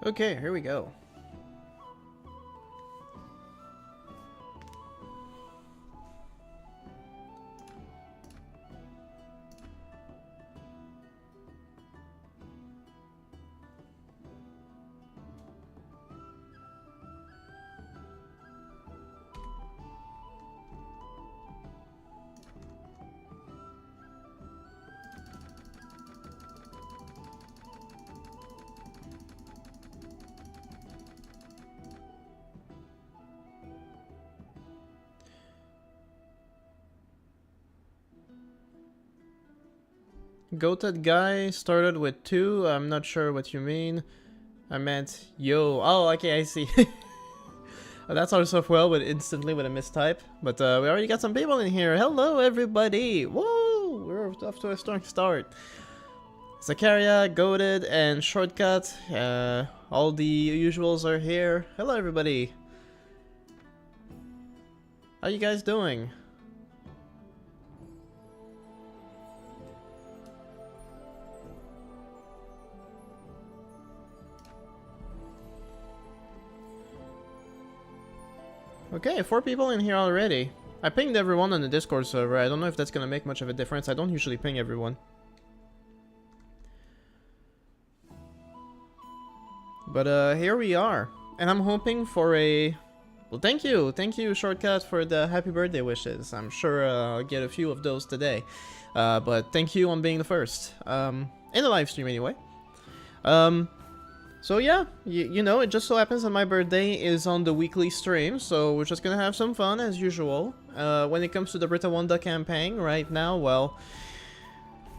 Okay, here we go. Goated guy started with 2. I'm not sure what you mean. I meant yo. Oh, okay, I see. That starts off well, but instantly with a mistype. But we already got some people in here. Hello, everybody. Whoa, we're off to a strong start. Zakaria, Goated, and Shortcut. All the usuals are here. Hello, everybody. How you guys doing? Okay, 4 people in here already. I pinged everyone on the Discord server. I don't know if that's gonna make much of a difference. I don't usually ping everyone. But here we are. And I'm hoping for a... Well, thank you. Thank you, Shortcut, for the happy birthday wishes. I'm sure I'll get a few of those today. But thank you on being the first. In the live stream, anyway. So yeah, you know, it just so happens that my birthday is on the weekly stream, so we're just gonna have some fun as usual. When it comes to the Brytenwalda campaign right now, well,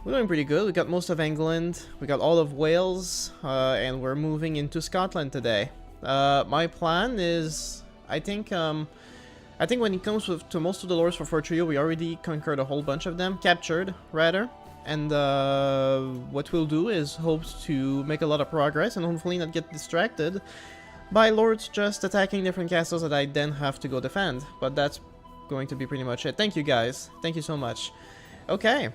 we're doing pretty good. We got most of England, we got all of Wales, and we're moving into Scotland today. My plan is, I think when it comes to most of the lords for Fort Trio, we already conquered a whole bunch of them, captured rather. And what we'll do is hope to make a lot of progress and hopefully not get distracted by lords just attacking different castles that I then have to go defend. But that's going to be pretty much it. Thank you guys. Thank you so much. Okay.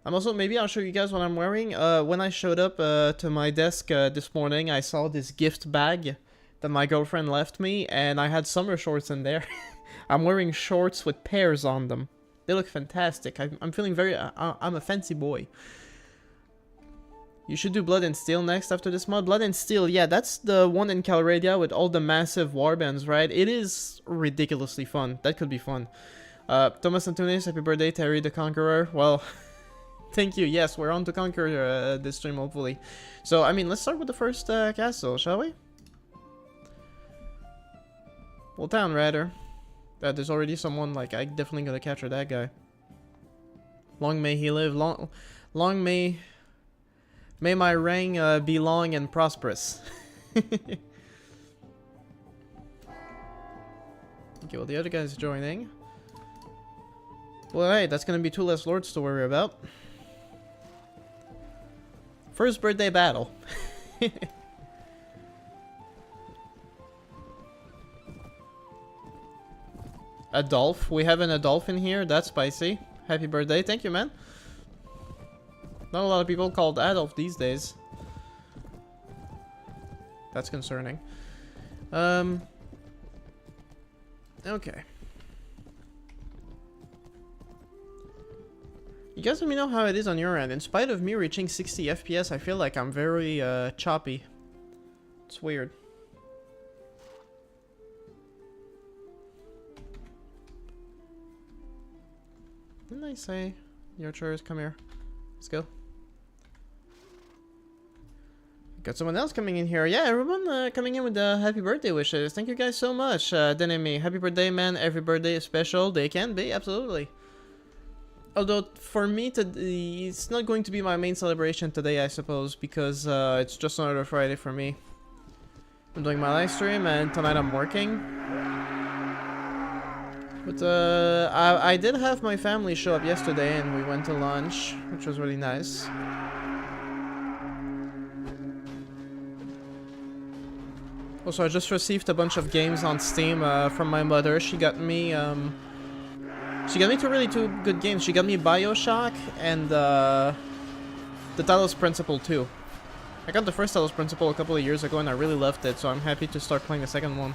Maybe I'll show you guys what I'm wearing. When I showed up to my desk this morning, I saw this gift bag that my girlfriend left me, and I had summer shorts in there. I'm wearing shorts with pears on them. They look fantastic. I'm feeling very... I'm a fancy boy. You should do Blood and Steel next after this mod. Blood and Steel, yeah, that's the one in Calradia with all the massive warbands, right? It is ridiculously fun. That could be fun. Thomas Antunes, happy birthday, Terry the Conqueror. Well, thank you. Yes, we're on to conquer this stream, hopefully. So, I mean, let's start with the first castle, shall we? Well, town, rather. There's already someone, like, I definitely gotta capture that guy. Long may he live, long may my reign be long and prosperous. Okay, well, the other guy's joining. Well, hey, that's gonna be 2 less lords to worry about. First birthday battle. Adolf. We have an Adolf in here. That's spicy. Happy birthday. Thank you, man. Not a lot of people called Adolf these days. That's concerning. Okay. You guys let me know how it is on your end. In spite of me reaching 60 FPS, I feel like I'm very choppy. It's weird. Didn't I say your chairs? Come here. Let's go. Got someone else coming in here. Yeah, everyone coming in with the happy birthday wishes. Thank you guys so much. Denemy, happy birthday, man. Every birthday is special. They can be, absolutely. Although, for me, it's not going to be my main celebration today, I suppose, because it's just another Friday for me. I'm doing my live stream, and tonight I'm working. But I did have my family show up yesterday, and we went to lunch, which was really nice. Also, I just received a bunch of games on Steam from my mother. She got me two really good games. She got me BioShock and the Talos Principle too. I got the first Talos Principle a couple of years ago and I really loved it, so I'm happy to start playing the second one.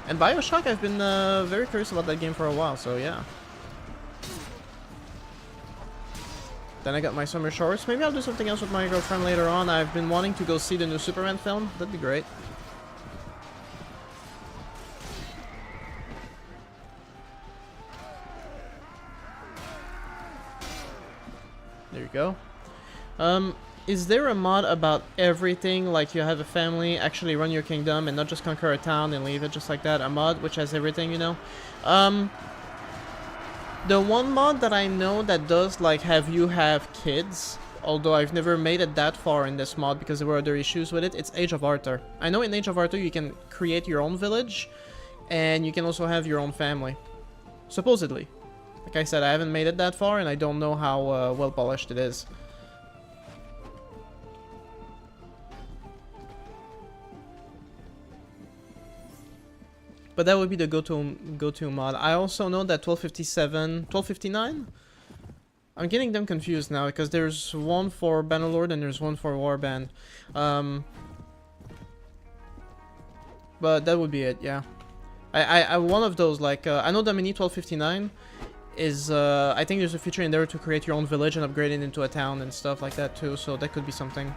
And Bioshock, I've been very curious about that game for a while, so yeah. Then I got my summer shorts. Maybe I'll do something else with my girlfriend later on. I've been wanting to go see the new Superman film. That'd be great. There you go. Is there a mod about everything, like you have a family, actually run your kingdom, and not just conquer a town and leave it just like that? A mod which has everything, you know? The one mod that I know that does, like, have you have kids, although I've never made it that far in this mod because there were other issues with it, it's Age of Arthur. I know in Age of Arthur you can create your own village, and you can also have your own family. Supposedly. Like I said, I haven't made it that far, and I don't know how well polished it is. But that would be the go-to mod. I also know that 1257, 1259? I'm getting them confused now because there's one for Bannerlord and there's one for Warband. But that would be it, yeah. I one of those, like, I know Domini 1259 is, I think there's a feature in there to create your own village and upgrade it into a town and stuff like that too, so that could be something.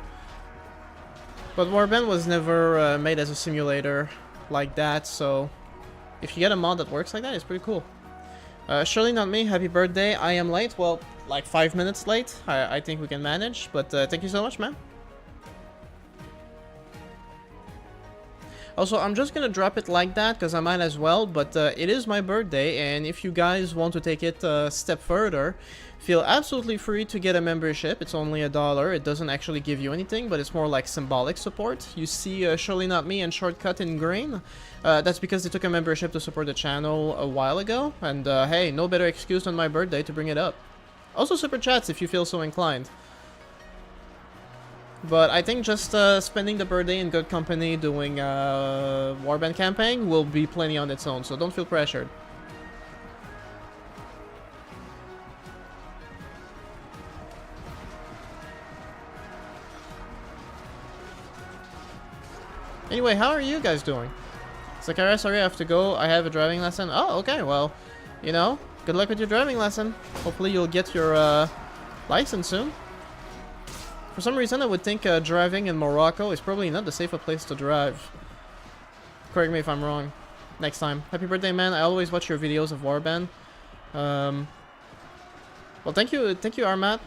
But Warband was never made as a simulator like that, so if you get a mod that works like that, it's pretty cool. Surely not me, happy birthday. I am late, well, like 5 minutes late. I think we can manage, but thank you so much, man. Also, I'm just gonna drop it like that, because I might as well, but it is my birthday, and if you guys want to take it a step further, feel absolutely free to get a membership. It's only $1. It doesn't actually give you anything, but it's more like symbolic support. You see Surely Not Me and Shortcut in green. That's because they took a membership to support the channel a while ago, and hey, no better excuse than my birthday to bring it up. Also super chats if you feel so inclined. But I think just spending the birthday in good company doing Warband campaign will be plenty on its own, so don't feel pressured. Anyway, how are you guys doing? Sakara, sorry I have to go. I have a driving lesson. Oh, okay, well, you know, good luck with your driving lesson. Hopefully you'll get your license soon. For some reason I would think driving in Morocco is probably not the safest place to drive. Correct me if I'm wrong. Next time. Happy birthday, man. I always watch your videos of Warband. Well, thank you, Armat.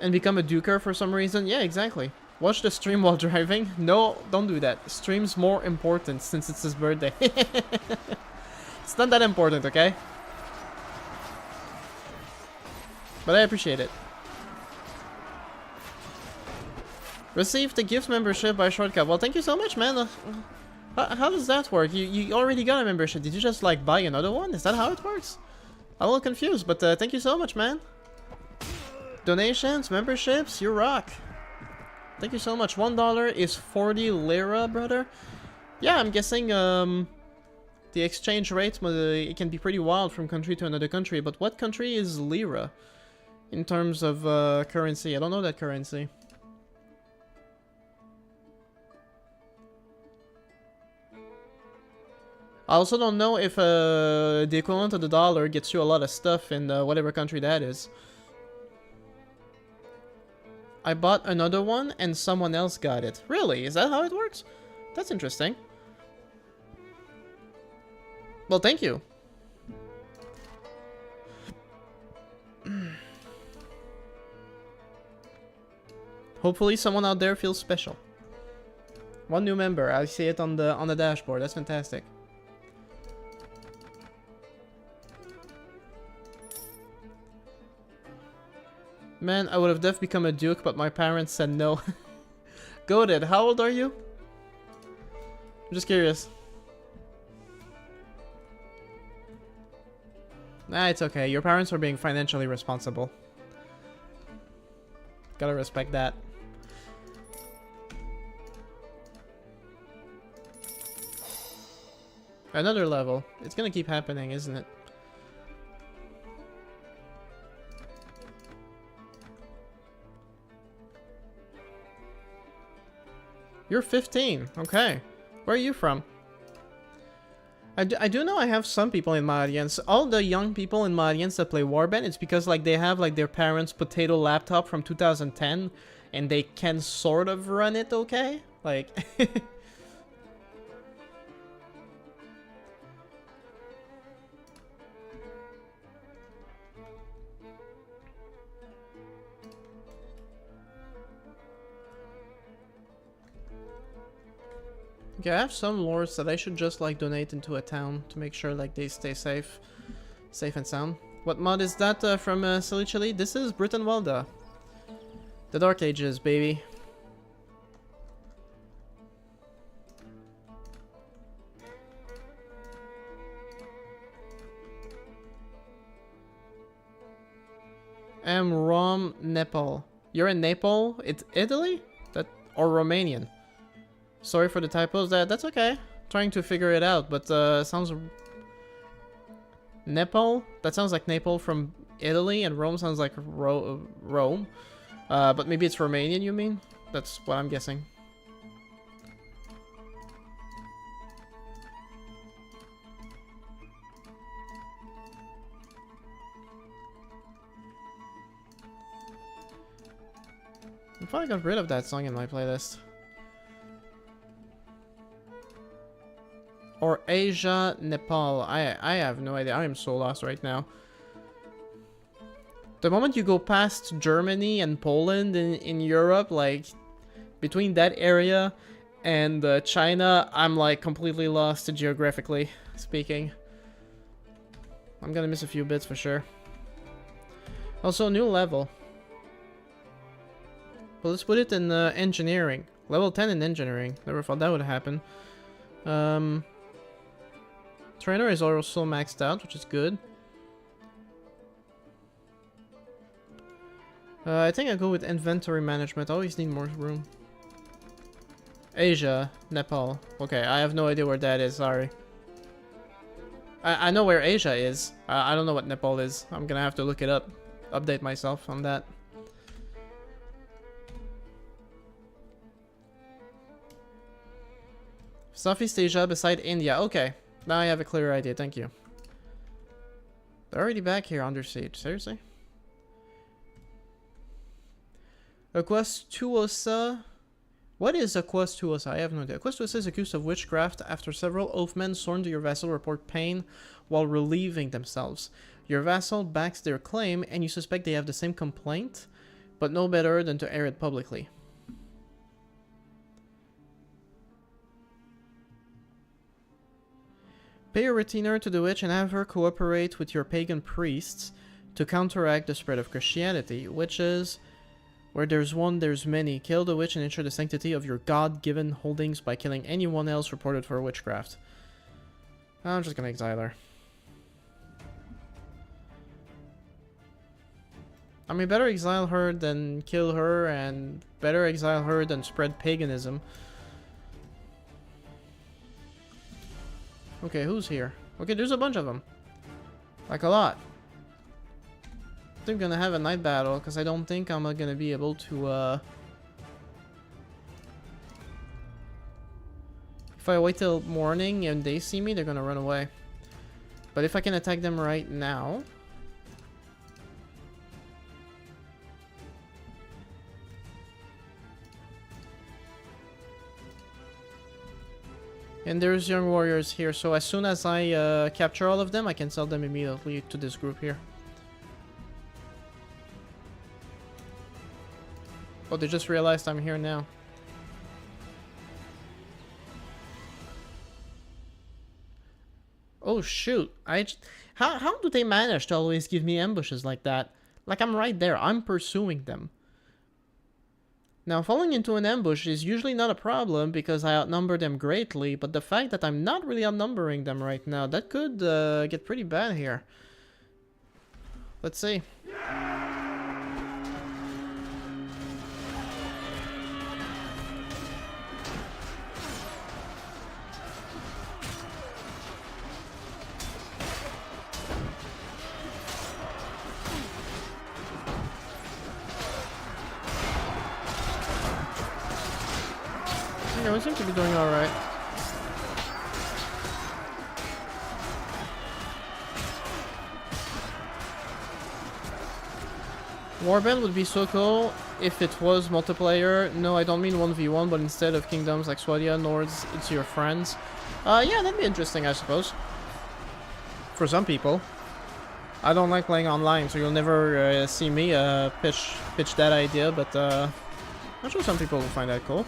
And become a duker for some reason. Yeah, exactly. Watch the stream while driving. No, don't do that. Stream's more important since it's his birthday. It's not that important, okay? But I appreciate it. Received the gift membership by Shortcut. Well, thank you so much, man. How does that work? You already got a membership. Did you just, like, buy another one? Is that how it works? I'm a little confused, but thank you so much, man. Donations, memberships, you rock. Thank you so much. $1 is 40 lira, brother. Yeah, I'm guessing the exchange rate it can be pretty wild from country to another country. But what country is lira in terms of currency? I don't know that currency. I also don't know if the equivalent of the dollar gets you a lot of stuff in whatever country that is. I bought another one and someone else got it. Really? Is that how it works? That's interesting. Well, thank you. Hopefully someone out there feels special. One new member. I see it on the dashboard. That's fantastic. Man, I would have definitely become a duke, but my parents said no. Goated, how old are you? I'm just curious. Nah, it's okay. Your parents are being financially responsible. Gotta respect that. Another level. It's gonna keep happening, isn't it? You're 15. Okay. Where are you from? I do know I have some people in my audience. All the young people in my audience that play Warband, it's because like they have like their parents' potato laptop from 2010 and they can sort of run it okay. Like okay, I have some lords that I should just like donate into a town to make sure like they stay safe and sound. What mod is that from Silly Chili? This is Brytenwalda. The Dark Ages, baby. Rom Nepal. You're in Nepal? It's Italy? That or Romanian? Sorry for the typos. That's okay. Trying to figure it out, but sounds Nepal. That sounds like Nepal from Italy, and Rome sounds like Rome. But maybe it's Romanian. You mean? That's what I'm guessing. I probably got rid of that song in my playlist. Or Asia, Nepal. I have no idea. I am so lost right now. The moment you go past Germany and Poland in Europe, like between that area and China, I'm like completely lost geographically speaking. I'm gonna miss a few bits for sure. Also, new level. Well, let's put it in engineering. Level 10 in engineering. Never thought that would happen. Trainer is also maxed out, which is good. I think I'll go with inventory management. I always need more room. Asia, Nepal. Okay, I have no idea where that is, sorry. I know where Asia is. I don't know what Nepal is. I'm gonna have to look it up. Update myself on that. Southeast Asia beside India. Okay. Now I have a clearer idea. Thank you. They're already back here under siege. Seriously? Aquastuosa. What is Aquastuosa? I have no idea. Aquastuosa is accused of witchcraft after several oathmen sworn to your vassal report pain while relieving themselves. Your vassal backs their claim and you suspect they have the same complaint, but no better than to air it publicly. Pay a retainer to the witch and have her cooperate with your pagan priests to counteract the spread of Christianity. Witches, where there's one, there's many. Kill the witch and ensure the sanctity of your God-given holdings by killing anyone else reported for witchcraft. I'm just gonna exile her. I mean, better exile her than kill her, and better exile her than spread paganism. Okay, who's here? Okay, there's a bunch of them. Like a lot. I think I'm gonna have a night battle, because I don't think I'm gonna be able to, If I wait till morning and they see me, they're gonna run away. But if I can attack them right now... And there's young warriors here, so as soon as I capture all of them, I can sell them immediately to this group here. Oh, they just realized I'm here now. Oh shoot, how do they manage to always give me ambushes like that? Like I'm right there, I'm pursuing them. Now, falling into an ambush is usually not a problem because I outnumber them greatly, but the fact that I'm not really outnumbering them right now, that could get pretty bad here. Let's see. Yeah, we seem to be doing alright. Warband would be so cool if it was multiplayer. No, I don't mean 1v1, but instead of kingdoms like Swadia, Nords, it's your friends. Yeah, that'd be interesting, I suppose. For some people. I don't like playing online, so you'll never see me pitch that idea, but I'm sure some people will find that cool.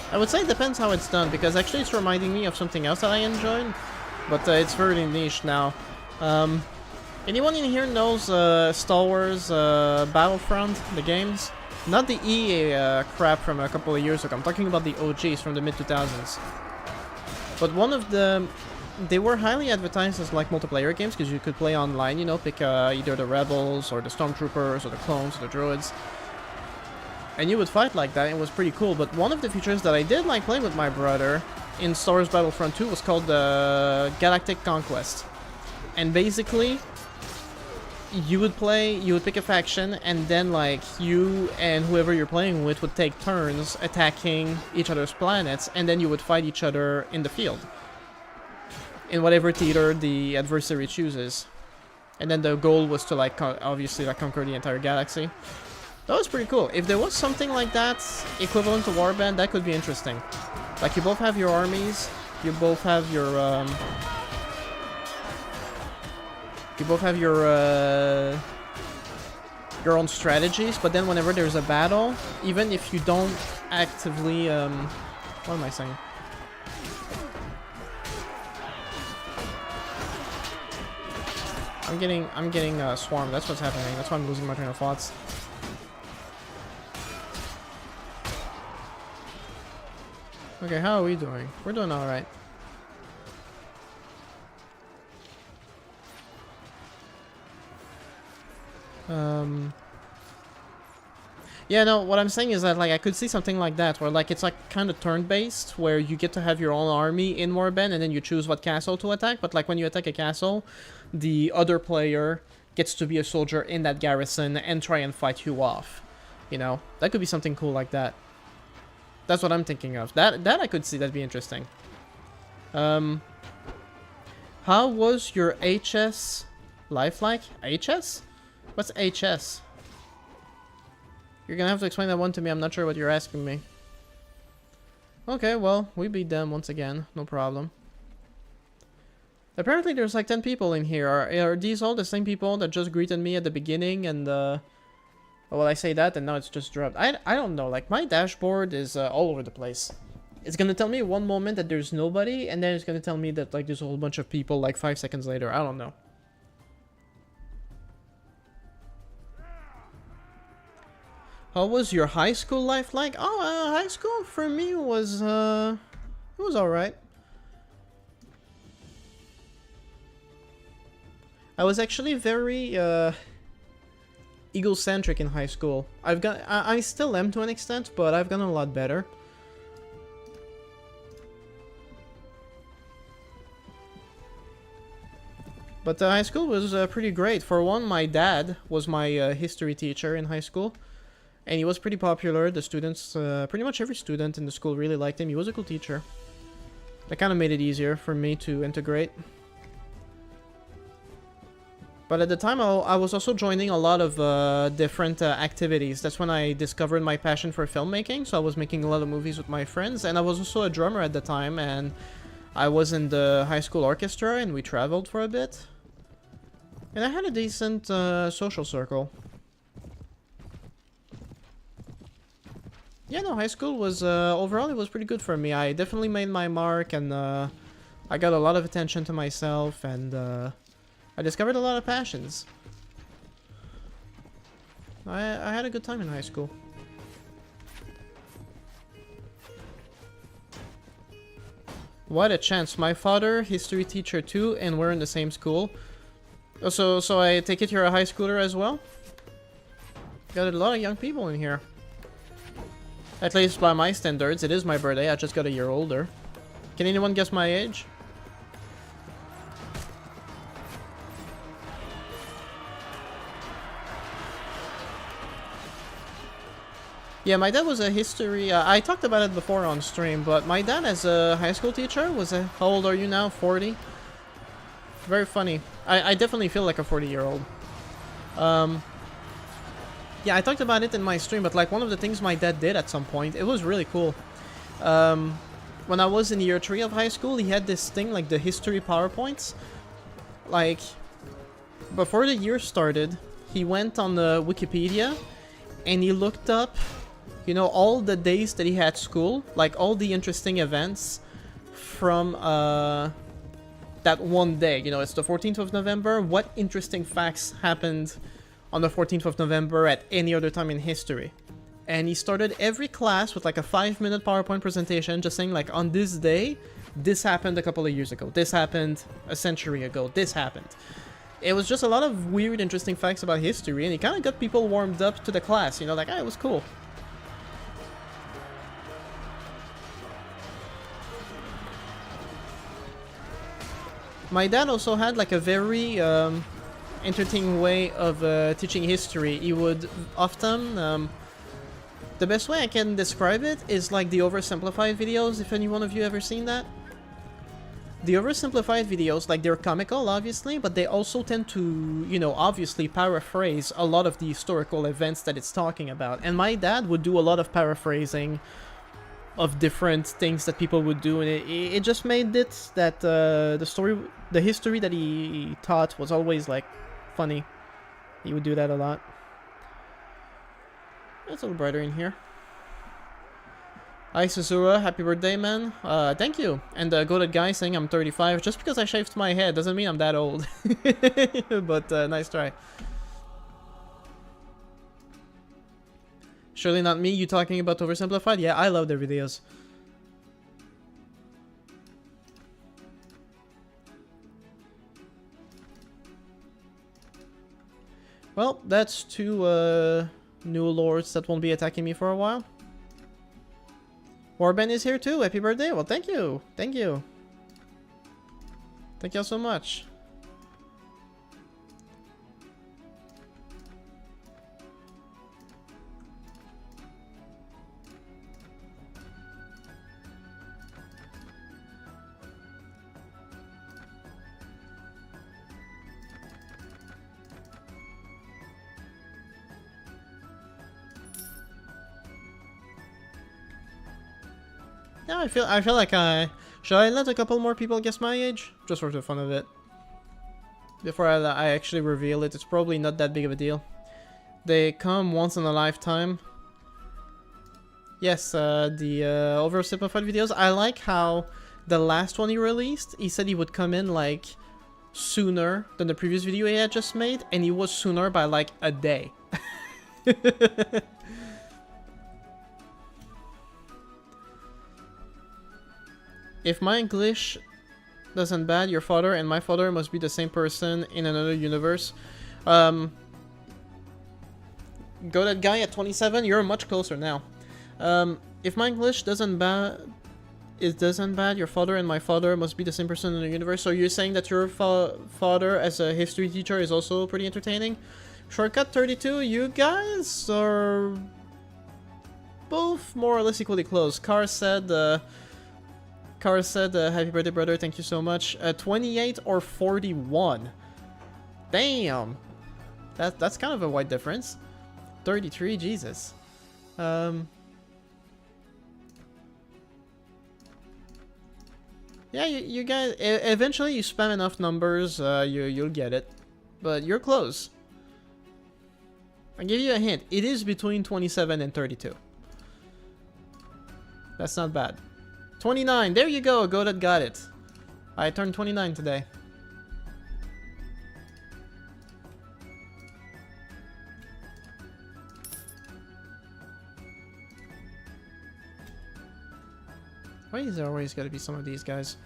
I would say it depends how it's done, because actually it's reminding me of something else that I enjoyed, but it's very niche now. Anyone in here knows Star Wars Battlefront, the games? Not the EA crap from a couple of years ago, I'm talking about the OGs from the mid-2000s. But one of the... They were highly advertised as like multiplayer games, because you could play online, you know, pick either the Rebels, or the Stormtroopers, or the Clones, or the Droids. And you would fight like that, it was pretty cool, but one of the features that I did like playing with my brother in Star Wars Battlefront 2 was called Galactic Conquest. And basically, you would pick a faction, and then like, you and whoever you're playing with would take turns attacking each other's planets, and then you would fight each other in the field. In whatever theater the adversary chooses. And then the goal was to like, obviously like conquer the entire galaxy. That was pretty cool. If there was something like that, equivalent to Warband, that could be interesting. Like, you both have your armies, you both have your, your own strategies, but then whenever there's a battle, even if you don't actively, what am I saying? I'm getting swarmed, that's what's happening, that's why I'm losing my train of thoughts. Okay, how are we doing? We're doing alright. Yeah, no, what I'm saying is that, like, I could see something like that, where, like, it's, like, kind of turn-based, where you get to have your own army in Warband, and then you choose what castle to attack, but, like, when you attack a castle, the other player gets to be a soldier in that garrison and try and fight you off. You know? That could be something cool like that. That's what I'm thinking of. That I could see, that'd be interesting. How was your HS life like? HS? What's HS? You're gonna have to explain that one to me, I'm not sure what you're asking me. Okay, well, we beat them once again, no problem. Apparently there's like 10 people in here. Are these all the same people that just greeted me at the beginning and well, I say that and now it's just dropped. I don't know, like my dashboard is all over the place. It's gonna tell me one moment that there's nobody, and then it's gonna tell me that like there's a whole bunch of people like 5 seconds later. I don't know. How was your high school life like? Oh, high school for me was it was alright. I was actually very egocentric in high school. I still am to an extent, but I've gotten a lot better. But high school was pretty great. For one, my dad was my history teacher in high school, and he was pretty popular. The students, pretty much every student in the school really liked him. He was a cool teacher. That kind of made it easier for me to integrate. But at the time, I was also joining a lot of different activities. That's when I discovered my passion for filmmaking. So I was making a lot of movies with my friends. And I was also a drummer at the time. And I was in the high school orchestra. And we traveled for a bit. And I had a decent social circle. Yeah, no, high school was, overall, it was pretty good for me. I definitely made my mark. And I got a lot of attention to myself. And I discovered a lot of passions. I had a good time in high school. What a chance. My father, history teacher too, and we're in the same school. So I take it you're a high schooler as well? Got a lot of young people in here. At least by my standards, it is my birthday. I just got a year older. Can anyone guess my age? Yeah, my dad was a history... I talked about it before on stream, but my dad as a high school teacher was a... How old are you now? 40? Very funny. I definitely feel like a 40-year-old. Yeah, I talked about it in my stream, but like one of the things my dad did at some point, it was really cool. When I was in year 3 of high school, he had this thing like the history PowerPoints. Like, before the year started, he went on the Wikipedia and he looked up, you know, all the days that he had school, like all the interesting events from that one day. You know, it's the 14th of November. What interesting facts happened on the 14th of November at any other time in history? And he started every class with like a 5-minute PowerPoint presentation just saying like, on this day, this happened a couple of years ago. This happened a century ago. This happened. It was just a lot of weird, interesting facts about history, and he kind of got people warmed up to the class, you know, like, ah, it was cool. My dad also had like a very entertaining way of teaching history. He would often, the best way I can describe it is like the oversimplified videos, if any one of you ever seen that. The oversimplified videos, like, they're comical, obviously, but they also tend to, you know, obviously paraphrase a lot of the historical events that it's talking about. And my dad would do a lot of paraphrasing of different things that people would do, and it just made it that the history that he taught was always, like, funny. He would do that a lot. It's a little brighter in here. Hi Susura, happy birthday, man. Thank you. And goated guy saying I'm 35. Just because I shaved my head doesn't mean I'm that old. But nice try. Surely not me, you talking about oversimplified? Yeah, I love their videos. Well, that's two new lords that won't be attacking me for a while. Warband is here too. Happy birthday. Well, thank you. Thank you. Thank y'all so much. Yeah, I feel like should I let a couple more people guess my age? Just for the fun of it. Before I actually reveal it, it's probably not that big of a deal. They come once in a lifetime. Yes, the oversimplified videos. I like how the last one he released, he said he would come in like sooner than the previous video he had just made, and he was sooner by like a day. If my English doesn't bad, your father and my father must be the same person in another universe. Go that guy at 27, you're much closer now. If my English doesn't bad, your father and my father must be the same person in the universe. So you're saying that your father as a history teacher is also pretty entertaining? Shortcut 32, you guys are both more or less equally close. Car said, happy birthday, brother, thank you so much. 28 or 41. Damn. That's kind of a wide difference. 33, Jesus. Yeah, you guys, eventually you spam enough numbers, you'll get it. But you're close. I'll give you a hint. It is between 27 and 32. That's not bad. 29, there you go, that got it. I turned 29 today. Why is there always gotta be some of these guys?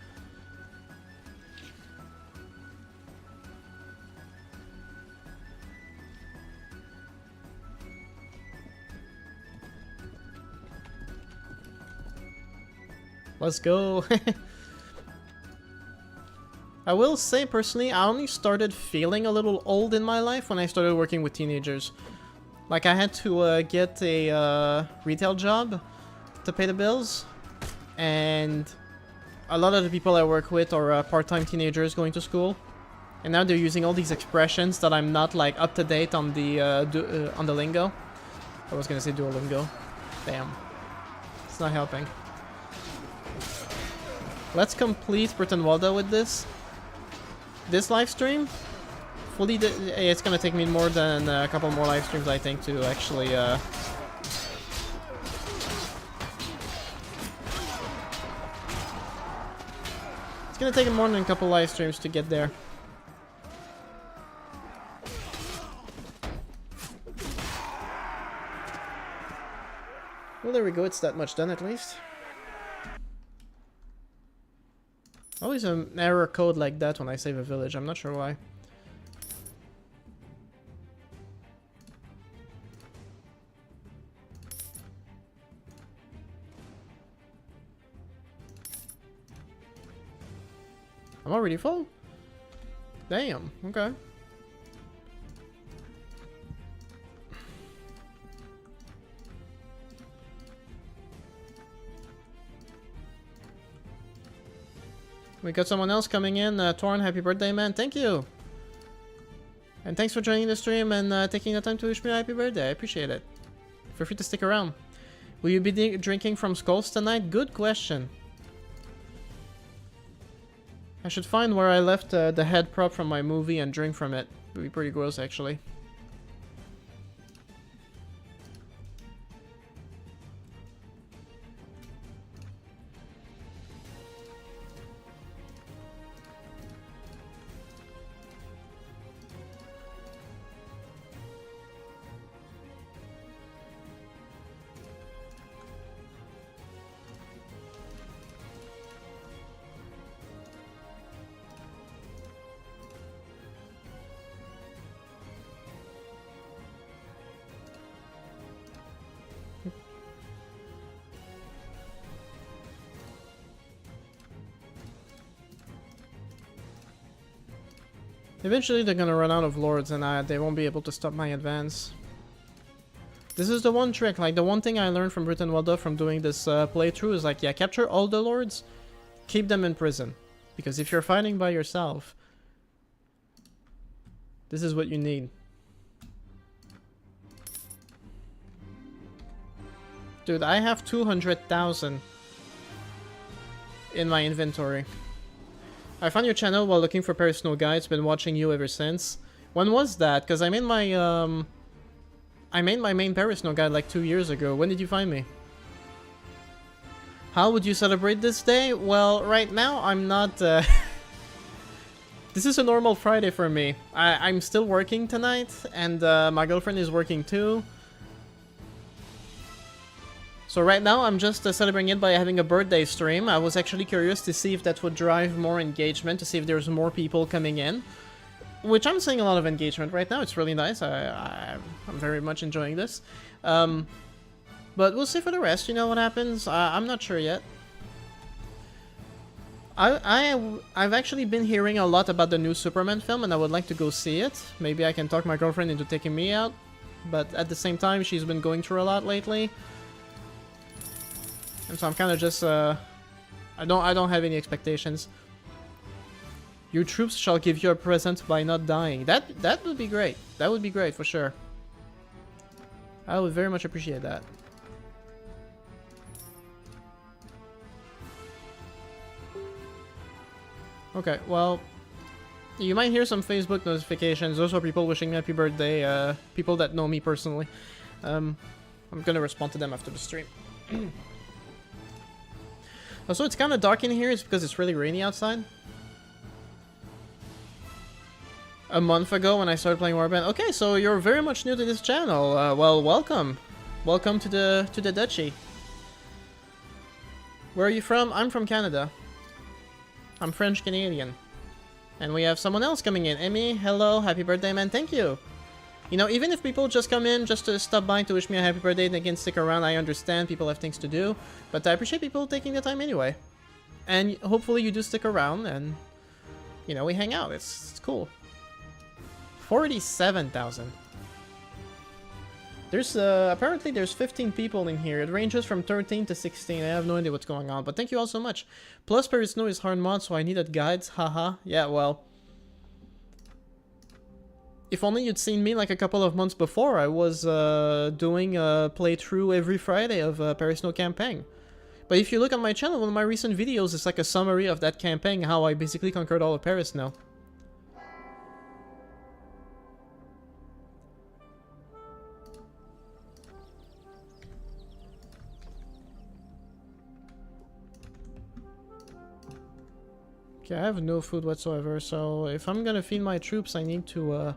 Let's go. I will say, personally, I only started feeling a little old in my life when I started working with teenagers. Like, I had to get a retail job to pay the bills, and a lot of the people I work with are part-time teenagers going to school, and now they're using all these expressions that I'm not, like, up to date on the lingo. I was gonna say Duolingo. Damn. It's not helping. Let's complete Brytenwalda with this. This live stream, fully, it's gonna take me more than a couple more live streams, I think, to actually, it's gonna take more than a couple live streams to get there. Well, there we go, it's that much done at least. Always an error code like that when I save a village, I'm not sure why. I'm already full? Damn, okay. We got someone else coming in. Torn, happy birthday, man. Thank you. And thanks for joining the stream and taking the time to wish me a happy birthday. I appreciate it. Feel free to stick around. Will you be drinking from skulls tonight? Good question. I should find where I left the head prop from my movie and drink from it. It would be pretty gross, actually. Eventually they're gonna run out of lords and they won't be able to stop my advance. This is the one trick, like the one thing I learned from Brytenwalda from doing this playthrough is like, yeah, capture all the lords, keep them in prison. Because if you're fighting by yourself, this is what you need. Dude, I have 200,000 in my inventory. I found your channel while looking for personal guides. Been watching you ever since. When was that? Because I made my main personal guide like 2 years ago. When did you find me? How would you celebrate this day? Well, right now I'm not. This is a normal Friday for me. I'm still working tonight, and my girlfriend is working too. So right now, I'm just celebrating it by having a birthday stream. I was actually curious to see if that would drive more engagement, to see if there's more people coming in. Which I'm seeing a lot of engagement right now. It's really nice. I'm very much enjoying this. But we'll see for the rest, you know what happens. I'm not sure yet. I've actually been hearing a lot about the new Superman film, and I would like to go see it. Maybe I can talk my girlfriend into taking me out. But at the same time, she's been going through a lot lately. And so I'm kind of just, I don't have any expectations. Your troops shall give you a present by not dying. That would be great. That would be great for sure. I would very much appreciate that. Okay, well, you might hear some Facebook notifications. Those are people wishing me happy birthday. People that know me personally. I'm gonna respond to them after the stream. Also, it's kind of dark in here. It's because it's really rainy outside. A month ago when I started playing Warband. Okay, so you're very much new to this channel. Well, welcome. Welcome to the duchy. Where are you from? I'm from Canada. I'm French-Canadian. And we have someone else coming in. Emmy, hello. Happy birthday, man. Thank you. You know, even if people just come in just to stop by to wish me a happy birthday and they can stick around, I understand people have things to do. But I appreciate people taking the time anyway. And hopefully you do stick around and, you know, we hang out. It's cool. 47,000. There's, apparently there's 15 people in here. It ranges from 13 to 16. I have no idea what's going on, but thank you all so much. Plus, Paris Snow is hard mod, so I needed guides. Haha. Yeah, well. If only you'd seen me like a couple of months before. I was, doing a playthrough every Friday of Paris Snow campaign. But if you look on my channel, one of my recent videos is like a summary of that campaign, how I basically conquered all of Paris now. Okay, I have no food whatsoever, so if I'm gonna feed my troops, I need to,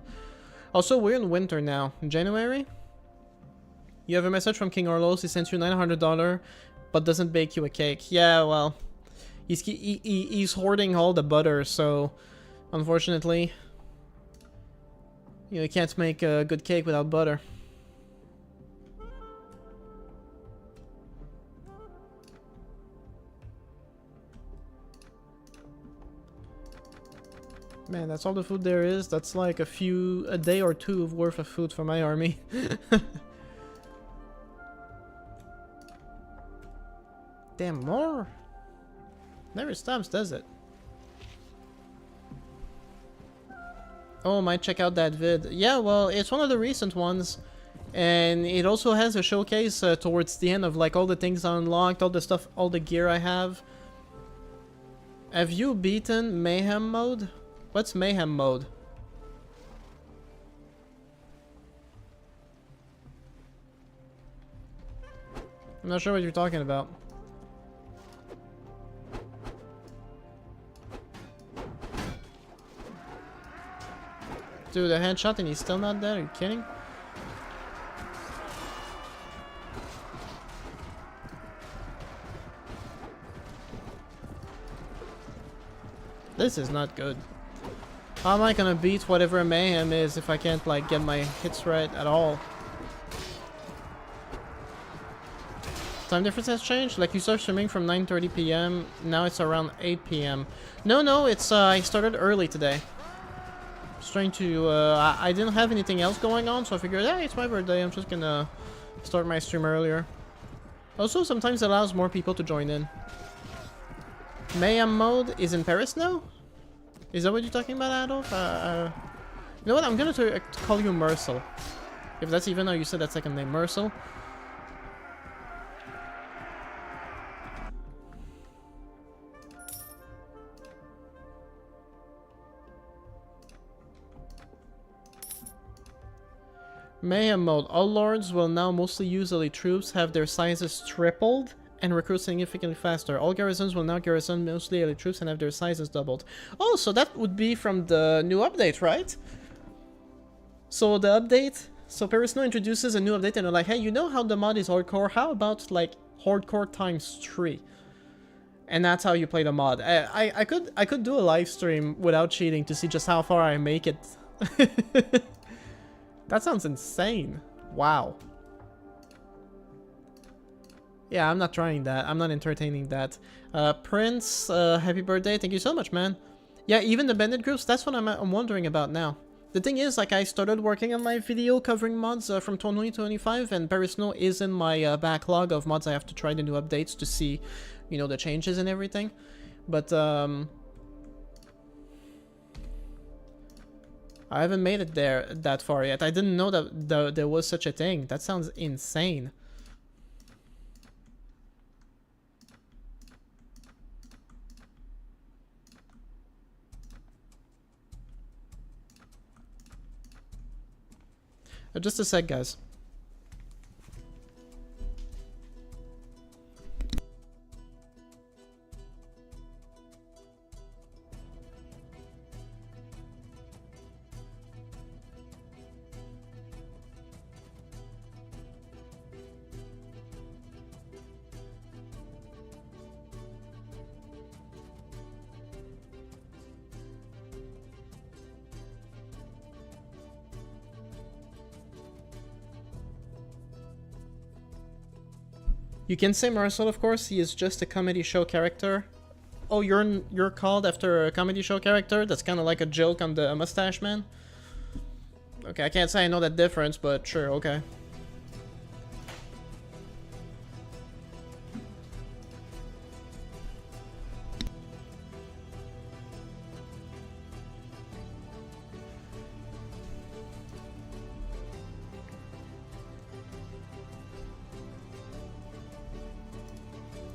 Also, we're in winter now. January? You have a message from King Orlos. He sent you $900, but doesn't bake you a cake. Yeah, well, he's hoarding all the butter, so unfortunately, you can't make a good cake without butter. Man, that's all the food there is. That's like a day or two worth of food for my army. Damn, more? Never stops, does it? Oh, might check out that vid. Yeah, well, it's one of the recent ones. And it also has a showcase towards the end of like all the things I unlocked, all the stuff, all the gear I have. Have you beaten Mayhem mode? What's Mayhem mode? I'm not sure what you're talking about. Dude, a headshot and he's still not dead? Are you kidding? This is not good. How am I gonna beat whatever Mayhem is if I can't, like, get my hits right at all? Time difference has changed? Like, you start streaming from 9:30 p.m. Now it's around 8 p.m. No, it's, I started early today. Just trying to, I didn't have anything else going on, so I figured, hey, it's my birthday, I'm just gonna start my stream earlier. Also, sometimes it allows more people to join in. Mayhem mode is in Paris now? Is that what you're talking about, Adolf? You know what? I'm gonna call you Mercel. If that's even how you said that second name, Mercel. Mayhem mode. All lords will now mostly use elite troops, have their sizes tripled, and recruit significantly faster. All garrisons will now garrison mostly elite troops and have their sizes doubled. Oh, so that would be from the new update, right? So the update... So Paris Snow introduces a new update and they're like, hey, you know how the mod is hardcore? How about, like, hardcore times 3? And that's how you play the mod. I could do a live stream without cheating to see just how far I make it. That sounds insane. Wow. Yeah, I'm not trying that. I'm not entertaining that. Prince, happy birthday. Thank you so much, man. Yeah, even the bandit groups, that's what I'm wondering about now. The thing is, like, I started working on my video covering mods from 2025, and Paris Snow is in my backlog of mods I have to try the new updates to see, you know, the changes and everything. But, I haven't made it that far yet. I didn't know that there was such a thing. That sounds insane. Just a sec, guys. You can say Marcel, of course. He is just a comedy show character. Oh, you're called after a comedy show character? That's kind of like a joke on the Mustache Man? Okay, I can't say I know that difference, but sure, okay.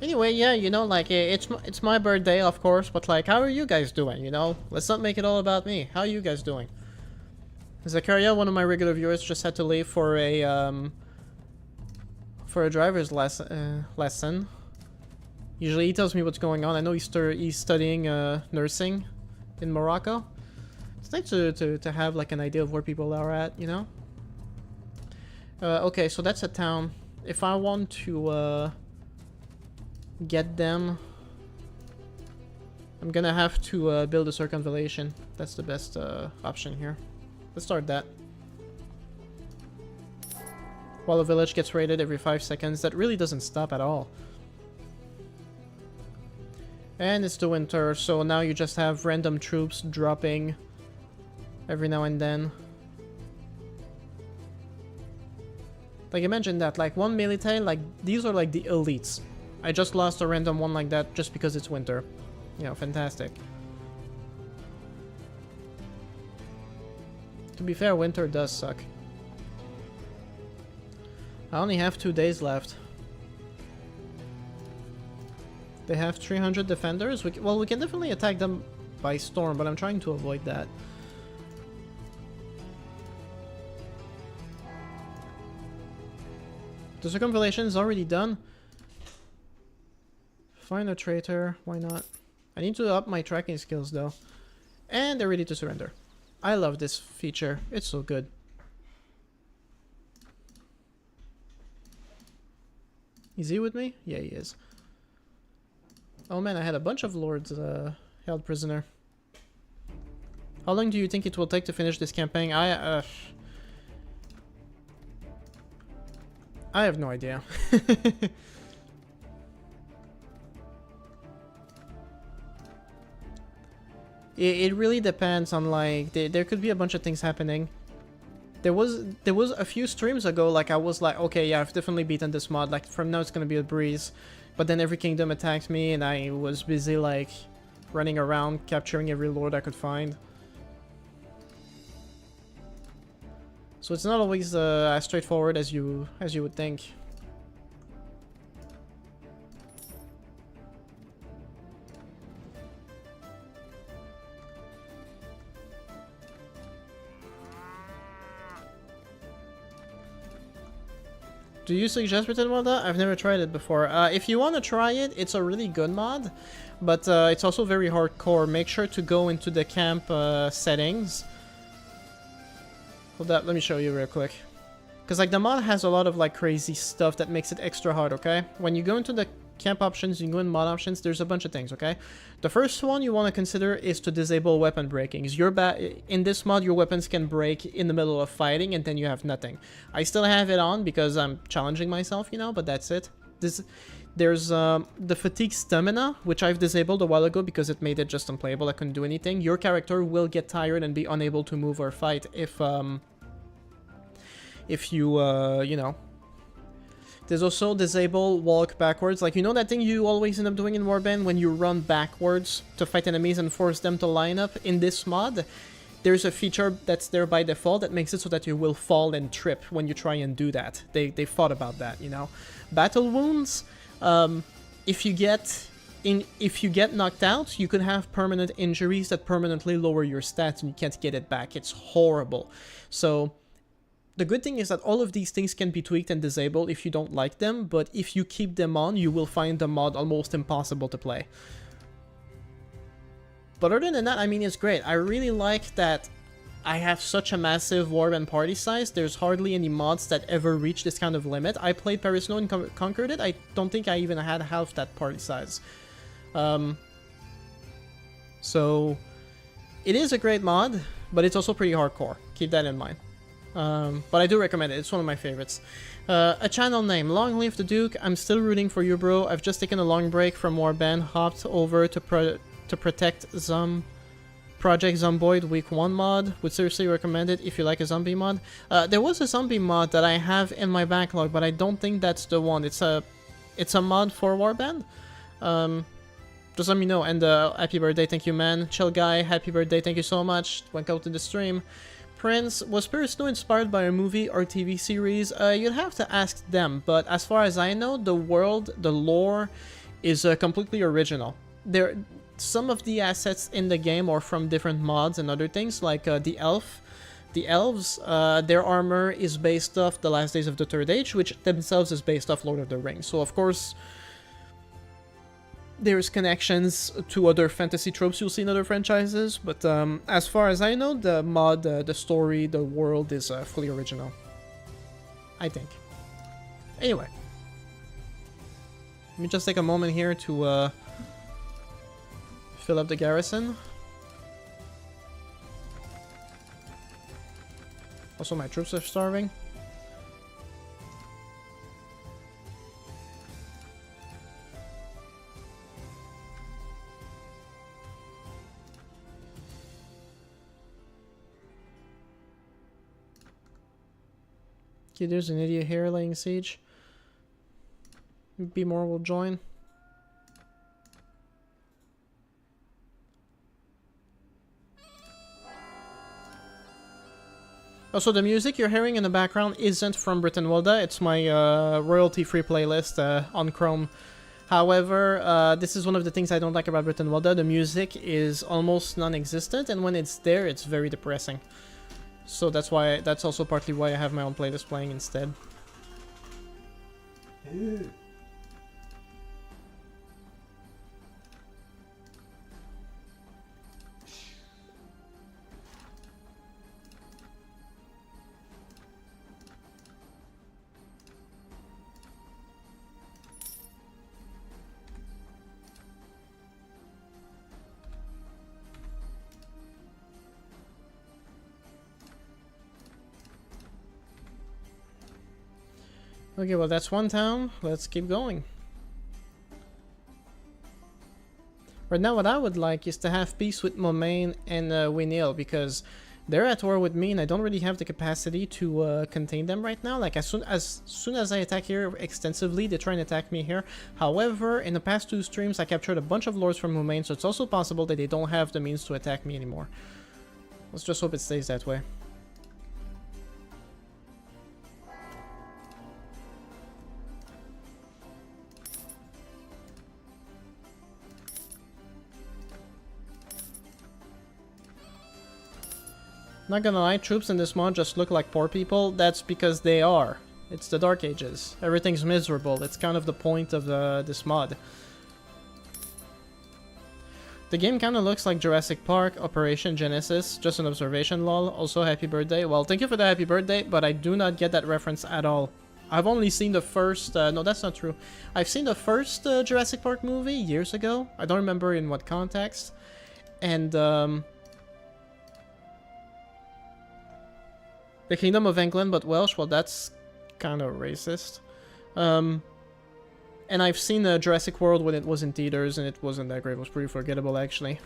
Anyway, yeah, you know, like, it's my birthday, of course, but, like, how are you guys doing, you know? Let's not make it all about me. How are you guys doing? Zakaria, one of my regular viewers, just had to leave for a driver's lesson. Usually he tells me what's going on. I know he's studying nursing in Morocco. It's nice to have, like, an idea of where people are at, you know? Okay, so that's a town. If I want to, get them, I'm gonna have to build a circumvallation. That's the best option here. Let's start that. While a village gets raided every 5 seconds, that really doesn't stop at all. And it's the winter, so now you just have random troops dropping every now and then. Like, imagine that, like, one military, like, these are like the elites. I just lost a random one like that just because it's winter. You know, fantastic. To be fair, winter does suck. I only have 2 days left. They have 300 defenders. Well, we can definitely attack them by storm, but I'm trying to avoid that. The circumvallation is already done. Find a traitor, why not? I need to up my tracking skills though. And they're ready to surrender. I love this feature, it's so good. Is he with me? Yeah, he is. Oh man, I had a bunch of lords held prisoner. How long do you think it will take to finish this campaign? I have no idea. It really depends on, like, there could be a bunch of things happening. There was a few streams ago, like, I was like, okay, yeah, I've definitely beaten this mod, like, from now it's gonna be a breeze. But then every kingdom attacked me and I was busy, like, running around, capturing every lord I could find. So it's not always as straightforward as you would think. Do you suggest Brytenwalda? I've never tried it before. If you want to try it, it's a really good mod, but it's also very hardcore. Make sure to go into the camp settings. Hold up, let me show you real quick. Because, like, the mod has a lot of, like, crazy stuff that makes it extra hard, okay? When you go into the camp options, you go in mod options, there's a bunch of things, okay? The first one you want to consider is to disable weapon breakings. In this mod, your weapons can break in the middle of fighting, and then you have nothing. I still have it on because I'm challenging myself, you know, but that's it. There's the fatigue stamina, which I've disabled a while ago because it made it just unplayable. I couldn't do anything. Your character will get tired and be unable to move or fight if you, you know. There's also disable walk backwards. Like, you know that thing you always end up doing in Warband when you run backwards to fight enemies and force them to line up? In this mod, there's a feature that's there by default that makes it so that you will fall and trip when you try and do that. They thought about that, you know. Battle wounds, if you get knocked out, you could have permanent injuries that permanently lower your stats and you can't get it back. It's horrible. So the good thing is that all of these things can be tweaked and disabled if you don't like them, but if you keep them on, you will find the mod almost impossible to play. But other than that, I mean, it's great. I really like that I have such a massive Warband party size. There's hardly any mods that ever reach this kind of limit. I played Paris Snow and conquered it. I don't think I even had half that party size. So it is a great mod, but it's also pretty hardcore. Keep that in mind. But I do recommend it. It's one of my favorites. A channel name. Long live the Duke. I'm still rooting for you, bro. I've just taken a long break from Warband. Hopped over to protect Project Zomboid Week 1 mod. Would seriously recommend it if you like a zombie mod. There was a zombie mod that I have in my backlog, but I don't think that's the one. It's a mod for Warband. Just let me know. And happy birthday, thank you, man. Chill guy, happy birthday, thank you so much. Went out to the stream. Prince, was Spirit Snow inspired by a movie or TV series? You'd have to ask them, but as far as I know, the world, the lore, is completely original. Some of the assets in the game are from different mods and other things, like the elves, their armor is based off The Last Days of the Third Age, which themselves is based off Lord of the Rings. So of course, there's connections to other fantasy tropes you'll see in other franchises, but as far as I know, the mod, the story, the world is fully original. I think. Anyway. Let me just take a moment here to fill up the garrison. Also, my troops are starving. Okay, there's an idiot here laying siege. Be more will join. Also, the music you're hearing in the background isn't from Brytenwalda. It's my royalty-free playlist on Chrome. However, this is one of the things I don't like about Brytenwalda. The music is almost non-existent, and when it's there, it's very depressing. So that's why. That's also partly why I have my own playlist playing instead. Okay, well that's one town. Let's keep going. Right now what I would like is to have peace with Momaine and Winil, because they're at war with me and I don't really have the capacity to contain them right now. Like as soon as I attack here extensively, they try and attack me here. However, in the past 2 streams I captured a bunch of lords from Momaine, so it's also possible that they don't have the means to attack me anymore. Let's just hope it stays that way. Not gonna lie, troops in this mod just look like poor people. That's because they are. It's the Dark Ages. Everything's miserable. It's kind of the point of this mod. The game kind of looks like Jurassic Park, Operation Genesis. Just an observation, lol. Also, happy birthday. Well, thank you for the happy birthday, but I do not get that reference at all. I've only seen the first... no, that's not true. I've seen the first Jurassic Park movie years ago. I don't remember in what context. And, The Kingdom of England, but Welsh, well, that's kind of racist. And I've seen Jurassic World when it was in theaters, and it wasn't that great. It was pretty forgettable, actually.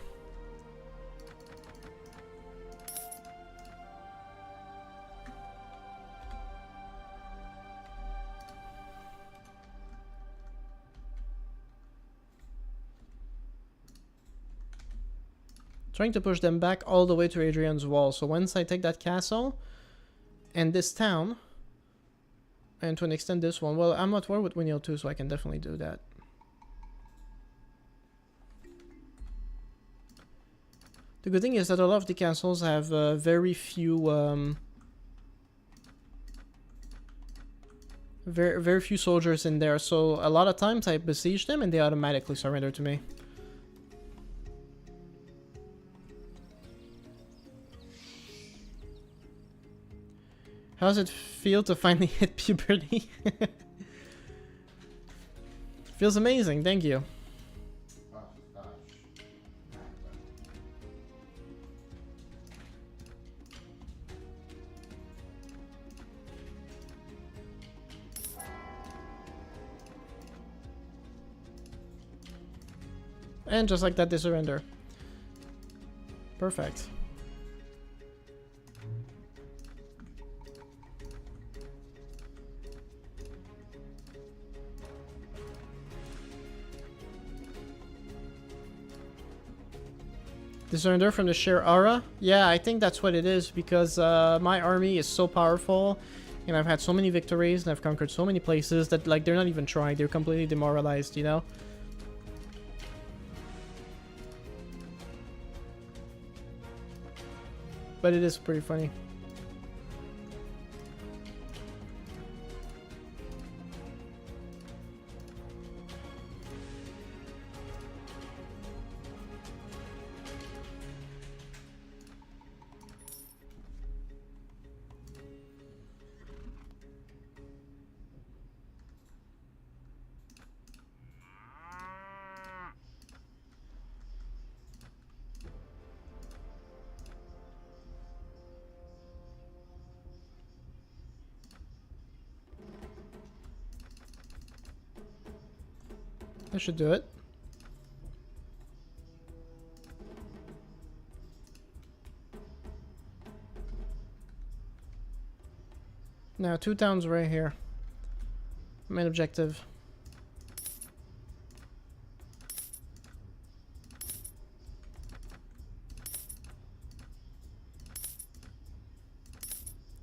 Trying to push them back all the way to Adrian's Wall. So once I take that castle... and this town, and to an extent this one. Well, I'm at war with Winil too, so I can definitely do that. The good thing is that a lot of the castles have very few, very few soldiers in there. So a lot of times I besiege them and they automatically surrender to me. How does it feel to finally hit puberty? Feels amazing, thank you. And just like that, they surrender. Perfect. They surrender from the sheer aura? Yeah, I think that's what it is, because my army is so powerful, and I've had so many victories, and I've conquered so many places that, like, they're not even trying. They're completely demoralized, you know? But it is pretty funny. That should do it. Now, 2 towns right here. Main objective.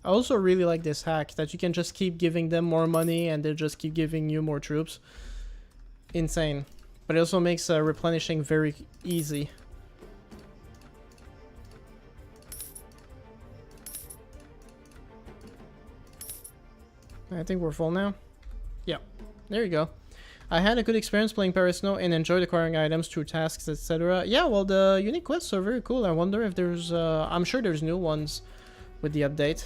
I also really like this hack, that you can just keep giving them more money and they'll just keep giving you more troops. Insane. But it also makes replenishing very easy. I think we're full now. Yeah, there you go. I had a good experience playing Paris Snow and enjoyed acquiring items through tasks, etc. Yeah, well, the unique quests are very cool. I wonder if there's... I'm sure there's new ones with the update.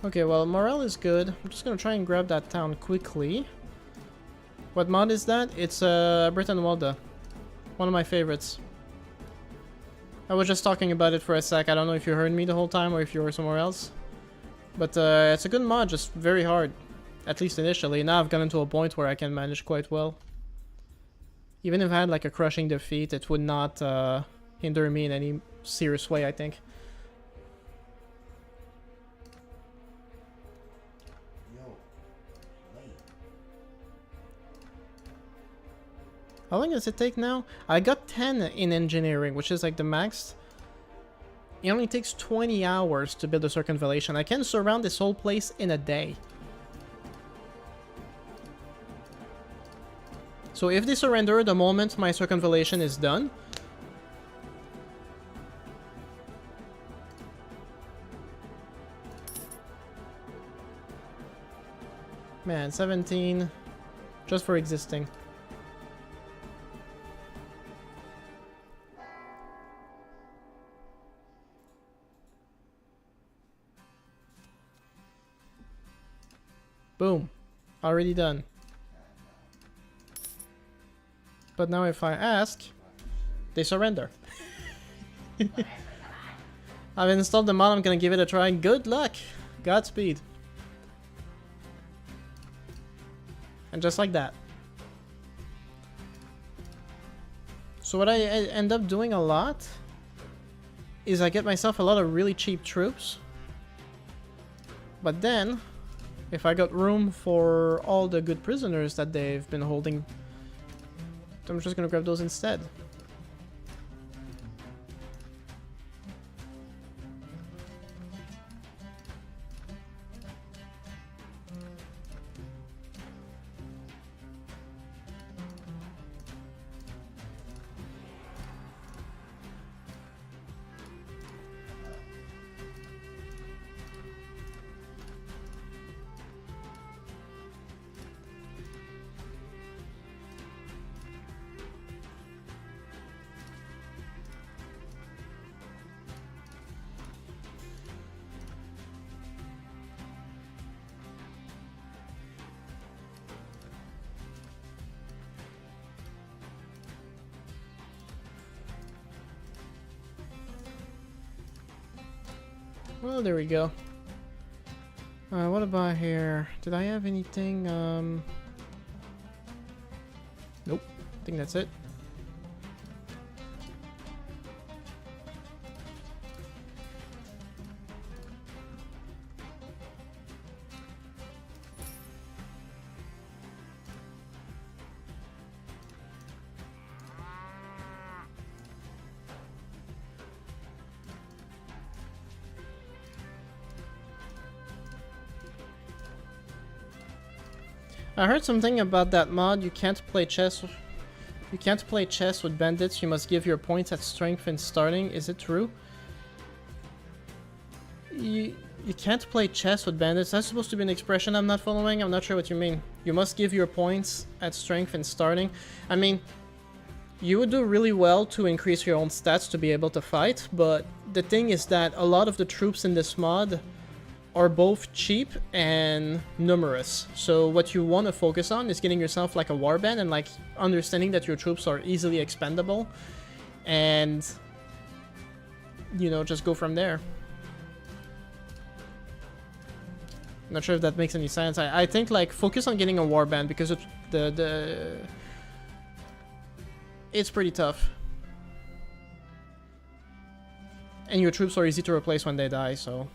Okay, well, morale is good. I'm just gonna try and grab that town quickly. What mod is that? It's Brytenwalda. One of my favorites. I was just talking about it for a sec. I don't know if you heard me the whole time or if you were somewhere else. But it's a good mod, just very hard. At least initially. Now I've gotten to a point where I can manage quite well. Even if I had like a crushing defeat, it would not hinder me in any serious way, I think. How long does it take now? I got 10 in engineering, which is like the max. It only takes 20 hours to build a circumvallation. I can surround this whole place in a day. So if they surrender the moment my circumvallation is done... Man, 17 just for existing. Boom. Already done. But now if I ask, they surrender. I've installed the mod, I'm gonna give it a try. Good luck! Godspeed. And just like that. So what I end up doing a lot is I get myself a lot of really cheap troops. But then, if I got room for all the good prisoners that they've been holding, I'm just gonna grab those instead. Well, there we go. What about here? Did I have anything? Nope. I think that's it. I heard something about that mod. You can't play chess. You can't play chess with bandits. You must give your points at strength and starting. Is it true? You can't play chess with bandits. That's supposed to be an expression I'm not following. I'm not sure what you mean. You must give your points at strength and starting. I mean, you would do really well to increase your own stats to be able to fight, but the thing is that a lot of the troops in this mod are both cheap and numerous. So what you want to focus on is getting yourself like a warband and like understanding that your troops are easily expendable and, you know, just go from there. Not sure if that makes any sense. I think like focus on getting a warband because it's pretty tough. And your troops are easy to replace when they die, so...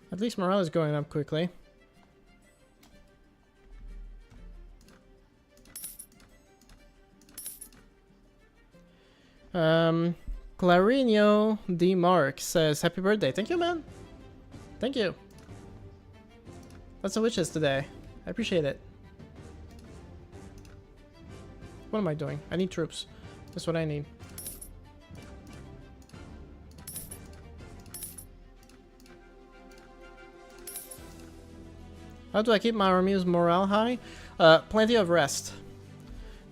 At least morale is going up quickly. Clarino D. Mark says, happy birthday. Thank you, man. Thank you. Lots of witches today. I appreciate it. What am I doing? I need troops. That's what I need. How do I keep my army's morale high? Plenty of rest.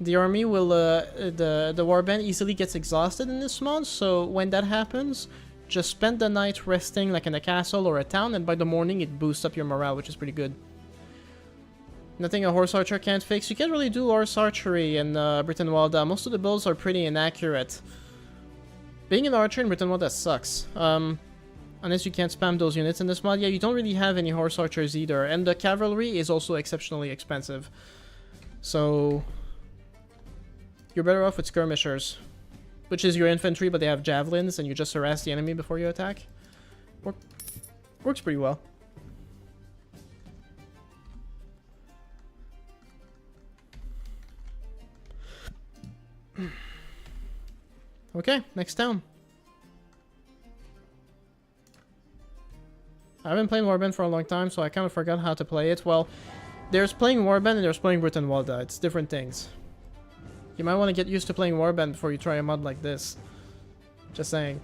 The army will, the warband easily gets exhausted in this mod, so when that happens, just spend the night resting like in a castle or a town, and by the morning it boosts up your morale, which is pretty good. Nothing a horse archer can't fix. You can't really do horse archery in Brytenwalda. Most of the builds are pretty inaccurate. Being an archer in Brytenwalda sucks. Unless you can't spam those units in this mod. Yeah, you don't really have any horse archers either. And the cavalry is also exceptionally expensive. So... you're better off with skirmishers. Which is your infantry, but they have javelins, and you just harass the enemy before you attack. Works pretty well. Okay, next town. I haven't played Warband for a long time, so I kind of forgot how to play it. Well, there's playing Warband and there's playing Brytenwalda. It's different things. You might want to get used to playing Warband before you try a mod like this. Just saying.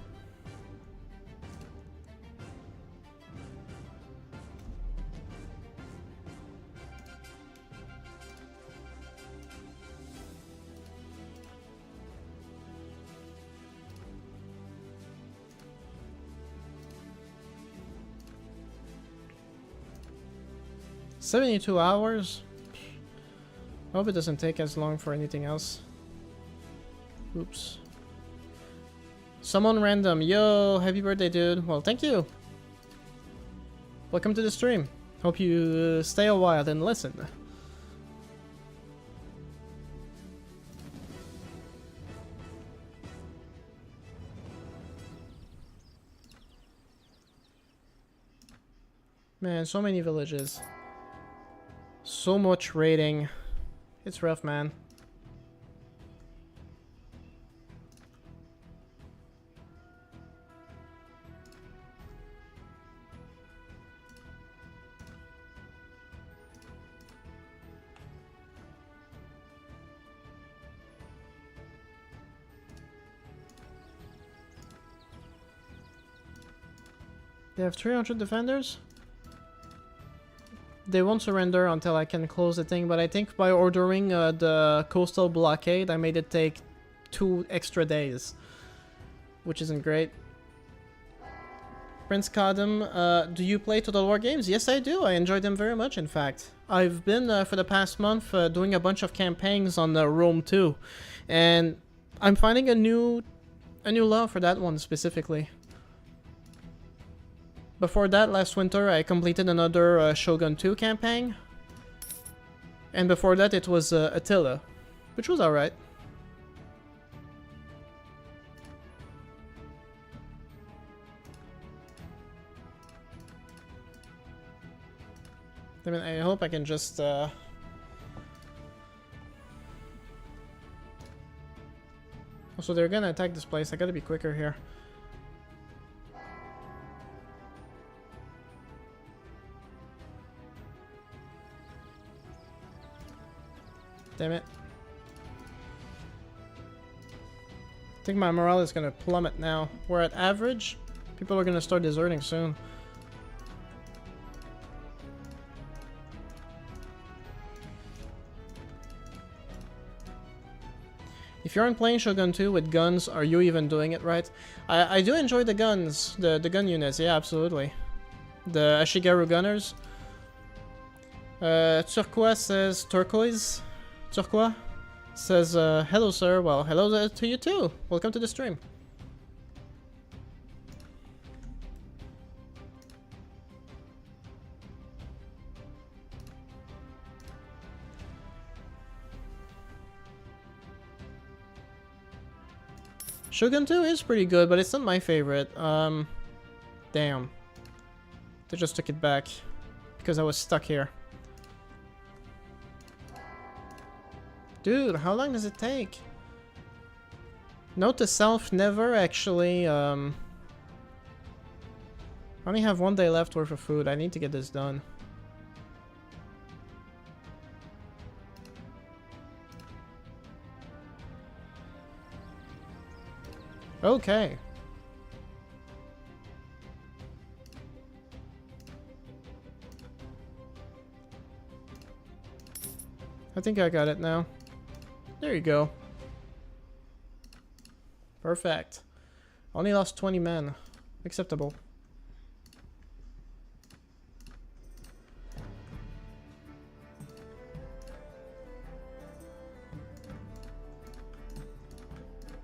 $72 hours? I hope it doesn't take as long for anything else. Oops. Someone random. Yo, happy birthday, dude. Well, thank you. Welcome to the stream. Hope you stay a while and listen. Man, so many villages. So much raiding. It's rough, man. They have 300 defenders? They won't surrender until I can close the thing, but I think by ordering the coastal blockade, I made it take 2 extra days. Which isn't great. Prince Kadam, do you play Total War games? Yes, I do. I enjoy them very much, in fact. I've been, for the past month, doing a bunch of campaigns on Rome 2. And I'm finding a new love for that one, specifically. Before that, last winter, I completed another Shogun 2 campaign. And before that, it was Attila, which was alright. I mean, I hope I can just, Oh, so they're gonna attack this place. I gotta be quicker here. Damn it. I think my morale is gonna plummet now. We're at average. People are gonna start deserting soon. If you aren't playing Shogun 2 with guns, are you even doing it right? I do enjoy the guns, the gun units, yeah, absolutely. The Ashigaru gunners. Turquoise says, Turquoise says, hello sir, well hello to you too, welcome to the stream. Shogun 2 is pretty good, but it's not my favorite. Damn. They just took it back because I was stuck here. Dude, how long does it take? Note to self, never actually, I only have 1 day left worth of food. I need to get this done. Okay. I think I got it now. There you go. Perfect. Only lost 20 men. Acceptable.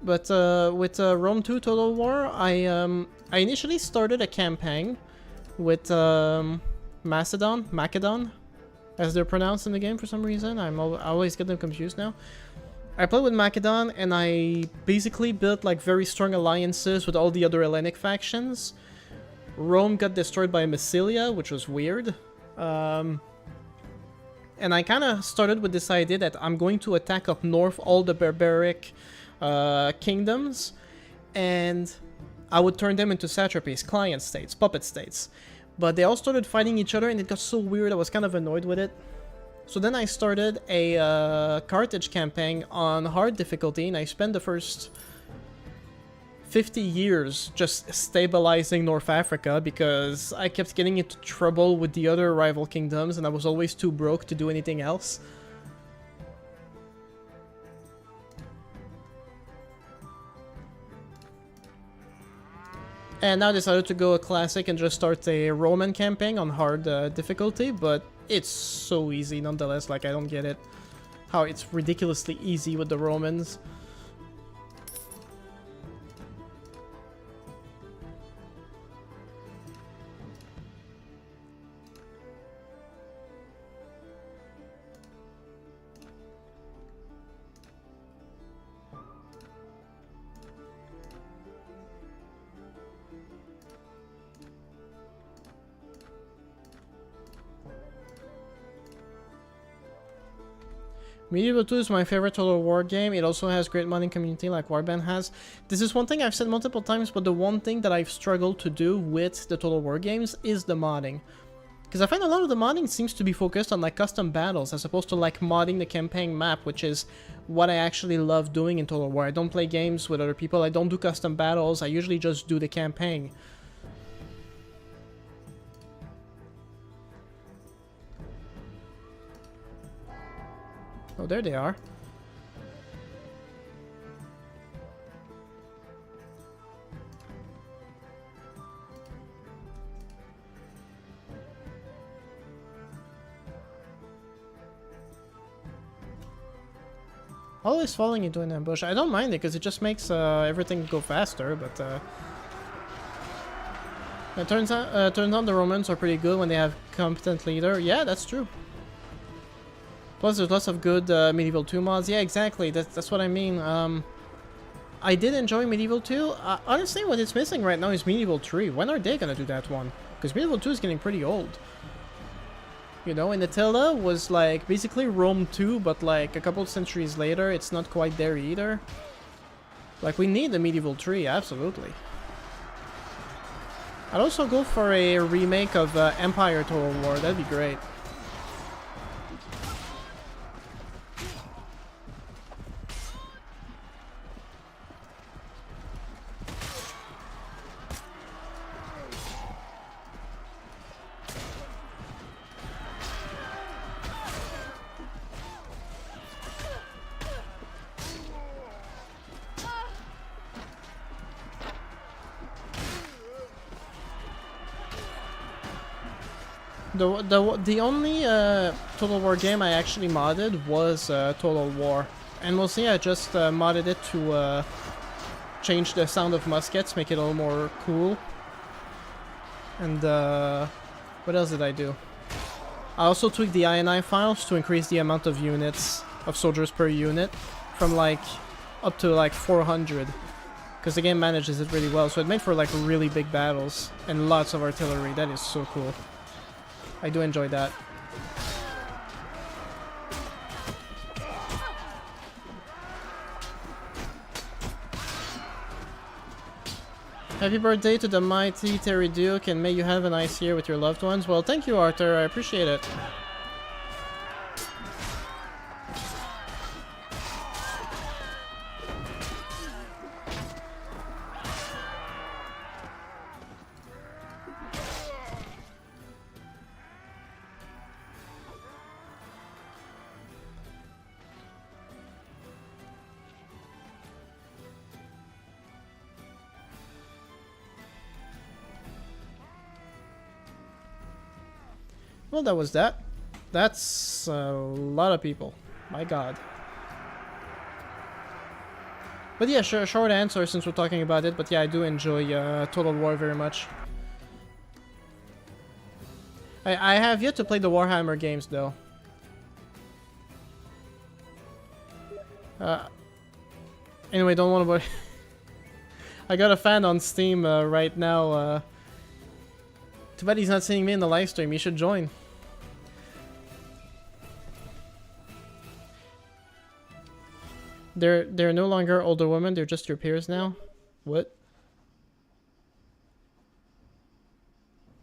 But with Rome 2 Total War, I initially started a campaign with Macedon, as they're pronounced in the game for some reason. I always get them confused now. I played with Macedon, and I basically built like very strong alliances with all the other Hellenic factions. Rome got destroyed by Massilia, which was weird. And I kind of started with this idea that I'm going to attack up north all the barbaric kingdoms, and I would turn them into satrapies, client states, puppet states. But they all started fighting each other and it got so weird I was kind of annoyed with it. So then I started a Carthage campaign on hard difficulty, and I spent the first 50 years just stabilizing North Africa because I kept getting into trouble with the other rival kingdoms and I was always too broke to do anything else. And now I decided to go a classic and just start a Roman campaign on hard difficulty, but it's so easy nonetheless. Like, I don't get it. How it's ridiculously easy with the Romans. Medieval 2 is my favorite Total War game. It also has great modding community like Warband has. This is one thing I've said multiple times, but the one thing that I've struggled to do with the Total War games is the modding. Because I find a lot of the modding seems to be focused on like custom battles as opposed to like modding the campaign map, which is what I actually love doing in Total War. I don't play games with other people, I don't do custom battles, I usually just do the campaign. Oh, there they are. Always falling into an ambush. I don't mind it because it just makes everything go faster, but it turns out the Romans are pretty good when they have competent leader. Yeah, that's true. Plus, there's lots of good Medieval 2 mods. Yeah, exactly. That's what I mean. I did enjoy Medieval 2. Honestly, what it's missing right now is Medieval 3. When are they gonna do that one? Because Medieval 2 is getting pretty old. You know, and Attila was like basically Rome 2, but like a couple centuries later, it's not quite there either. Like, we need the Medieval 3, absolutely. I'd also go for a remake of Empire Total War, that'd be great. The only Total War game I actually modded was Total War, and mostly I just modded it to change the sound of muskets, make it a little more cool. And what else did I do? I also tweaked the INI files to increase the amount of units of soldiers per unit from like up to like 400, because the game manages it really well. So it made for like really big battles and lots of artillery. That is so cool. I do enjoy that. Happy birthday to the mighty Terry Duke, and may you have a nice year with your loved ones. Well, thank you, Arthur. I appreciate it. Well, that was that. That's a lot of people. My god. But yeah, short answer since we're talking about it. But yeah, I do enjoy Total War very much. I have yet to play the Warhammer games, though. Anyway, don't want to worry. I got a fan on Steam right now. Too bad he's not seeing me in the live stream. You should join. They're no longer older women. They're just your peers now. What?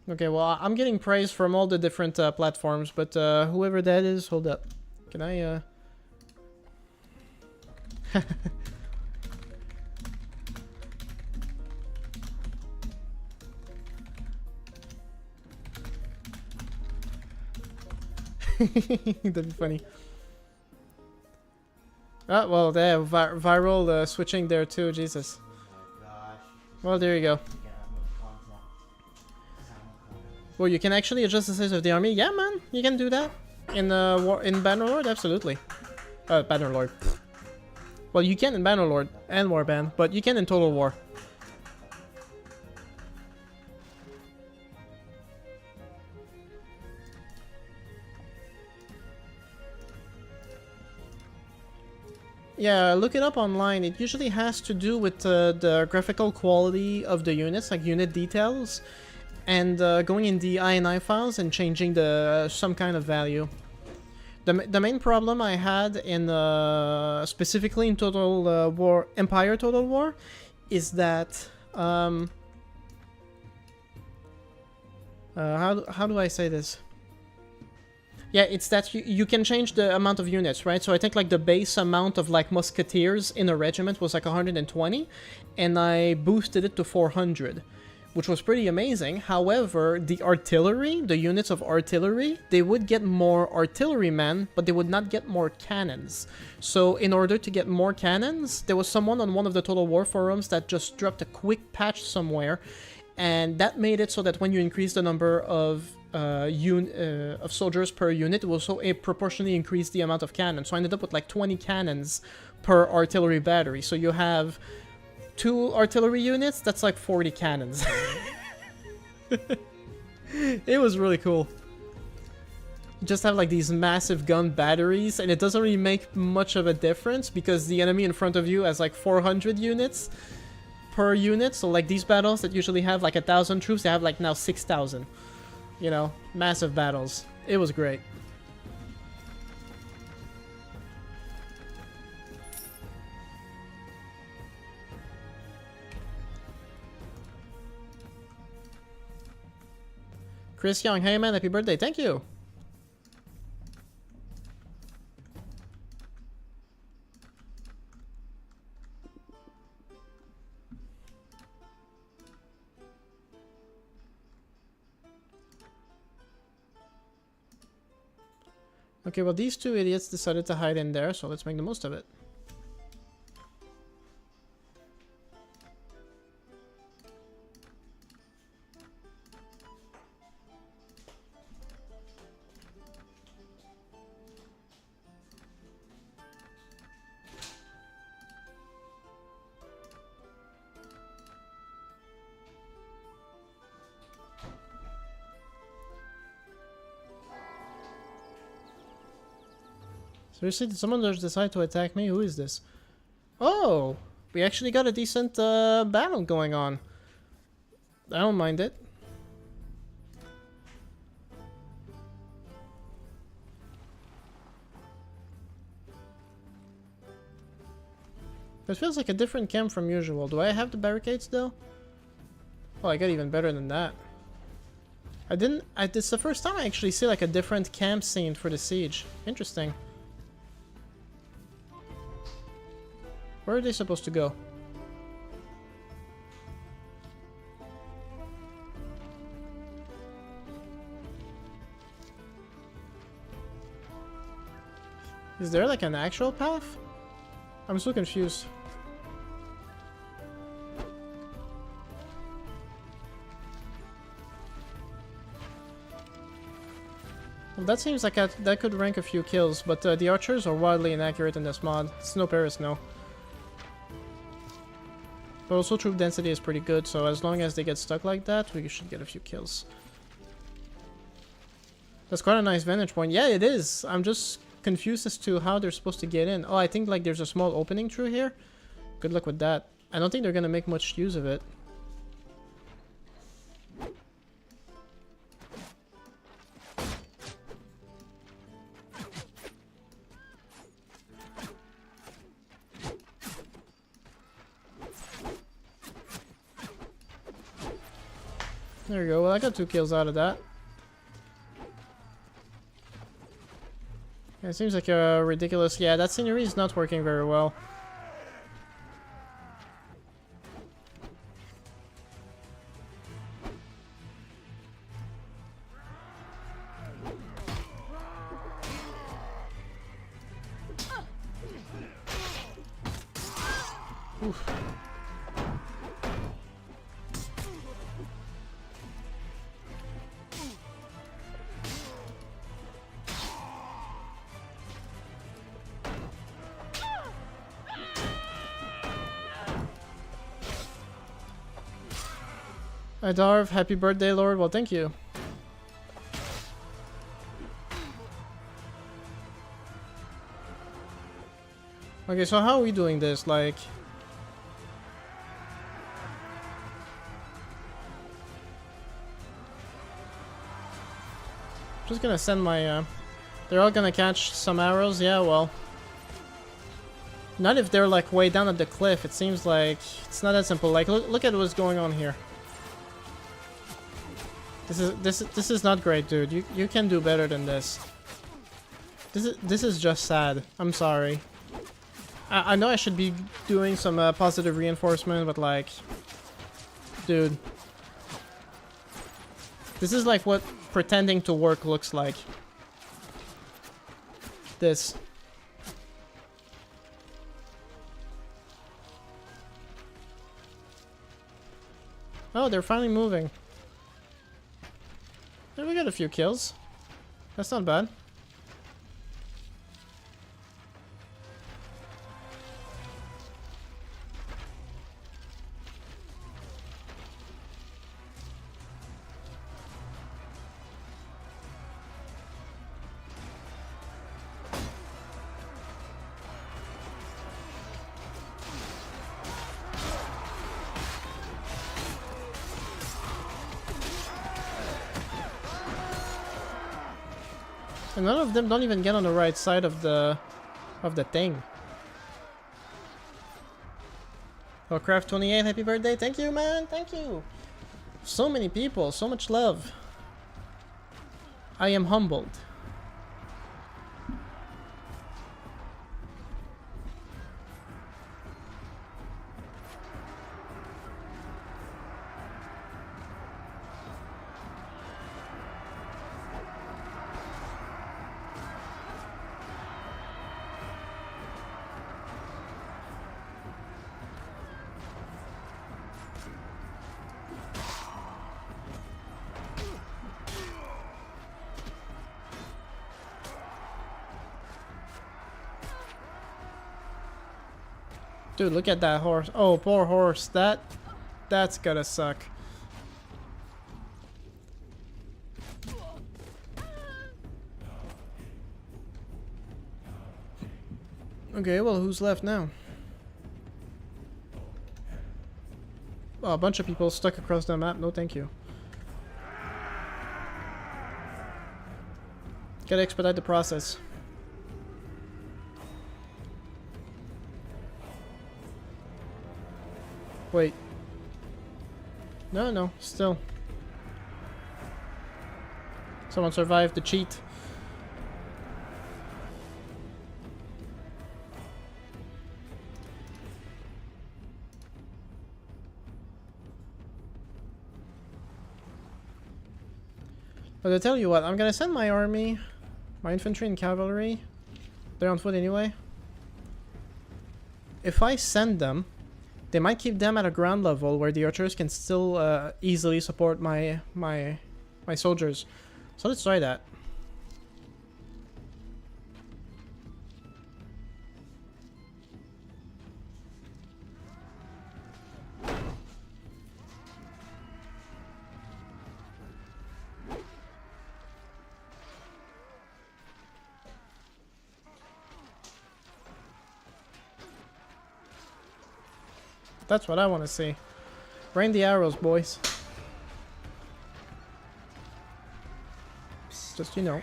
Okay, well, I'm getting praise from all the different platforms, but whoever that is, hold up. Can I? That'd be funny. Oh, well, they have viral switching there too, Jesus. Well, there you go. Well, you can actually adjust the size of the army. Yeah, man, you can do that. In Bannerlord, absolutely. Bannerlord. Well, you can in Bannerlord and Warband, but you can in Total War. Yeah, look it up online. It usually has to do with the graphical quality of the units, like unit details, and going in the INI files and changing some kind of value. The main problem I had in specifically in Total War, Empire Total War, is that how do I say this? Yeah, it's that you can change the amount of units, right? So I think like the base amount of like musketeers in a regiment was like 120, and I boosted it to 400, which was pretty amazing. However, the artillery, the units of artillery, they would get more artillerymen, but they would not get more cannons. So in order to get more cannons, there was someone on one of the Total War forums that just dropped a quick patch somewhere, and that made it so that when you increase the number of soldiers per unit, it will also proportionally increase the amount of cannons. So I ended up with like 20 cannons per artillery battery. So you have 2 artillery units, that's like 40 cannons. It was really cool. You just have like these massive gun batteries, and it doesn't really make much of a difference because the enemy in front of you has like 400 units per unit. So like these battles that usually have like 1,000 troops, they have like now 6,000. You know, massive battles. It was great. Chris Young, hey man, happy birthday, thank you! Okay, well these 2 idiots decided to hide in there, so let's make the most of it. Seriously, did someone just decide to attack me? Who is this? Oh! We actually got a decent battle going on. I don't mind it. It feels like a different camp from usual. Do I have the barricades though? Oh, I got even better than that. This is the first time I actually see like a different camp scene for the siege. Interesting. Where are they supposed to go? Is there like an actual path? I'm so confused. Well, that seems like that could rank a few kills, but the archers are wildly inaccurate in this mod. Snow Paris, no. But also troop density is pretty good, so as long as they get stuck like that, we should get a few kills. That's quite a nice vantage point. Yeah, it is. I'm just confused as to how they're supposed to get in. Oh, I think like there's a small opening through here. Good luck with that. I don't think they're gonna make much use of it. There we go. Well, I got 2 kills out of that. Yeah, it seems like a ridiculous... Yeah, that scenery is not working very well. Oof. Hi Darv, happy birthday, Lord. Well, thank you. Okay, so how are we doing this? Like... Just gonna send my, They're all gonna catch some arrows? Yeah, well... Not if they're, like, way down at the cliff. It seems like it's not that simple. Like, look at what's going on here. This is not great, dude. You can do better than this. This is just sad. I'm sorry. I know I should be doing some positive reinforcement, but like, dude, This is like what pretending to work looks like. This. Oh, they're finally moving. Yeah, we got a few kills. That's not bad. And none of them don't even get on the right side of the thing. Oh, Craft28, happy birthday. Thank you, man. Thank you. So many people, so much love. I am humbled. Dude, look at that horse. Oh, poor horse. That's gonna suck. Okay, well, who's left now? Oh, a bunch of people stuck across the map. No, thank you. Gotta expedite the process. Wait. No, still. Someone survived the cheat. But I tell you what, I'm gonna send my army, my infantry and cavalry. They're on foot anyway. If I send them, they might keep them at a ground level where the archers can still easily support my soldiers. So let's try that. That's what I want to see. Rain the arrows, boys. Just, you know.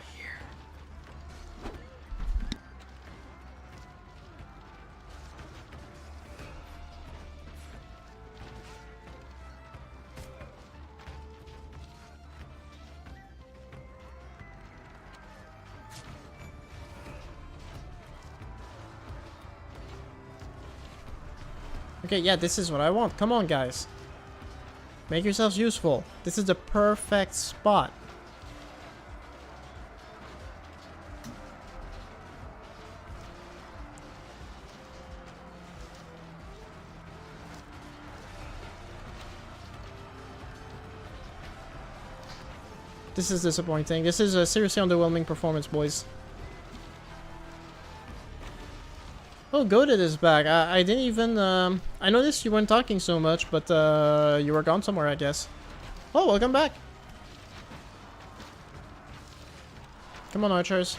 Okay, yeah, this is what I want. Come on, guys. Make yourselves useful. This is the perfect spot. This is disappointing. This is a seriously underwhelming performance, boys. Oh, Goated is back. I didn't even, I noticed you weren't talking so much, but, you were gone somewhere, I guess. Oh, welcome back. Come on, archers.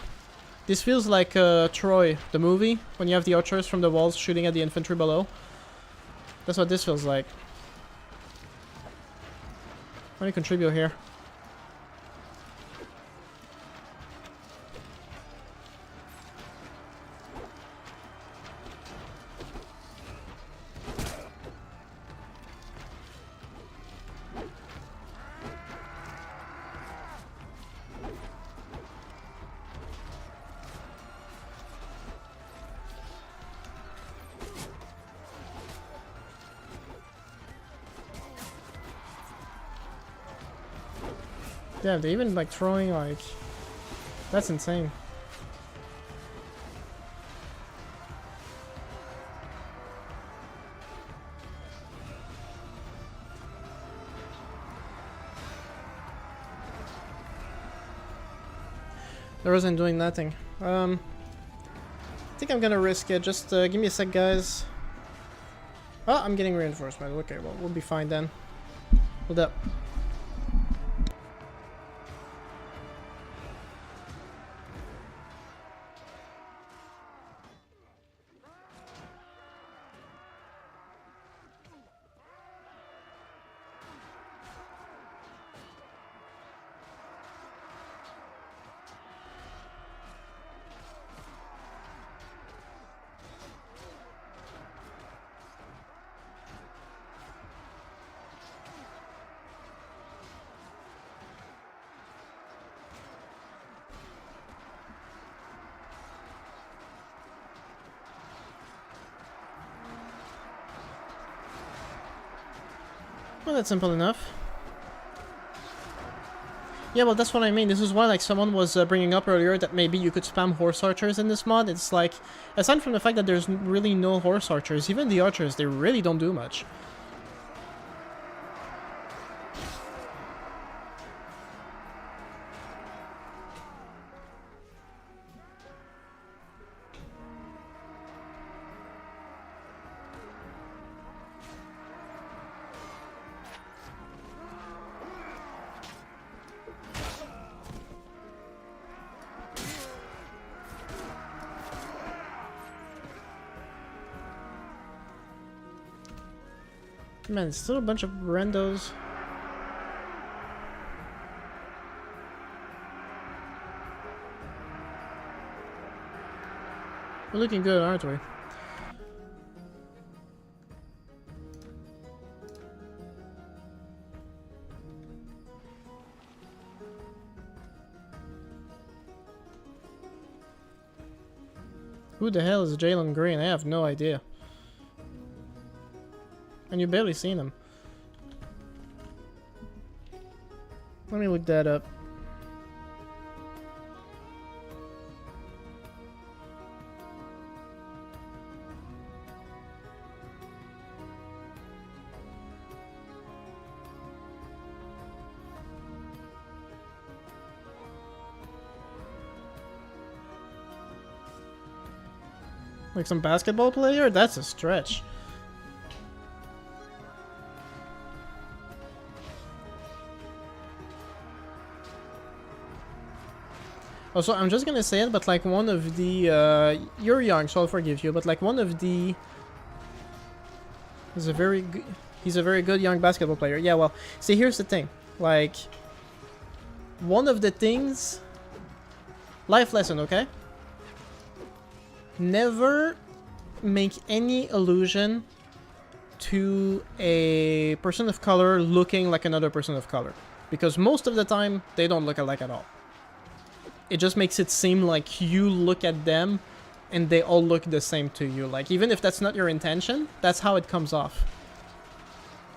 This feels like, Troy, the movie, when you have the archers from the walls shooting at the infantry below. That's what this feels like. Let me contribute here. Yeah, they even like throwing like... That's insane. There wasn't doing nothing. I think I'm gonna risk it. Just give me a sec, guys. Oh, I'm getting reinforcement. Okay, well, we'll be fine then. Hold up. Well, that's simple enough. Yeah, well, that's what I mean. This is why, like, someone was bringing up earlier that maybe you could spam horse archers in this mod. It's like, aside from the fact that there's really no horse archers, even the archers, they really don't do much. Man, it's still a bunch of randos. We're looking good, aren't we? Who the hell is Jalen Green? I have no idea. And you barely seen him. Let me look that up. Like some basketball player? That's a stretch. Also, I'm just gonna say it, but like one of the, you're young, so I'll forgive you, but like one of the, he's a very good young basketball player. Yeah, well, see, here's the thing, like, one of the things, life lesson, okay? Never make any allusion to a person of color looking like another person of color, because most of the time, they don't look alike at all. It just makes it seem like you look at them and they all look the same to you. Like, even if that's not your intention, that's how it comes off.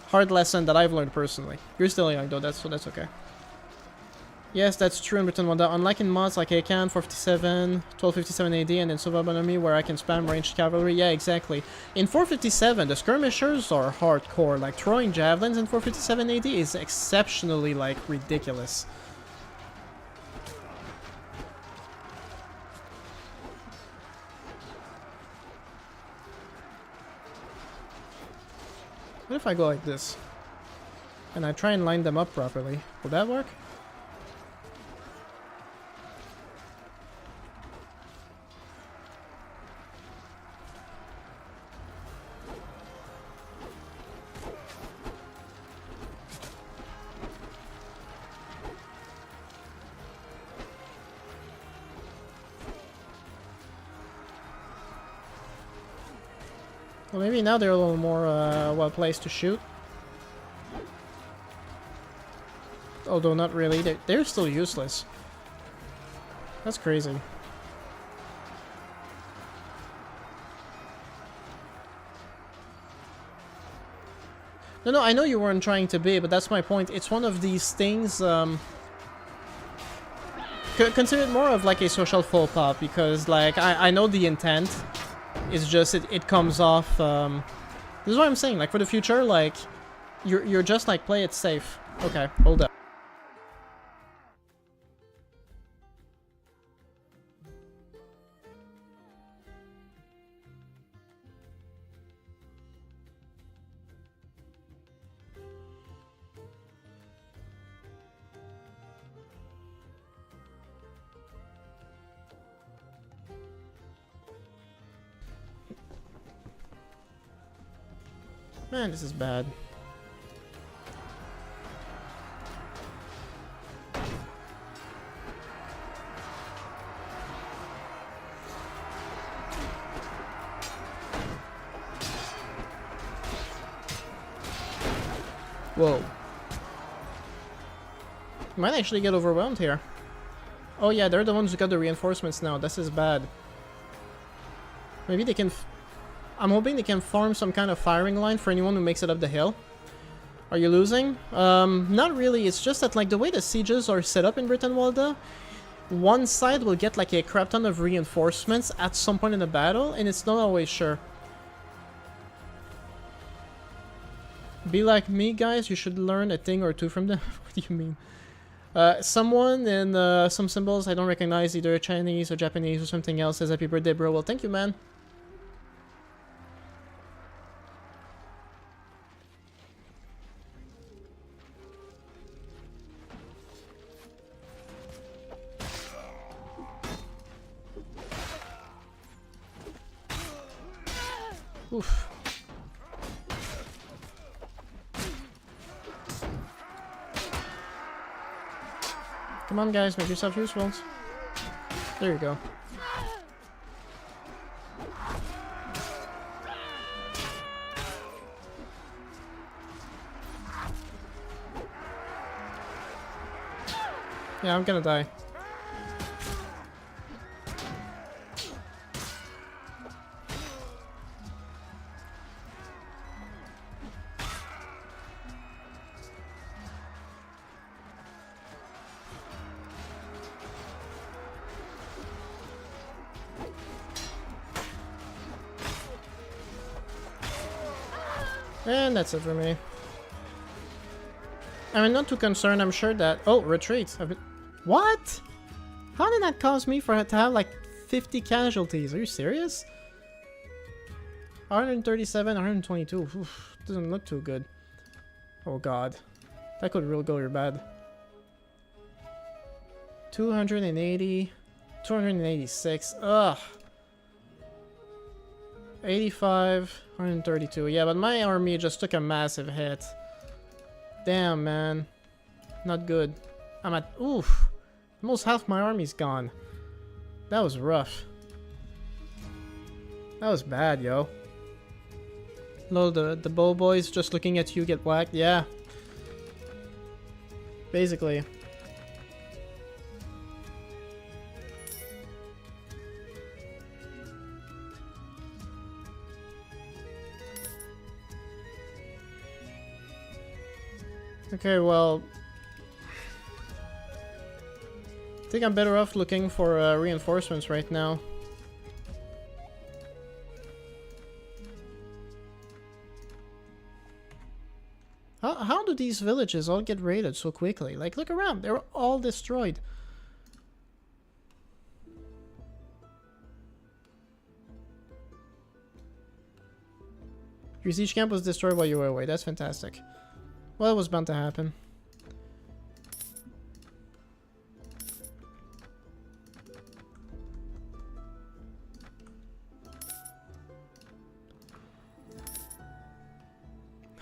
Hard lesson that I've learned personally. You're still young though, so that's okay. Yes, that's true in Brytenwalda. Unlike in mods like Akan, 457, 1257 AD, and in Suvabonomy where I can spam ranged cavalry. Yeah, exactly. In 457, the skirmishers are hardcore. Like, throwing javelins in 457 AD is exceptionally, like, ridiculous. What if I go like this? And I try and line them up properly. Will that work? Well, maybe now they're a little more well placed to shoot. Although not really, they're still useless. That's crazy. No, I know you weren't trying to be, but that's my point. It's one of these things, consider it more of like a social faux pas, because like I know the intent. It's just it comes off. This is what I'm saying. Like for the future, like you're just like play it safe. Okay, hold up. Man, this is bad. Whoa. Might actually get overwhelmed here. Oh yeah, they're the ones who got the reinforcements now. This is bad. Maybe they can... I'm hoping they can farm some kind of firing line for anyone who makes it up the hill. Are you losing? Not really. It's just that like the way the sieges are set up in Brytenwalda, one side will get like a crap ton of reinforcements at some point in the battle, and it's not always sure. Be like me, guys. You should learn a thing or two from them. What do you mean? Someone in some symbols I don't recognize, either Chinese or Japanese or something else, says happy birthday, bro. Well, thank you, man. Oof. Come on, guys, make yourself useful. There you go. Yeah, I'm gonna die. And that's it for me. I mean, not too concerned. I'm sure that... Oh, retreat. What? How did that cause me to have like 50 casualties? Are you serious? 137, 122. Oof, doesn't look too good. Oh god. That could really go real bad. 280. 286. Ugh. 85, 132. Yeah, but my army just took a massive hit. Damn, man. Not good. I'm at... Oof. Almost half my army's gone. That was rough. That was bad, yo. Lol, the bow boys just looking at you get whacked. Yeah. Basically. Okay, well... I think I'm better off looking for reinforcements right now. How do these villages all get raided so quickly? Like, look around. They're all destroyed. Your siege camp was destroyed while you were away. That's fantastic. Well, it was bound to happen.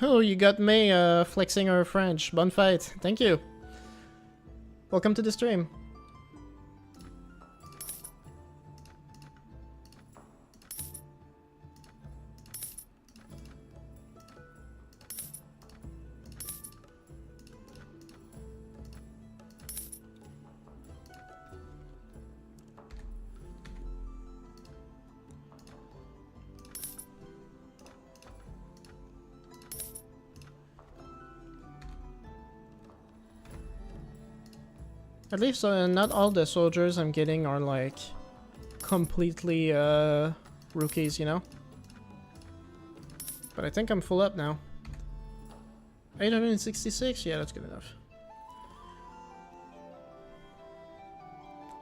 Oh, you got me flexing our French. Bon fight. Thank you. Welcome to the stream. At least not all the soldiers I'm getting are like completely rookies, you know? But I think I'm full up now. 866? Yeah, that's good enough.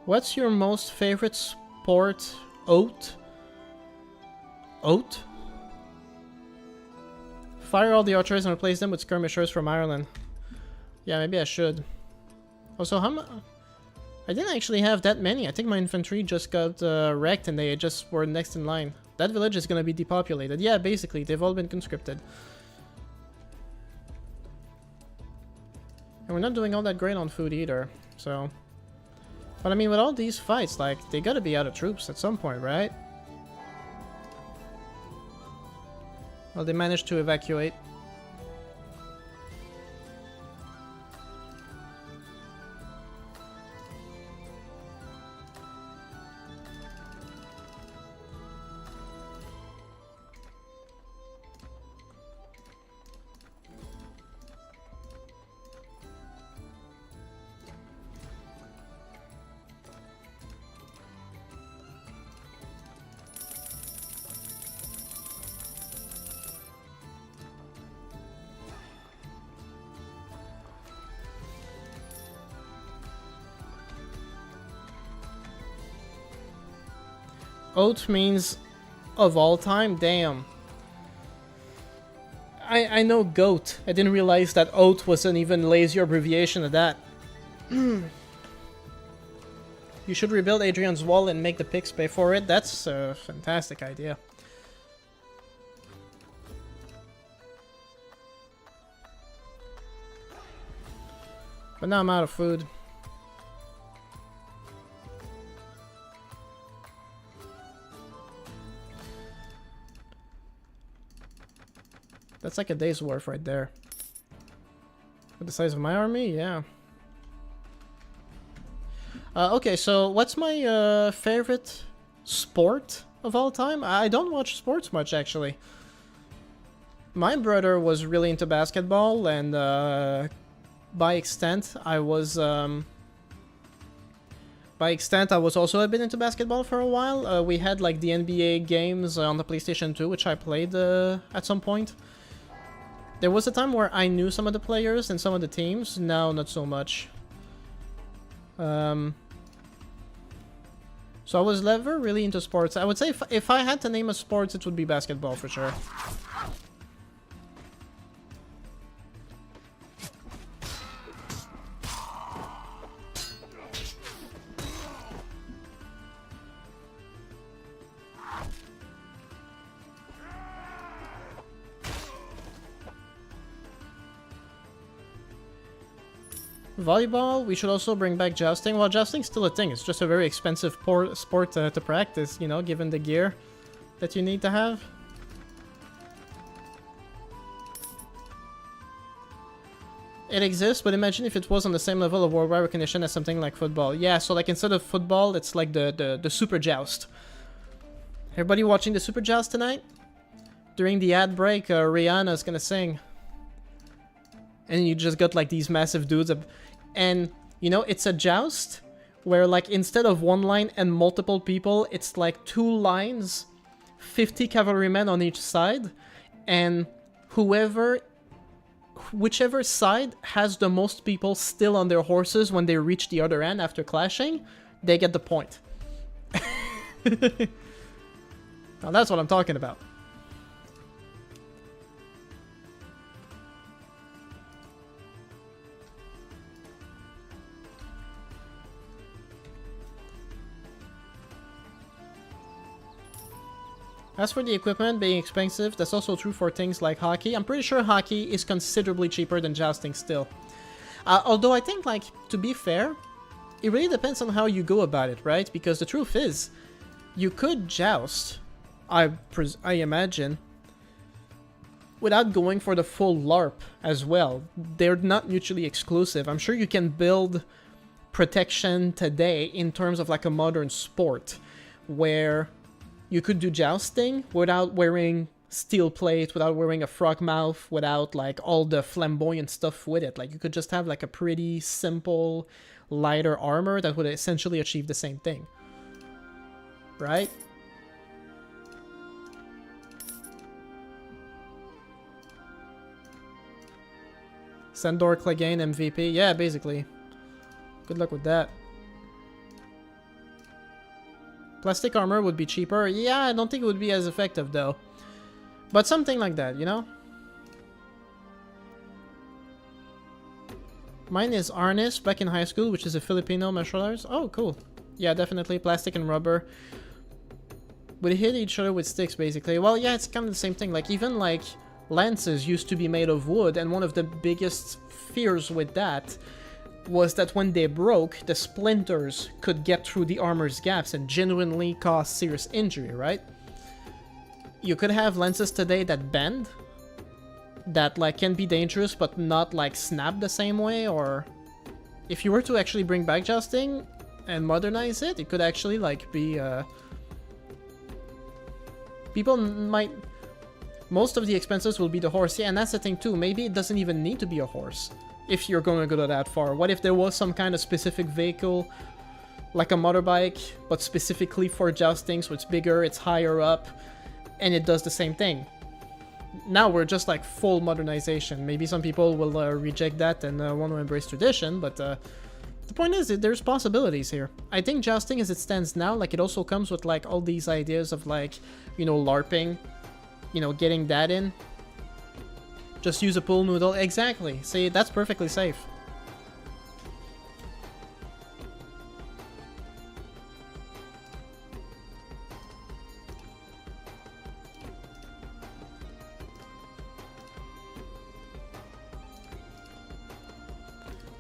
What's your most favorite sport? Oat? Oat? Fire all the archers and replace them with skirmishers from Ireland. Yeah, maybe I should. Also, I didn't actually have that many. I think my infantry just got wrecked and they just were next in line. That village is gonna be depopulated. Yeah, basically, they've all been conscripted. And we're not doing all that great on food either, so... But I mean, with all these fights, like, they gotta be out of troops at some point, right? Well, they managed to evacuate. Oat means of all time? Damn. I know goat. I didn't realize that oat was an even lazier abbreviation of that. You should rebuild Adrian's wall and make the pigs pay for it. That's a fantastic idea. But now I'm out of food. That's like a day's worth right there. With the size of my army? Yeah. Okay, so what's my favorite sport of all time? I don't watch sports much, actually. My brother was really into basketball, and by extent, I was also a bit into basketball for a while. We had like the NBA games on the PlayStation 2, which I played at some point. There was a time where I knew some of the players and some of the teams. Now, not so much. So I was never really into sports. I would say if I had to name a sport, it would be basketball for sure. Volleyball, we should also bring back jousting. Well, jousting's still a thing. It's just a very expensive sport to practice, you know, given the gear that you need to have. It exists, but imagine if it was on the same level of worldwide recognition as something like football. Yeah, so like instead of football, it's like the Super Joust. Everybody watching the Super Joust tonight? During the ad break, Rihanna's gonna sing. And you just got like these massive dudes. And, you know, it's a joust where like instead of one line and multiple people, it's like 2 lines, 50 cavalrymen on each side. And whichever side has the most people still on their horses when they reach the other end after clashing, they get the point. Now that's what I'm talking about. As for the equipment being expensive, that's also true for things like hockey. I'm pretty sure hockey is considerably cheaper than jousting still. Although I think, like, to be fair, it really depends on how you go about it, right? Because the truth is, you could joust, I imagine, without going for the full LARP as well. They're not mutually exclusive. I'm sure you can build protection today in terms of like a modern sport, where you could do jousting without wearing steel plate, without wearing a frog mouth, without like all the flamboyant stuff with it. Like you could just have like a pretty simple, lighter armor that would essentially achieve the same thing. Right? Sandor Clegane MVP. Yeah, basically. Good luck with that. Plastic armor would be cheaper. Yeah, I don't think it would be as effective though. But something like that, you know? Mine is Arnis back in high school, which is a Filipino martial arts. Oh, cool. Yeah, definitely. Plastic and rubber. We hit each other with sticks, basically. Well, yeah, it's kind of the same thing. Like, even, like, lances used to be made of wood, and one of the biggest fears with that was that when they broke, the splinters could get through the armor's gaps and genuinely cause serious injury, right? You could have lenses today that bend, that, like, can be dangerous, but not, like, snap the same way, or... If you were to actually bring back jousting and modernize it, it could actually, like, be, People might... Most of the expenses will be the horse. Yeah, and that's the thing too. Maybe it doesn't even need to be a horse if you're going to go that far. What if there was some kind of specific vehicle, like a motorbike, but specifically for jousting, so it's bigger, it's higher up, and it does the same thing? Now we're just like full modernization. Maybe some people will reject that and want to embrace tradition, but the point is that there's possibilities here. I think jousting as it stands now, like, it also comes with like all these ideas of like, you know, LARPing, you know, getting that in. Just use a pool noodle. Exactly. See, that's perfectly safe.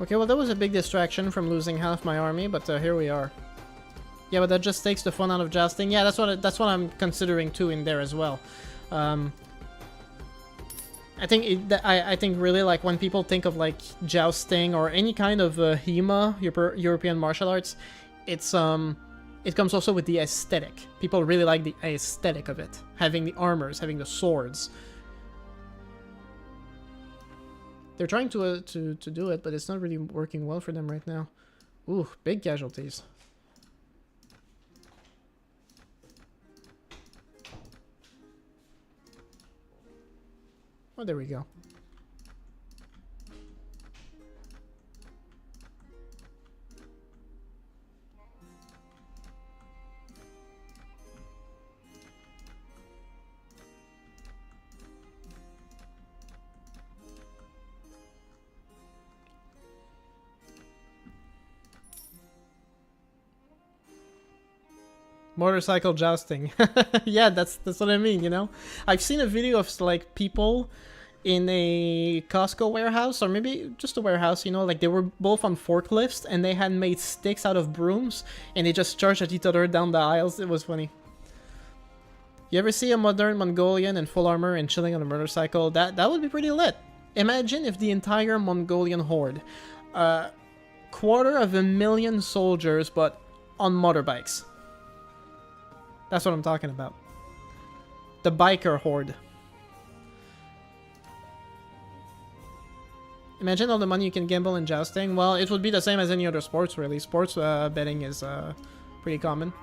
Okay, well, that was a big distraction from losing half my army, but here we are. Yeah, but that just takes the fun out of jousting. Yeah, that's what I'm considering too in there as well. I think I think really, like, when people think of like jousting or any kind of HEMA, European martial arts, it's it comes also with the aesthetic. People really like the aesthetic of it, having the armors, having the swords. They're trying to do it, but it's not really working well for them right now. Ooh, big casualties. Oh, there we go. Motorcycle jousting. Yeah, that's what I mean, you know? I've seen a video of like people in a Costco warehouse, or maybe just a warehouse, you know, like they were both on forklifts and they had made sticks out of brooms and they just charged at each other down the aisles. It was funny. You ever see a modern Mongolian in full armor and chilling on a motorcycle? That would be pretty lit. Imagine if the entire Mongolian horde, 250,000 soldiers, but on motorbikes. That's what I'm talking about. The biker horde. Imagine all the money you can gamble in jousting. Well, it would be the same as any other sports, really. Sports betting is pretty common.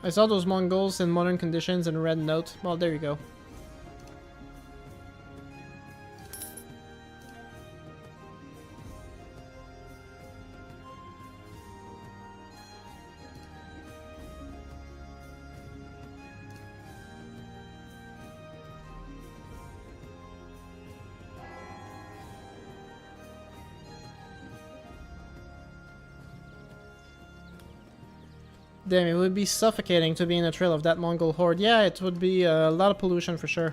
I saw those Mongols in modern conditions in red note. Well, there you go. Damn, it would be suffocating to be in a trail of that Mongol horde. Yeah, it would be a lot of pollution for sure.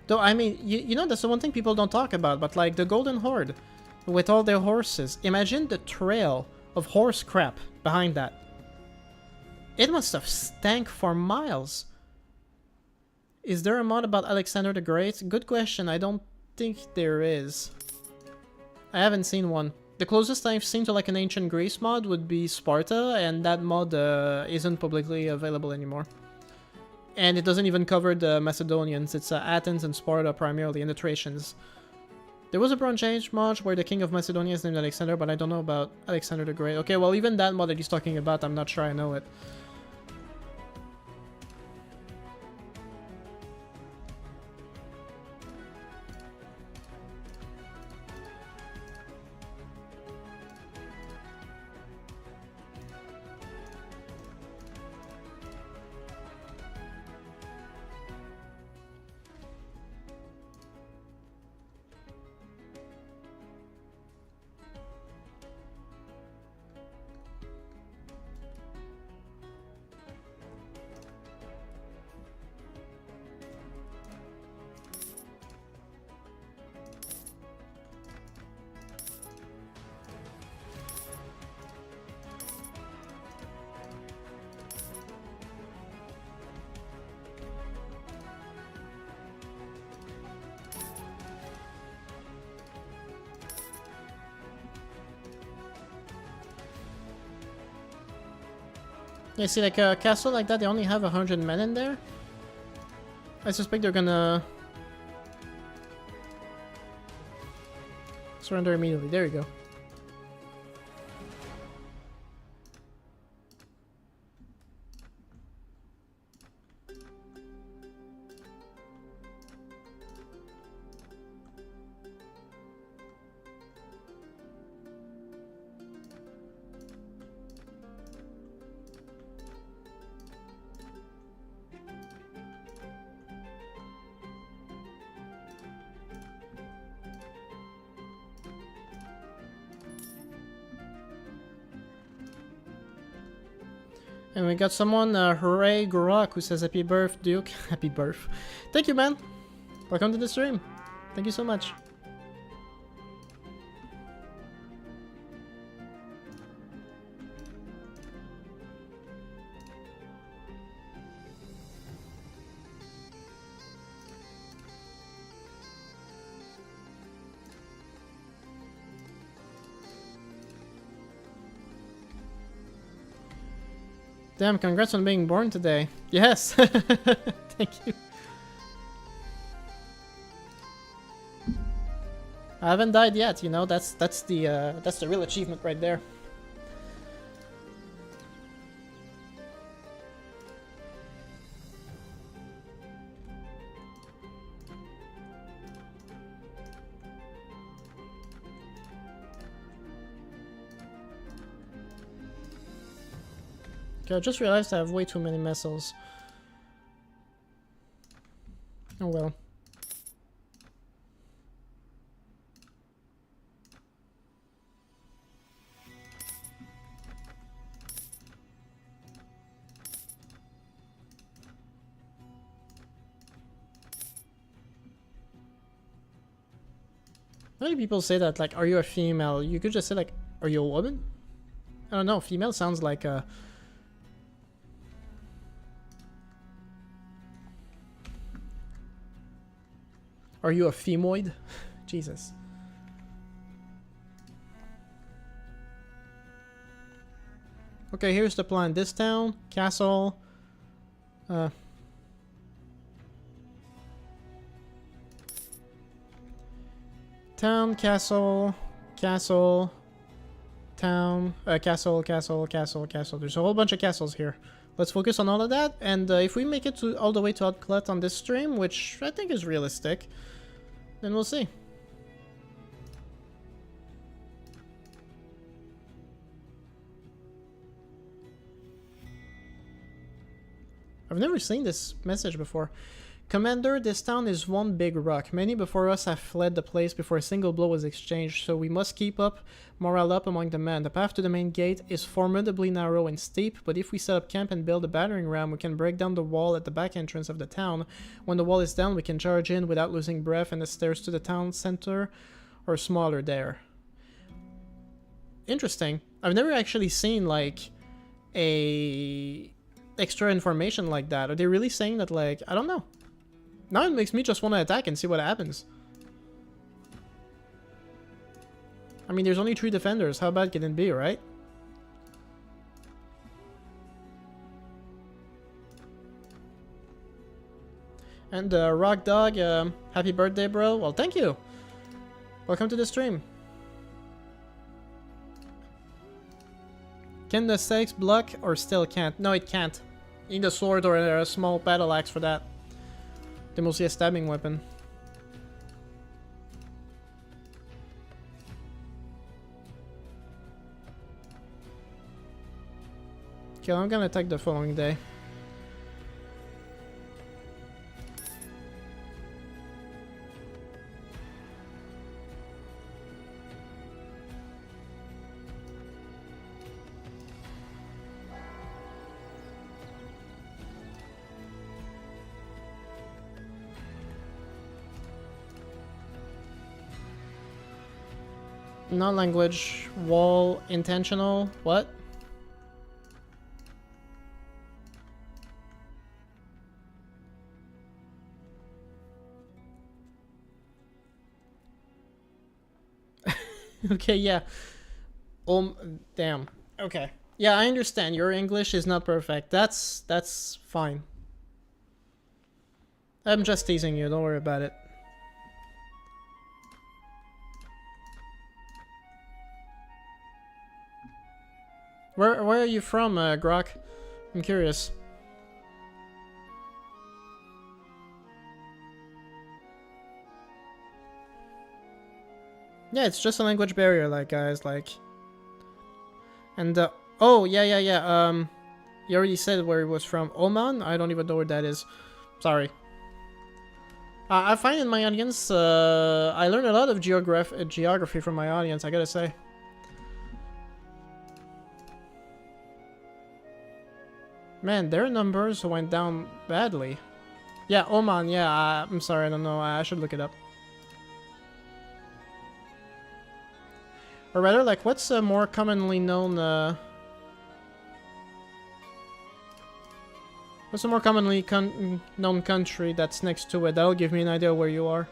Though, I mean, you know, that's the one thing people don't talk about, but like the Golden Horde, with all their horses. Imagine the trail of horse crap behind that. It must have stank for miles. Is there a mod about Alexander the Great? Good question. I don't think there is. I haven't seen one. The closest I've seen to like an ancient Greece mod would be Sparta, and that mod isn't publicly available anymore. And it doesn't even cover the Macedonians. It's Athens and Sparta primarily, and the Thracians. There was a Bronze Age mod where the king of Macedonia is named Alexander, but I don't know about Alexander the Great. Okay, well even that mod that he's talking about, I'm not sure I know it. Yeah, see, like a castle like that, they only have 100 men in there. I suspect they're gonna surrender immediately. There you go. And we got someone, Hooray Gurok, who says happy birth, Duke. Happy birth. Thank you, man. Welcome to the stream. Thank you so much. Damn, congrats on being born today. Yes! Thank you. I haven't died yet, you know, that's the real achievement right there. Okay, I just realized I have way too many missiles. Oh well. Many people say that, like, are you a female? You could just say, like, are you a woman? I don't know, female sounds like a... Are you a femoid? Jesus. Okay, here's the plan. This town, castle, town, castle, castle, town, castle, castle, castle, castle. There's a whole bunch of castles here. Let's focus on all of that, and if we make it to all the way to Outclut on this stream, which I think is realistic, then we'll see. I've never seen this message before. Commander, this town is one big rock. Many before us have fled the place before a single blow was exchanged, so we must keep up morale up among the men. The path to the main gate is formidably narrow and steep, but if we set up camp and build a battering ram, we can break down the wall at the back entrance of the town. When the wall is down, we can charge in without losing breath, and the stairs to the town center are smaller there. Interesting. I've never actually seen, like, a extra information like that. Are they really saying that, like, I don't know. Now it makes me just want to attack and see what happens. I mean, there's only 3 defenders. How bad can it be, right? And Rock Dog, happy birthday, bro. Well, thank you. Welcome to the stream. Can the stakes block or still can't? No, it can't. You need a sword or a small battle axe for that. They're mostly a stabbing weapon. Okay, I'm gonna attack the following day. No language, wall, intentional, what? Okay, yeah. Damn. Okay. Yeah, I understand. Your English is not perfect. That's fine. I'm just teasing you, don't worry about it. Where are you from, Grok? I'm curious. Yeah, it's just a language barrier, like, guys, like... And, oh, yeah, you already said where it was from. Oman? I don't even know where that is. Sorry. I find in my audience, I learned a lot of geography from my audience, I gotta say. Man, their numbers went down badly. Yeah, Oman, yeah, I'm sorry, I don't know, I should look it up. Or rather, like, what's a more commonly known, what's a more commonly known country that's next to it? That'll give me an idea where you are.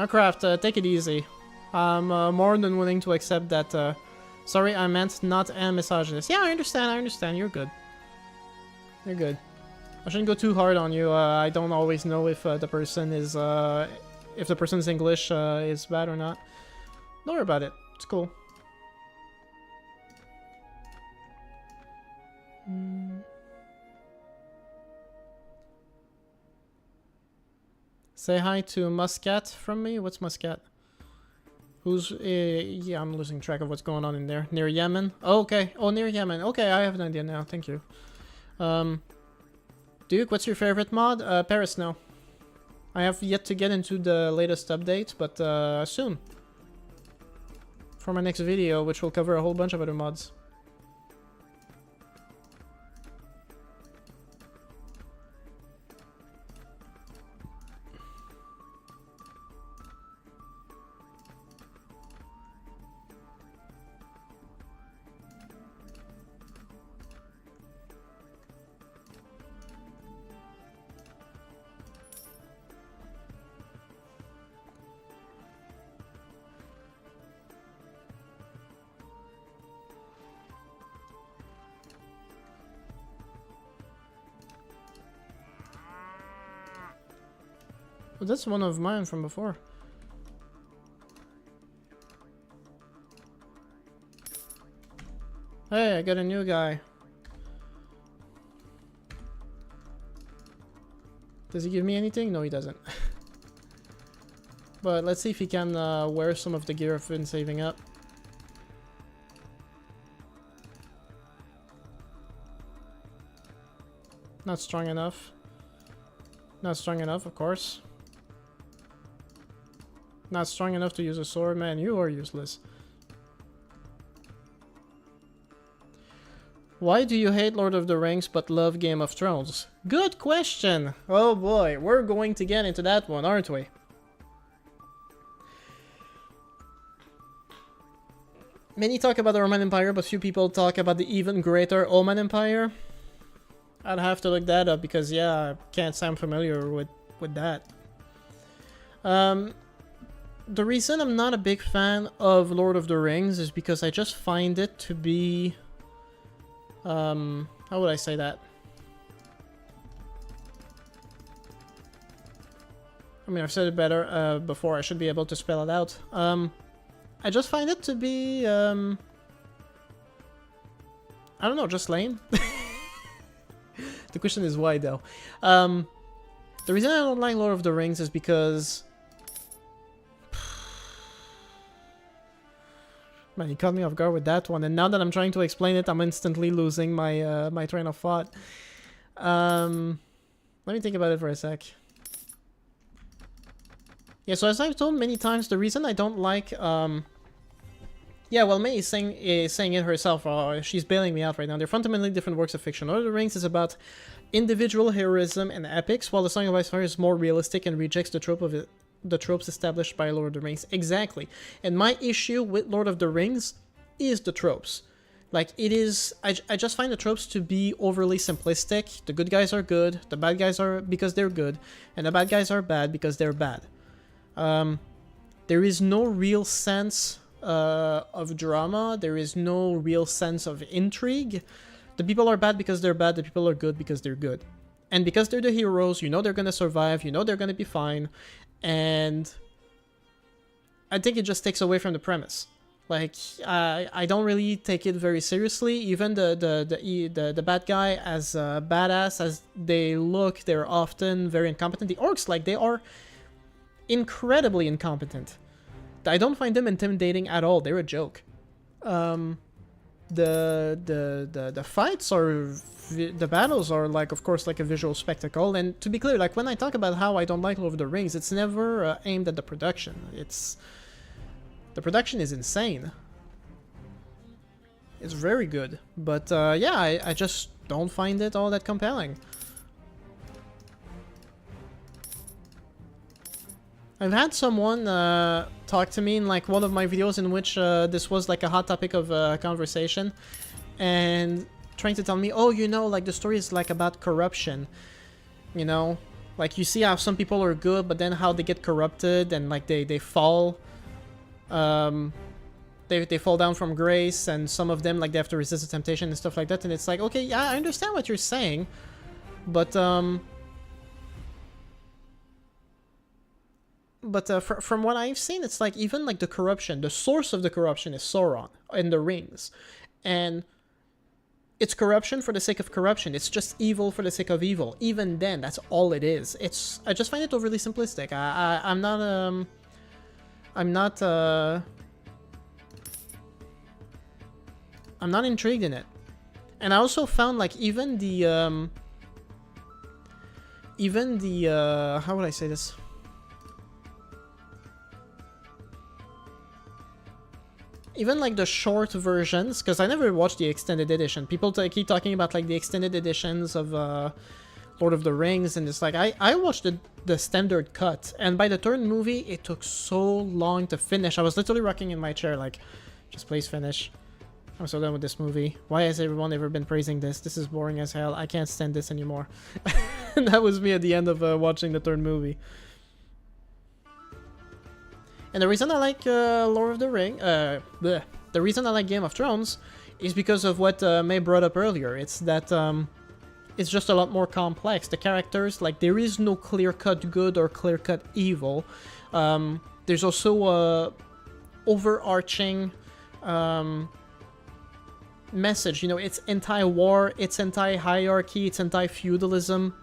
Craft, take it easy. I'm more than willing to accept that, sorry, I meant not a misogynist. Yeah, I understand, you're good. You're good. I shouldn't go too hard on you. I don't always know if the person is, if the person's English is bad or not. Don't worry about it. It's cool. Say hi to Muscat from me. What's Muscat? Who's, yeah, I'm losing track of what's going on in there. Near Yemen? Oh, okay. Oh, near Yemen. Okay, I have an idea now. Thank you. Duke, what's your favorite mod? Paris now. I have yet to get into the latest update, but soon. For my next video, which will cover a whole bunch of other mods. Well, that's one of mine from before. Hey, I got a new guy. Does he give me anything? No, he doesn't. But let's see if he can wear some of the gear I've been saving up. Not strong enough. Not strong enough, of course. Not strong enough to use a sword, man. You are useless. Why do you hate Lord of the Rings but love Game of Thrones? Good question! Oh boy, we're going to get into that one, aren't we? Many talk about the Roman Empire, but few people talk about the even greater Oman Empire. I'd have to look that up because, yeah, I can't say I'm familiar with that. The reason I'm not a big fan of Lord of the Rings is because I just find it to be... how would I say that? I mean, I've said it better before. I should be able to spell it out. I just find it to be... I don't know, just lame. The question is why, though. The reason I don't like Lord of the Rings is because... Man, you caught me off guard with that one, and now that I'm trying to explain it, I'm instantly losing my my train of thought. Let me think about it for a sec. Yeah, so as I've told many times, the reason I don't like... Yeah, well, May is saying it herself. She's bailing me out right now. They're fundamentally different works of fiction. Lord of the Rings is about individual heroism and epics, while The Song of Ice and Fire is more realistic and rejects the trope of the tropes established by Lord of the Rings. Exactly. And my issue with Lord of the Rings is the tropes. Like, it is... I just find the tropes to be overly simplistic. The good guys are good, the bad guys are because they're good, and the bad guys are bad because they're bad. There is no real sense of drama. There is no real sense of intrigue. The people are bad because they're bad, the people are good because they're good. And because they're the heroes, you know they're gonna survive, you know they're gonna be fine, and I think it just takes away from the premise. Like, I don't really take it very seriously. Even the bad guy, as badass as they look, they're often very incompetent. The orcs, like, they are incredibly incompetent. I don't find them intimidating at all. They're a joke. The fights are... The battles are, like, of course, like a visual spectacle. And to be clear, like, when I talk about how I don't like Lord of the Rings, it's never aimed at the production. It's... The production is insane. It's very good. But, yeah, I just don't find it all that compelling. I've had someone talk to me in, like, one of my videos in which this was, like, a hot topic of conversation. And trying to tell me, oh, you know, like, the story is, like, about corruption. You know? Like, you see how some people are good, but then how they get corrupted and, like, they fall... They fall down from grace, and some of them, like, they have to resist the temptation and stuff like that, and it's like, okay, yeah, I understand what you're saying, but, from what I've seen, it's like, even, like, the corruption, the source of the corruption is Sauron in the rings, and it's corruption for the sake of corruption, it's just evil for the sake of evil. Even then, that's all it is. I just find it overly simplistic. I'm not intrigued in it. And I also found, like, even the how would I say this? Even, like, the short versions, because I never watched the extended edition. People keep talking about, like, the extended editions of Lord of the Rings, and it's like, I watched the standard cut, and by the third movie, it took so long to finish. I was literally rocking in my chair, like, just please finish. I'm so done with this movie. Why has everyone ever been praising this? This is boring as hell. I can't stand this anymore. And that was me at the end of watching the third movie. And the reason I like Lord of the Ring, the reason I like Game of Thrones is because of what May brought up earlier. It's that it's just a lot more complex. The characters, like, there is no clear-cut good or clear-cut evil. There's also overarching message. You know, it's anti-war, it's anti-hierarchy, it's anti-feudalism.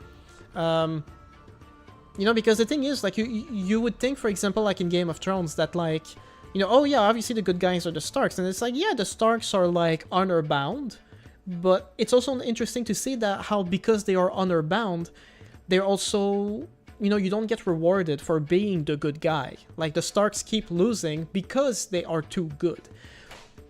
You know, because the thing is, like, you would think, for example, like in Game of Thrones, that, like, you know, oh yeah, obviously the good guys are the Starks, and it's like, yeah, the Starks are, like, honor-bound, but it's also interesting to see that how, because they are honor-bound, they're also, you know, you don't get rewarded for being the good guy. Like, the Starks keep losing because they are too good.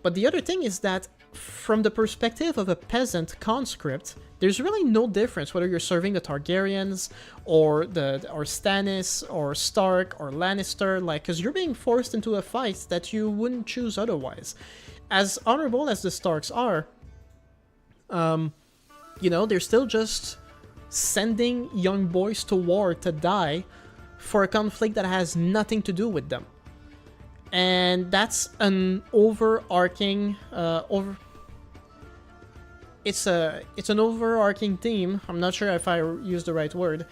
But the other thing is that, from the perspective of a peasant conscript, there's really no difference whether you're serving the Targaryens or Stannis or Stark or Lannister, like, because you're being forced into a fight that you wouldn't choose otherwise. as honorable as the Starks are, you know, they're still just sending young boys to war to die for a conflict that has nothing to do with them. And that's an overarching, it's an overarching theme, I'm not sure if I use the right word,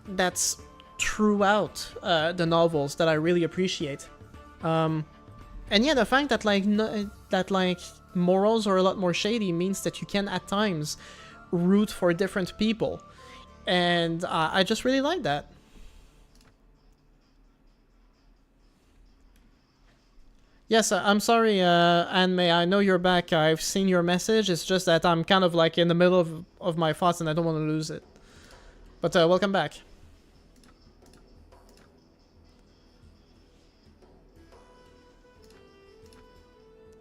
that's throughout the novels that I really appreciate. And yeah, the fact that like morals are a lot more shady means that you can at times root for different people, and I just really like that. Yes, I'm sorry, Anne-May, I know you're back. I've seen your message. It's just that I'm kind of like in the middle of my thoughts and I don't want to lose it. But welcome back.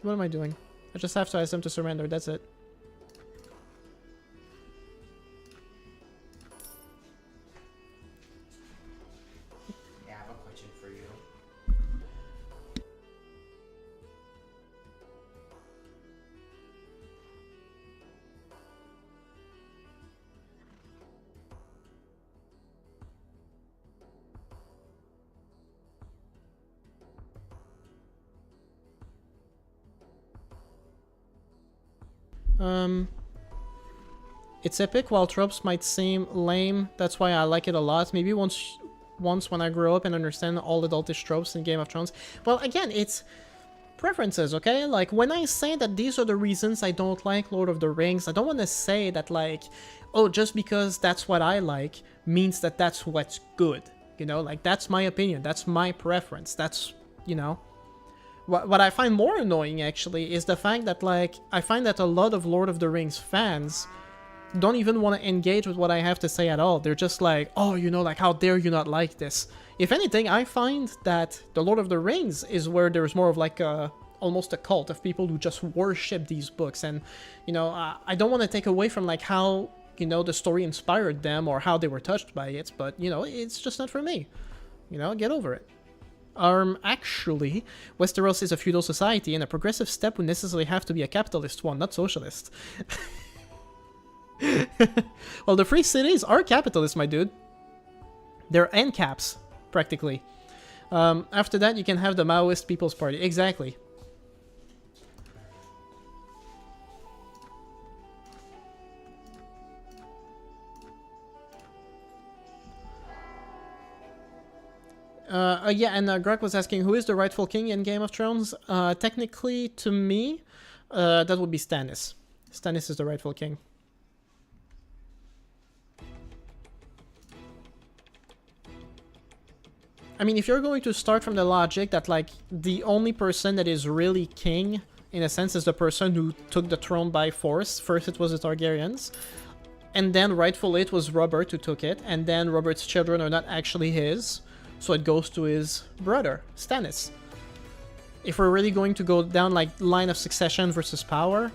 What am I doing? I just have to ask them to surrender, that's it. I have a question for you. It's epic while tropes might seem lame. That's why I like it a lot. Maybe once when I grow up and understand all adultish tropes in Game of Thrones. Well, again, it's preferences, okay? Like, when I say that these are the reasons I don't like Lord of the Rings, I don't want to say that, like, oh, just because that's what I like means that that's what's good. You know, like, that's my opinion. That's my preference. That's, you know... What I find more annoying, actually, is the fact that, like, I find that a lot of Lord of the Rings fans don't even want to engage with what I have to say at all. They're just like, oh, you know, like, how dare you not like this? If anything, I find that the Lord of the Rings is where there's more of, like, almost a cult of people who just worship these books. And, you know, I don't want to take away from, like, how, you know, the story inspired them or how they were touched by it, but, you know, it's just not for me. You know, get over it. Actually, Westeros is a feudal society, and a progressive step would necessarily have to be a capitalist one, not socialist. Well, the free cities are capitalist, my dude. They're NCAPs, practically. After that, you can have the Maoist People's Party. Exactly. Yeah, and Greg was asking, who is the rightful king in Game of Thrones? Technically, to me, that would be Stannis. Stannis is the rightful king. I mean, if you're going to start from the logic that, like, the only person that is really king, in a sense, is the person who took the throne by force. First it was the Targaryens, and then rightfully it was Robert who took it, and then Robert's children are not actually his. So it goes to his brother, Stannis. If we're really going to go down like line of succession versus power.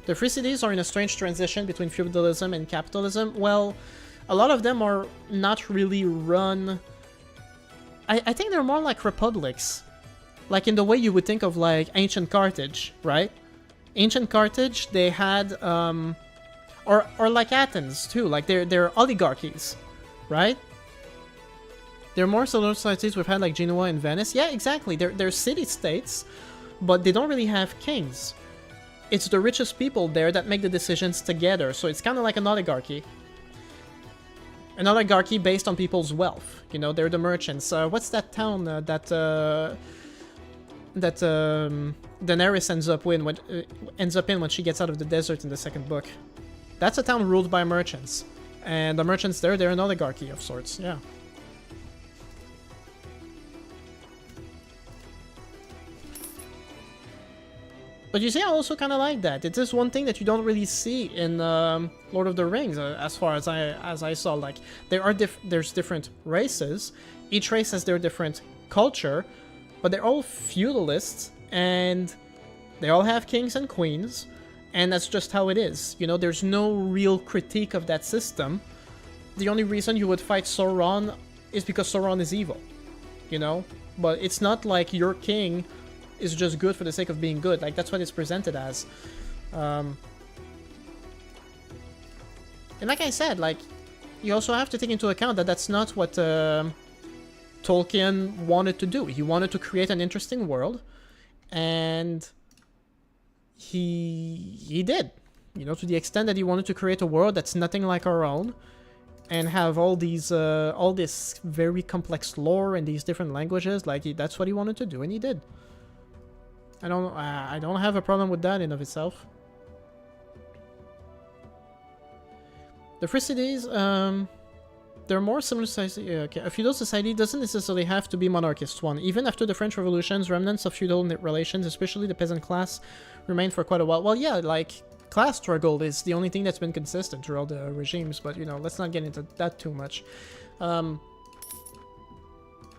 The free cities are in a strange transition between feudalism and capitalism. Well, a lot of them are not really run... I think they're more like republics. Like in the way you would think of like ancient Carthage, right? Ancient Carthage, they had... Or like Athens too, like they're oligarchies. Right? They're more similar societies we've had like Genoa and Venice. Yeah, exactly. They're city-states, but they don't really have kings. It's the richest people there that make the decisions together, so it's kind of like an oligarchy. An oligarchy based on people's wealth. You know, they're the merchants. What's that town that Daenerys ends up in when she gets out of the desert in the second book? That's a town ruled by merchants. And the merchants there, they're an oligarchy of sorts, yeah. But you see, I also kind of like that. It is one thing that you don't really see in Lord of the Rings, as far as I saw. Like, there's different races. Each race has their different culture, but they're all feudalists, and they all have kings and queens. And that's just how it is. You know, there's no real critique of that system. The only reason you would fight Sauron is because Sauron is evil. You know? But it's not like your king is just good for the sake of being good. Like, that's what it's presented as. And like I said, like, you also have to take into account that that's not what Tolkien wanted to do. He wanted to create an interesting world, and he did. You know, to the extent that he wanted to create a world that's nothing like our own, and have all this very complex lore and these different languages. Like, that's what he wanted to do, and he did. I don't have a problem with that in of itself. The free cities, they're more similar to society. Okay. A feudal society doesn't necessarily have to be monarchist one. Even after the French Revolutions, remnants of feudal relations, especially the peasant class, remained for quite a while. Well, yeah, like, class struggle is the only thing that's been consistent throughout the regimes, but, you know, let's not get into that too much. The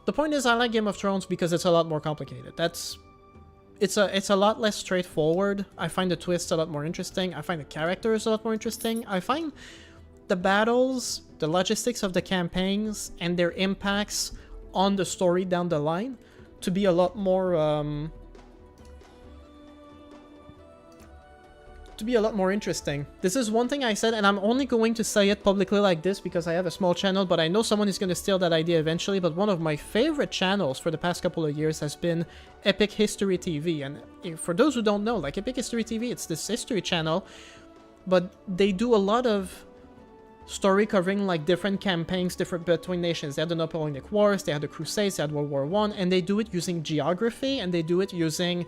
point is, I like Game of Thrones because it's a lot more complicated. It's a lot less straightforward. I find the twists a lot more interesting. I find the characters a lot more interesting. I find the battles, the logistics of the campaigns, and their impacts on the story down the line to be a lot more interesting. This is one thing I said, and I'm only going to say it publicly like this because I have a small channel, but I know someone is going to steal that idea eventually. But one of my favorite channels for the past couple of years has been Epic History TV. And for those who don't know, like, Epic History TV, it's this history channel, but they do a lot of story covering, like, different campaigns between nations. They had the Napoleonic Wars, they had the Crusades, they had World War I, and they do it using geography, and they do it using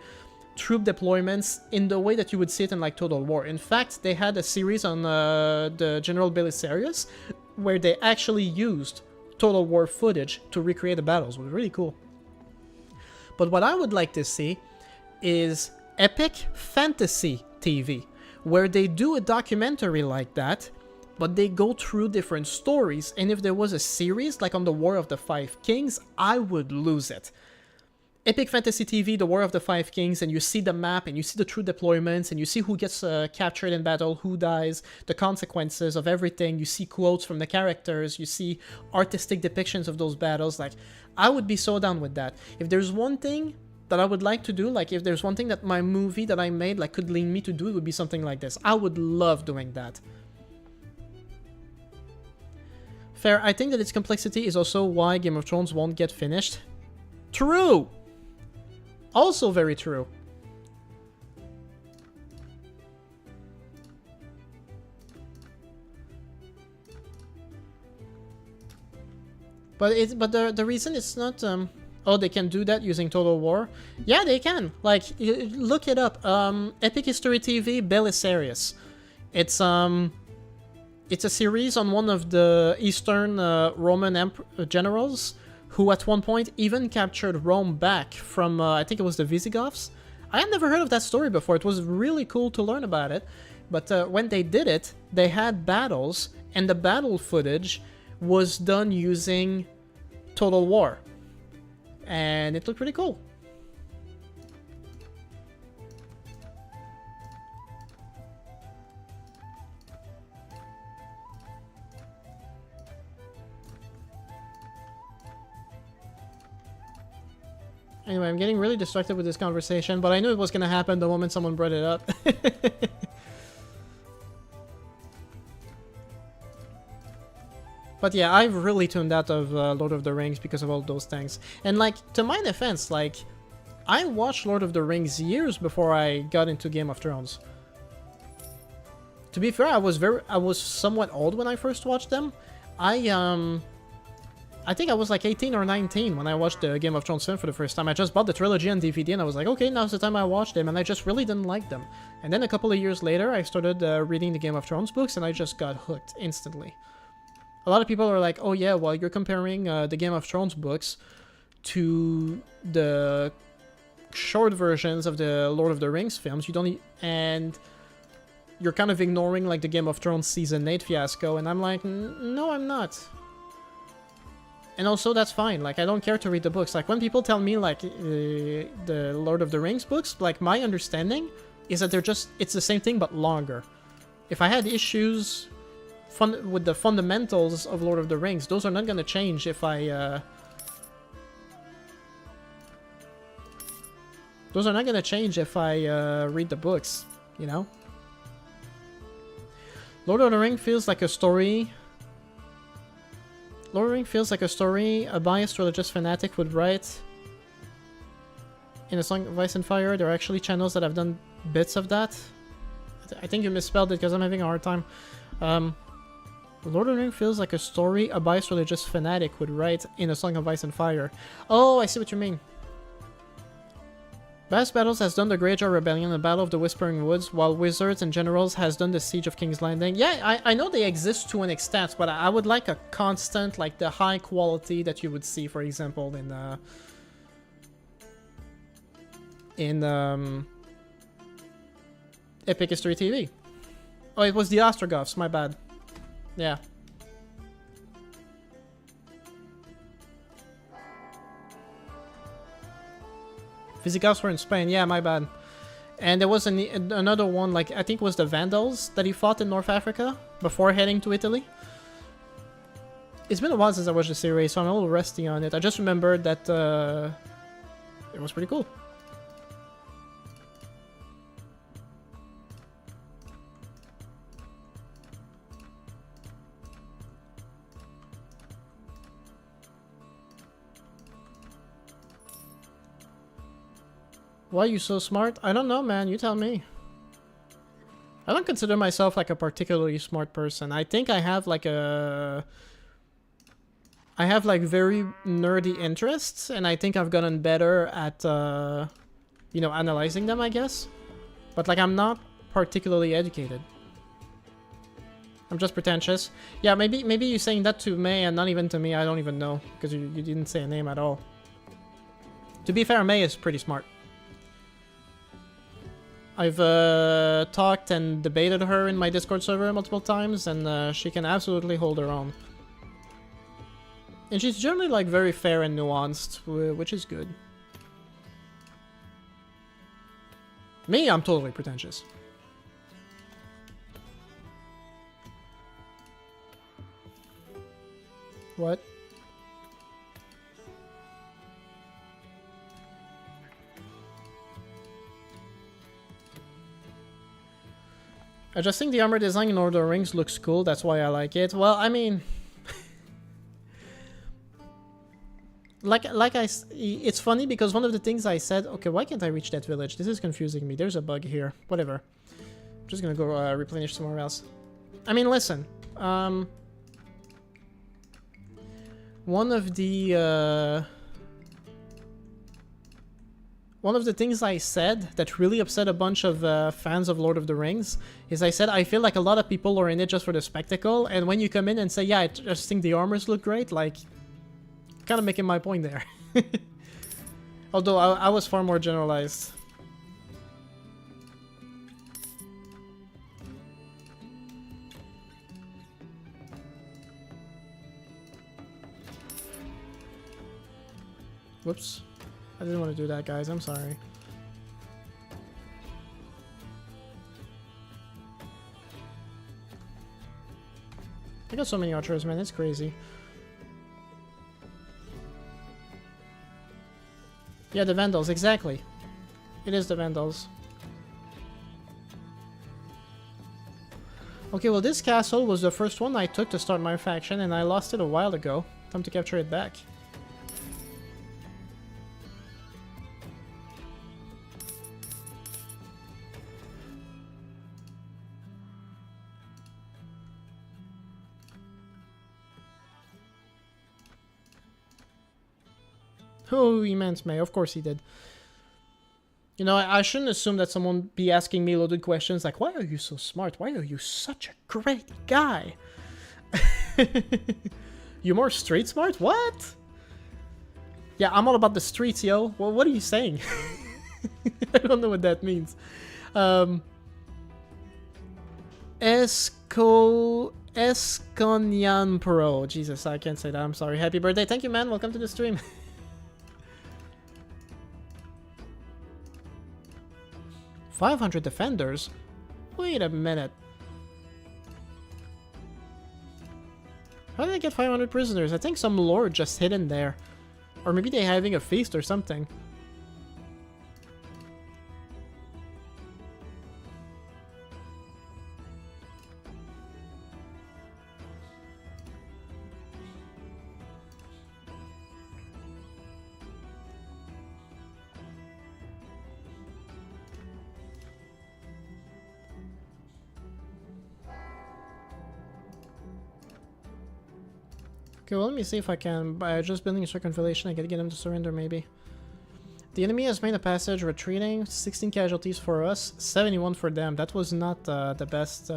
troop deployments in the way that you would see it in, like, Total War. In fact, they had a series on the General Belisarius where they actually used Total War footage to recreate the battles. It was really cool. But what I would like to see is Epic Fantasy TV, where they do a documentary like that, but they go through different stories, and if there was a series, like on the War of the Five Kings, I would lose it. Epic Fantasy TV, the War of the Five Kings, and you see the map, and you see the true deployments, and you see who gets captured in battle, who dies, the consequences of everything. You see quotes from the characters, you see artistic depictions of those battles. Like, I would be so down with that. If there's one thing that I would like to do, like, if there's one thing that my movie that I made, like, could lean me to do, it would be something like this. I would love doing that. Fair, I think that its complexity is also why Game of Thrones won't get finished. True! Also very true. But the reason it's not oh, they can do that using Total War? Yeah, they can. Like, look it up. Epic History TV Belisarius. It's a series on one of the Eastern Roman generals who at one point even captured Rome back from, I think it was the Visigoths. I had never heard of that story before. It was really cool to learn about it. But when they did it, they had battles, and the battle footage was done using Total War. And it looked pretty cool. Anyway, I'm getting really distracted with this conversation, but I knew it was going to happen the moment someone brought it up. But yeah, I've really tuned out of Lord of the Rings because of all those things. And, like, to my defense, like, I watched Lord of the Rings years before I got into Game of Thrones. To be fair, I was somewhat old when I first watched them. I think I was like 18 or 19 when I watched the Game of Thrones film for the first time. I just bought the trilogy on DVD and I was like, okay, now's the time I watched them, and I just really didn't like them. And then a couple of years later, I started reading the Game of Thrones books, and I just got hooked instantly. A lot of people are like, oh yeah, well, you're comparing the Game of Thrones books to the short versions of the Lord of the Rings films. You don't and you're kind of ignoring, like, the Game of Thrones Season 8 fiasco, and I'm like, no, I'm not. And also, that's fine. Like, I don't care to read the books. Like, when people tell me, like, the Lord of the Rings books, like, my understanding is that it's the same thing, but longer. If I had issues with the fundamentals of Lord of the Rings, those are not going to change if I, Those are not gonna change if I read the books, you know? Lord of the Ring feels like a story. Lord of the Ring feels like a story a biased religious fanatic would write. In A Song of Ice and Fire, there are actually channels that have done bits of that. I think you misspelled it because I'm having a hard time. Lord of the Ring feels like a story a biased religious fanatic would write in A Song of Ice and Fire. Oh, I see what you mean. Bass Battles has done the Greyjaw Rebellion and the Battle of the Whispering Woods, while Wizards and Generals has done the Siege of King's Landing. Yeah, I know they exist to an extent, but I would like a constant, like the high quality that you would see, for example, in Epic History TV. Oh, it was the Ostrogoths, my bad. Yeah. Visigoths were in Spain, yeah, my bad. And there was another one, like, I think it was the Vandals that he fought in North Africa before heading to Italy. It's been a while since I watched the series, so I'm a little rusty on it. I just remembered that it was pretty cool. Why are you so smart? I don't know, man. You tell me. I don't consider myself like a particularly smart person. I think I have like I have like very nerdy interests, and I think I've gotten better at, you know, analyzing them, I guess. But like, I'm not particularly educated. I'm just pretentious. Yeah, maybe you're saying that to May and not even to me. I don't even know, because you didn't say a name at all. To be fair, May is pretty smart. I've talked and debated her in my Discord server multiple times, and she can absolutely hold her own. And she's generally like very fair and nuanced, which is good. Me, I'm totally pretentious. What? I just think the armor design in Lord of the Rings looks cool, that's why I like it. Well, I mean... it's funny because one of the things I said... Okay, why can't I reach that village? This is confusing me. There's a bug here. Whatever. I'm just gonna go replenish somewhere else. I mean, listen. One of the things I said that really upset a bunch of fans of Lord of the Rings is I said I feel like a lot of people are in it just for the spectacle, and when you come in and say, yeah, I just think the armors look great, like, kind of making my point there. Although I was far more generalized. Whoops. I didn't want to do that, guys. I'm sorry. I got so many archers, man. It's crazy. Yeah, the Vandals. Exactly. It is the Vandals. Okay, well, this castle was the first one I took to start my faction, and I lost it a while ago. Time to capture it back. Oh, he meant May. Of course he did. You know, I shouldn't assume that someone be asking me loaded questions like, why are you so smart? Why are you such a great guy? You more street smart? What? Yeah, I'm all about the streets, yo. Well, what are you saying? I don't know what that means. Esconyan Pro. Jesus, I can't say that. I'm sorry. Happy birthday. Thank you, man. Welcome to the stream. 500 defenders? Wait a minute. How did I get 500 prisoners? I think some lord just hidden there. Or maybe they're having a feast or something. Okay, well, let me see if I can, by just building a circumvallation, I can get him to surrender, maybe. The enemy has made a passage, retreating, 16 casualties for us, 71 for them. That was not the best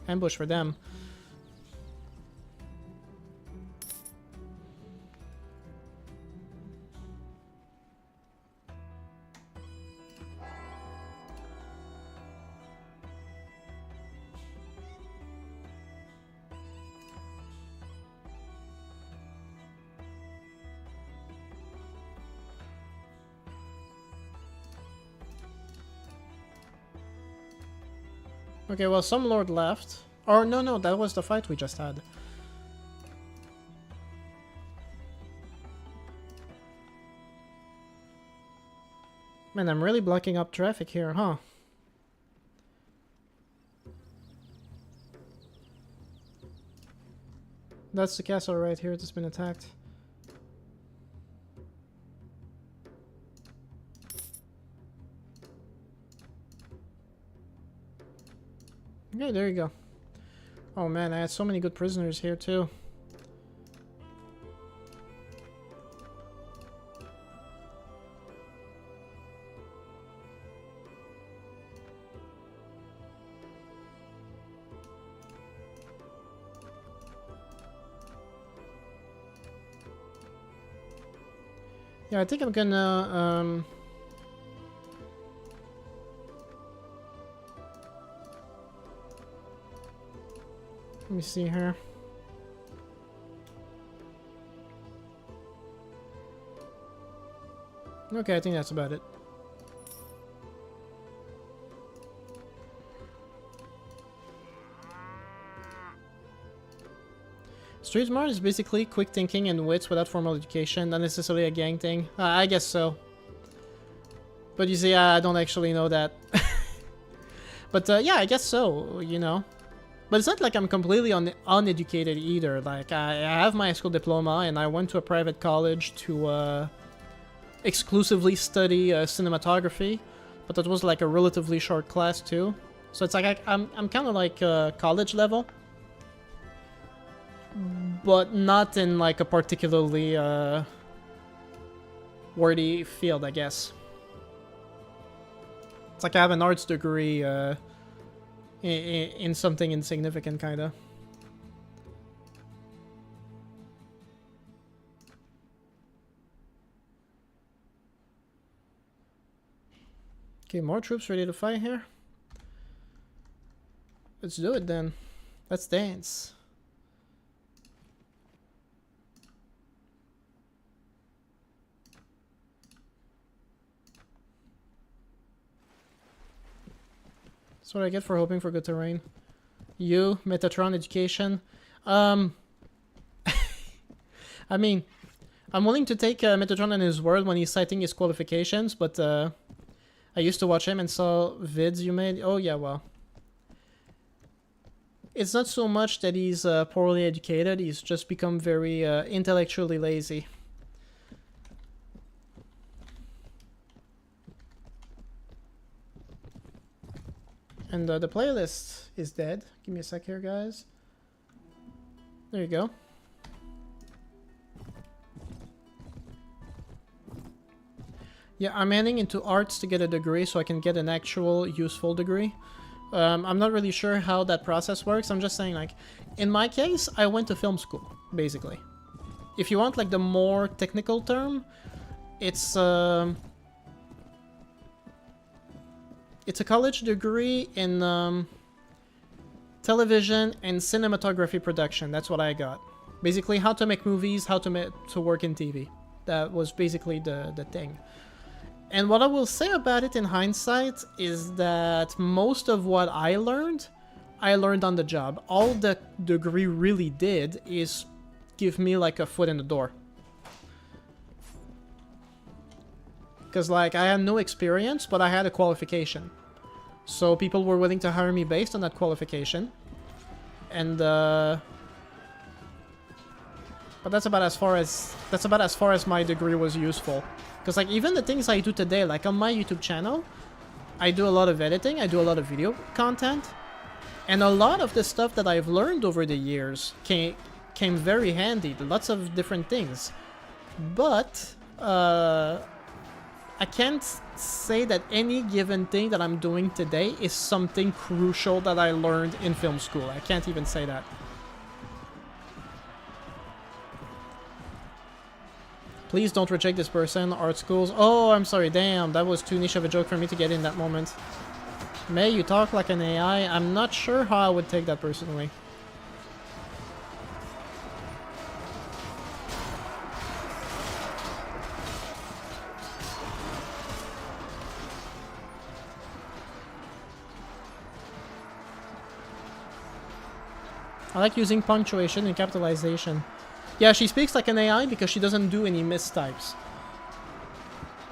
ambush for them. Okay, well, some lord left. Or, no, that was the fight we just had. Man, I'm really blocking up traffic here, huh? That's the castle right here that's been attacked. Okay, there you go. Oh man, I had so many good prisoners here too. Yeah, I think I'm gonna, let me see here. Okay, I think that's about it. Street smart is basically quick thinking and wits without formal education, not necessarily a gang thing. I guess so. But you see, I don't actually know that. But yeah, I guess so, you know. But it's not like I'm completely uneducated either. Like, I have my high school diploma and I went to a private college to exclusively study cinematography. But that was like a relatively short class too. So it's like I'm kind of like college level. But not in like a particularly wordy field, I guess. It's like I have an arts degree in something insignificant, kinda. Okay, more troops ready to fight here. Let's do it then. Let's dance. That's what I get for hoping for good terrain. You, Metatron education. I mean, I'm willing to take Metatron in his word when he's citing his qualifications, but I used to watch him and saw vids you made. Oh yeah, well. It's not so much that he's poorly educated, he's just become very intellectually lazy. And the playlist is dead. Give me a sec here, guys. There you go. Yeah, I'm heading into arts to get a degree so I can get an actual useful degree. I'm not really sure how that process works. I'm just saying, like, in my case, I went to film school, basically. If you want, like, the more technical term, it's a college degree in television and cinematography production. That's what I got. Basically, how to make movies, how to work in TV. That was basically the thing. And what I will say about it in hindsight is that most of what I learned on the job. All the degree really did is give me like a foot in the door. Because like I had no experience, but I had a qualification. So people were willing to hire me based on that qualification. And but that's about as far as my degree was useful. Because like even the things I do today, like on my YouTube channel, I do a lot of editing, I do a lot of video content, and a lot of the stuff that I've learned over the years came very handy. Lots of different things. But I can't say that any given thing that I'm doing today is something crucial that I learned in film school. I can't even say that. Please don't reject this person. Art schools. Oh, I'm sorry. Damn, that was too niche of a joke for me to get in that moment. May, you talk like an AI. I'm not sure how I would take that personally. I like using punctuation and capitalization. Yeah, she speaks like an AI because she doesn't do any mistypes.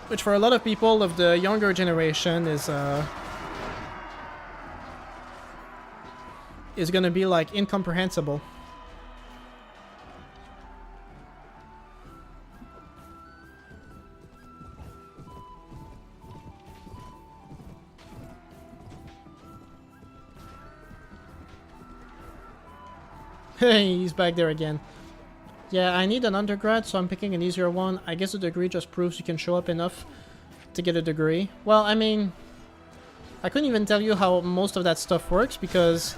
Which for a lot of people of the younger generation is gonna be like incomprehensible. Hey, he's back there again. Yeah, I need an undergrad, so I'm picking an easier one. I guess a degree just proves you can show up enough to get a degree. Well, I mean, I couldn't even tell you how most of that stuff works because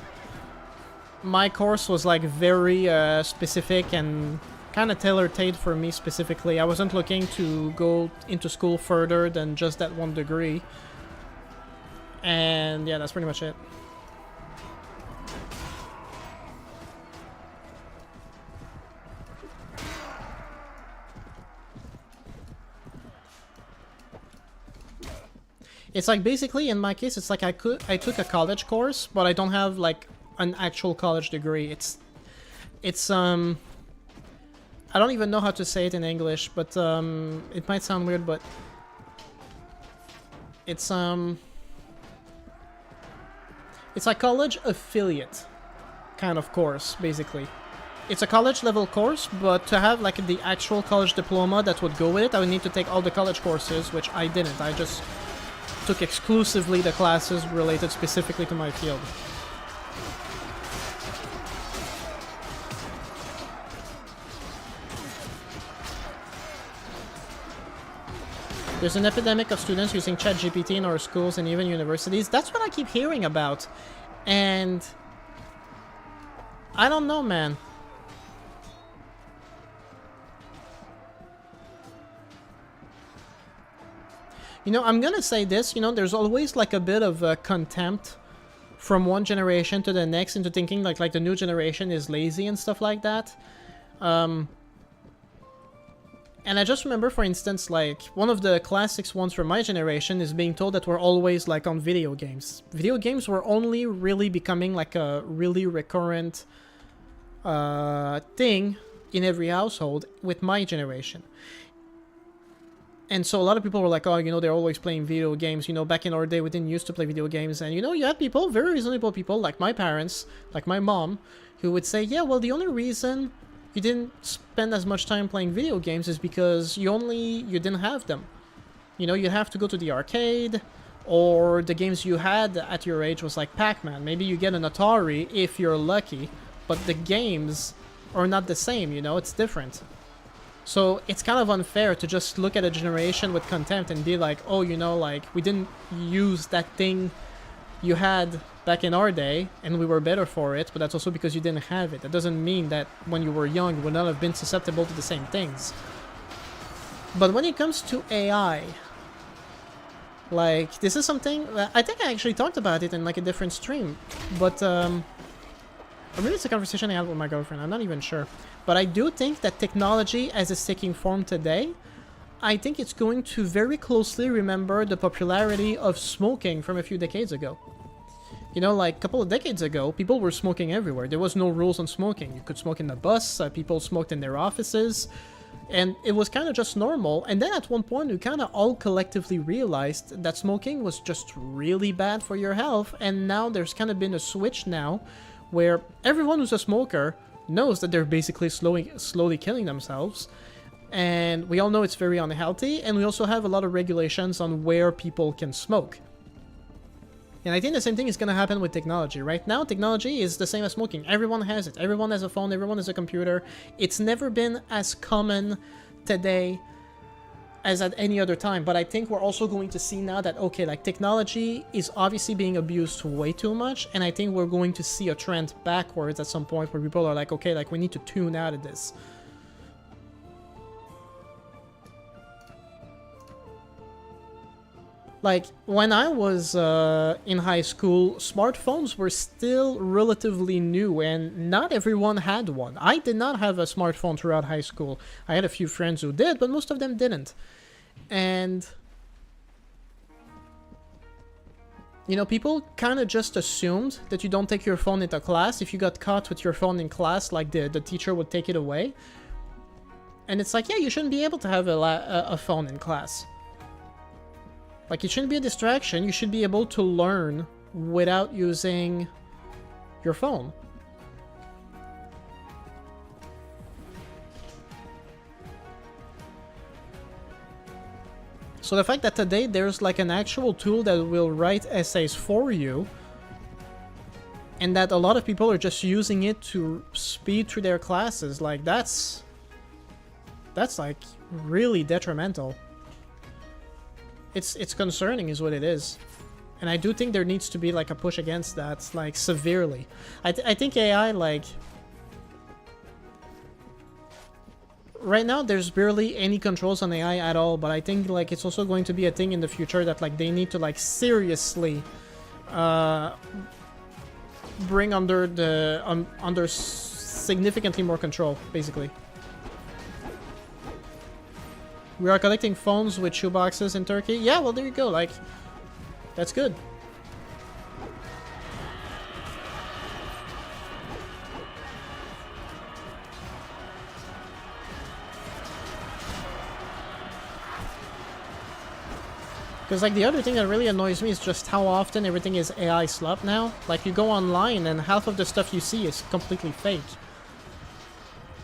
my course was like very specific and kind of tailor-made for me specifically. I wasn't looking to go into school further than just that one degree. And yeah, that's pretty much it. It's like basically in my case, it's like I took a college course, but I don't have like an actual college degree. It's I don't even know how to say it in English, but it might sound weird, but it's a college affiliate kind of course, basically. It's a college level course, but to have like the actual college diploma that would go with it, I would need to take all the college courses, which I didn't. I just took exclusively the classes related specifically to my field. There's an epidemic of students using ChatGPT in our schools and even universities. That's what I keep hearing about. And I don't know, man. You know, I'm gonna say this, you know, there's always like a bit of contempt from one generation to the next into thinking like the new generation is lazy and stuff like that. And I just remember, for instance, like one of the classics ones from my generation is being told that we're always like on video games. Video games were only really becoming like a really recurrent thing in every household with my generation. And so a lot of people were like, oh, you know, they're always playing video games. You know, back in our day, we didn't used to play video games. And, you know, you had people, very reasonable people, like my parents, like my mom, who would say, yeah, well, the only reason you didn't spend as much time playing video games is because you didn't have them. You know, you have to go to the arcade, or the games you had at your age was like Pac-Man. Maybe you get an Atari if you're lucky, but the games are not the same, you know, it's different. So it's kind of unfair to just look at a generation with contempt and be like, oh, you know, like, we didn't use that thing you had back in our day, and we were better for it, but that's also because you didn't have it. That doesn't mean that when you were young, you would not have been susceptible to the same things. But when it comes to AI, like, this is something, I think I actually talked about it in, like, a different stream, but, or maybe it's a conversation I had with my girlfriend, I'm not even sure. But I do think that technology as it's taking form today, I think it's going to very closely remember the popularity of smoking from a few decades ago. You know, like a couple of decades ago, people were smoking everywhere. There was no rules on smoking. You could smoke in the bus, people smoked in their offices, and it was kind of just normal. And then at one point, we kind of all collectively realized that smoking was just really bad for your health, and now there's kind of been a switch now where everyone who's a smoker knows that they're basically slowly killing themselves, and we all know it's very unhealthy, and we also have a lot of regulations on where people can smoke. And I think the same thing is going to happen with technology. Right now, technology is the same as smoking. Everyone has it. Everyone has a phone. Everyone has a computer. It's never been as common today as at any other time. But I think we're also going to see now that, okay, like technology is obviously being abused way too much. And I think we're going to see a trend backwards at some point where people are like, okay, like we need to tune out of this. Like, when I was in high school, smartphones were still relatively new, and not everyone had one. I did not have a smartphone throughout high school. I had a few friends who did, but most of them didn't. And, you know, people kind of just assumed that you don't take your phone into class. If you got caught with your phone in class, like the teacher would take it away. And it's like, yeah, you shouldn't be able to have a phone in class. Like, it shouldn't be a distraction. You should be able to learn without using your phone. So the fact that today there's like an actual tool that will write essays for you, and that a lot of people are just using it to speed through their classes, like that's like really detrimental. It's concerning is what it is. And I do think there needs to be like a push against that, like severely. I think AI, like, right now there's barely any controls on AI at all, but I think like it's also going to be a thing in the future that like they need to like seriously bring under the under significantly more control, basically. We are collecting phones with shoeboxes in Turkey. Yeah, well, there you go. Like, that's good. Because, like, the other thing that really annoys me is just how often everything is AI slop now. Like, you go online and half of the stuff you see is completely fake.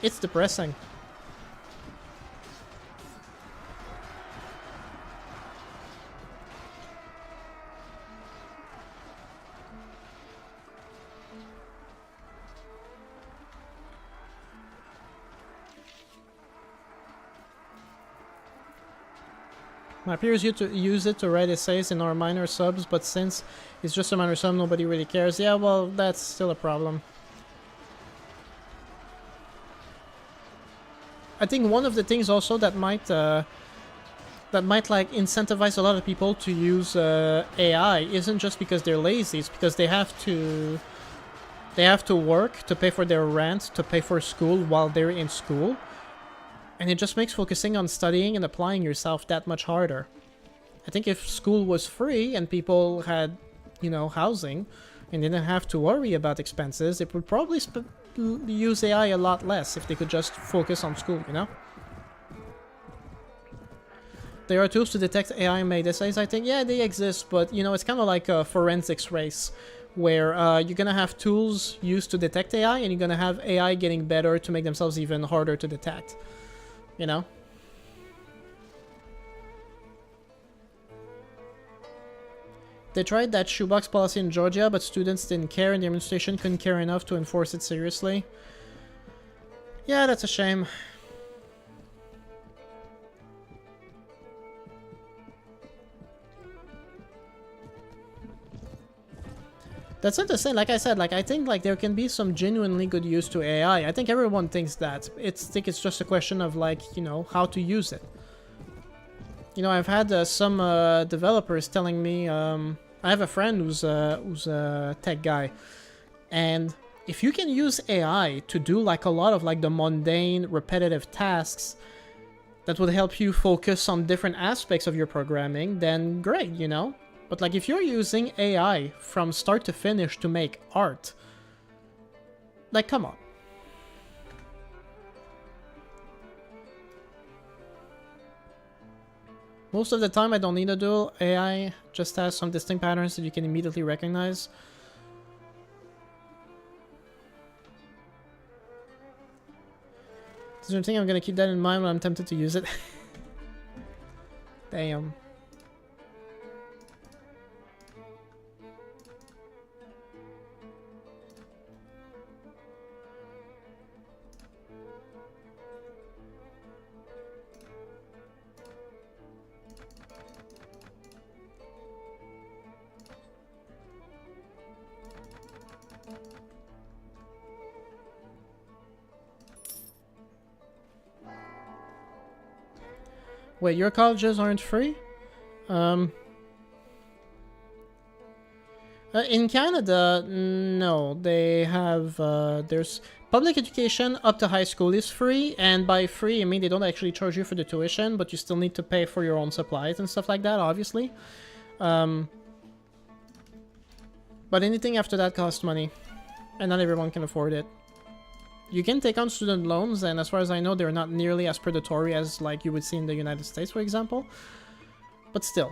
It's depressing. My peers used to use it to write essays in our minor subs, but since it's just a minor sub, nobody really cares. Yeah, well, that's still a problem. I think one of the things also that might like incentivize a lot of people to use AI isn't just because they're lazy. It's because they have to work to pay for their rent, to pay for school while they're in school. And it just makes focusing on studying and applying yourself that much harder. I think if school was free and people had, you know, housing and didn't have to worry about expenses, it would probably use AI a lot less if they could just focus on school, you know? There are tools to detect AI-made essays, I think. Yeah, they exist, but, you know, it's kind of like a forensics race where you're gonna have tools used to detect AI and you're gonna have AI getting better to make themselves even harder to detect. You know? They tried that shoebox policy in Georgia, but students didn't care and the administration couldn't care enough to enforce it seriously. Yeah, that's a shame. That's not to say, like I said, like I think like there can be some genuinely good use to AI. I think everyone thinks that. I think it's just a question of like, you know, how to use it. You know, I've had some developers telling me, I have a friend who's a tech guy, and if you can use AI to do like a lot of like the mundane, repetitive tasks that would help you focus on different aspects of your programming, then great, you know? But like if you're using AI from start to finish to make art, like come on. Most of the time I don't need to do AI, just has some distinct patterns that you can immediately recognize. So I think I'm gonna keep that in mind when I'm tempted to use it. Damn. Wait, your colleges aren't free? In Canada, no. They have, there's public education up to high school is free, and by free, I mean they don't actually charge you for the tuition, but you still need to pay for your own supplies and stuff like that, obviously. But anything after that costs money, and not everyone can afford it. You can take on student loans, and as far as I know, they're not nearly as predatory as like you would see in the United States, for example. But still,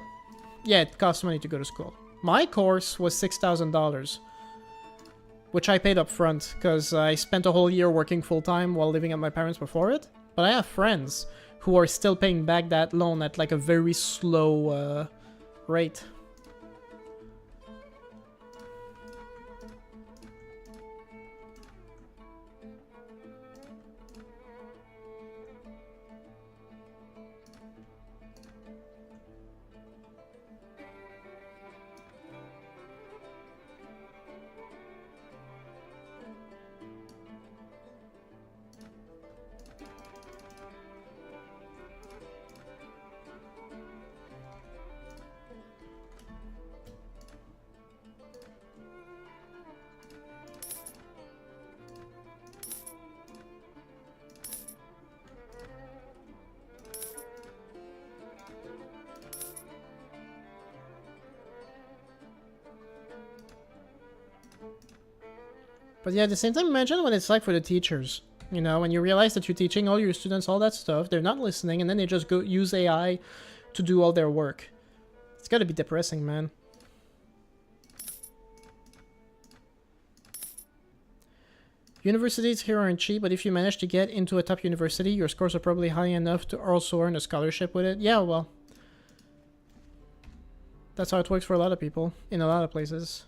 yeah, it costs money to go to school. My course was $6,000, which I paid up front because I spent a whole year working full-time while living at my parents before it. But I have friends who are still paying back that loan at like a very slow rate. But yeah, at the same time, imagine what it's like for the teachers. You know, when you realize that you're teaching all your students all that stuff, they're not listening, and then they just go use AI to do all their work. It's gotta be depressing, man. Universities here aren't cheap, but if you manage to get into a top university, your scores are probably high enough to also earn a scholarship with it. Yeah, well, that's how it works for a lot of people, in a lot of places.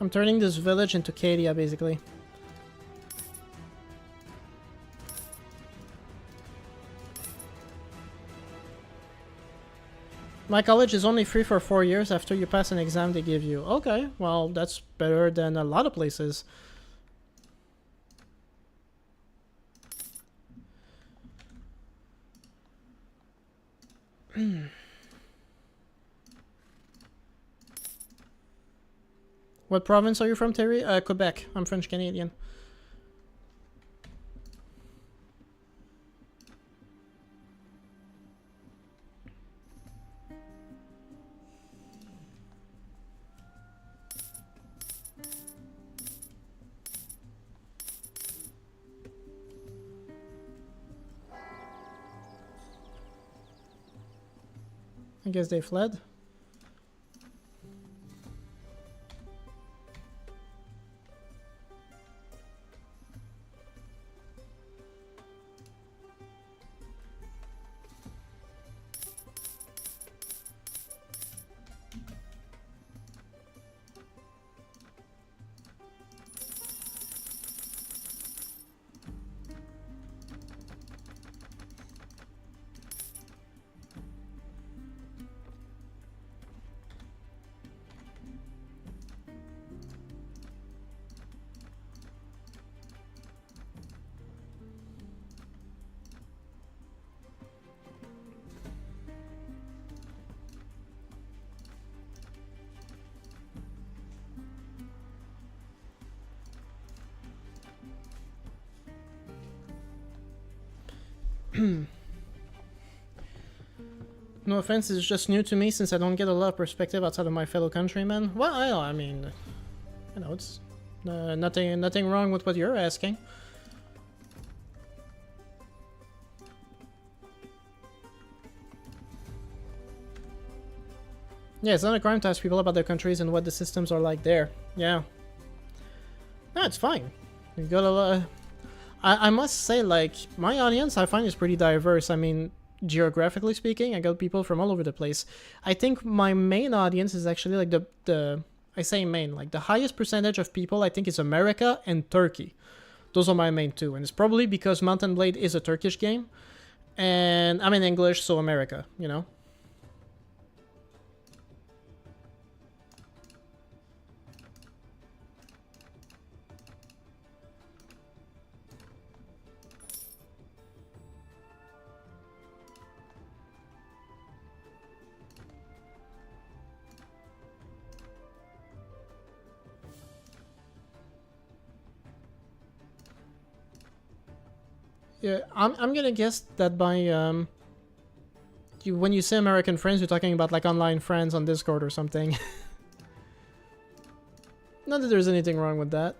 I'm turning this village into Cadia, basically. My college is only free for 4 years after you pass an exam they give you. Okay, well, that's better than a lot of places. What province are you from, Terry? Quebec. I'm French Canadian. I guess they fled. No offense, it's just new to me since I don't get a lot of perspective outside of my fellow countrymen. Well, I mean, you know, it's nothing wrong with what you're asking. Yeah, it's not a crime to ask people about their countries and what the systems are like there. Yeah. No, it's fine. You got a lot. I must say, like, my audience I find is pretty diverse. I mean, geographically speaking, I got people from all over the place. I think my main audience is actually like the I say main, like the highest percentage of people I think is America and Turkey. Those are my main two, and it's probably because Mountain Blade is a Turkish game, and I'm in English, so America, you know. Yeah, I'm gonna guess that by when you say American friends, you're talking about like online friends on Discord or something. Not that there's anything wrong with that.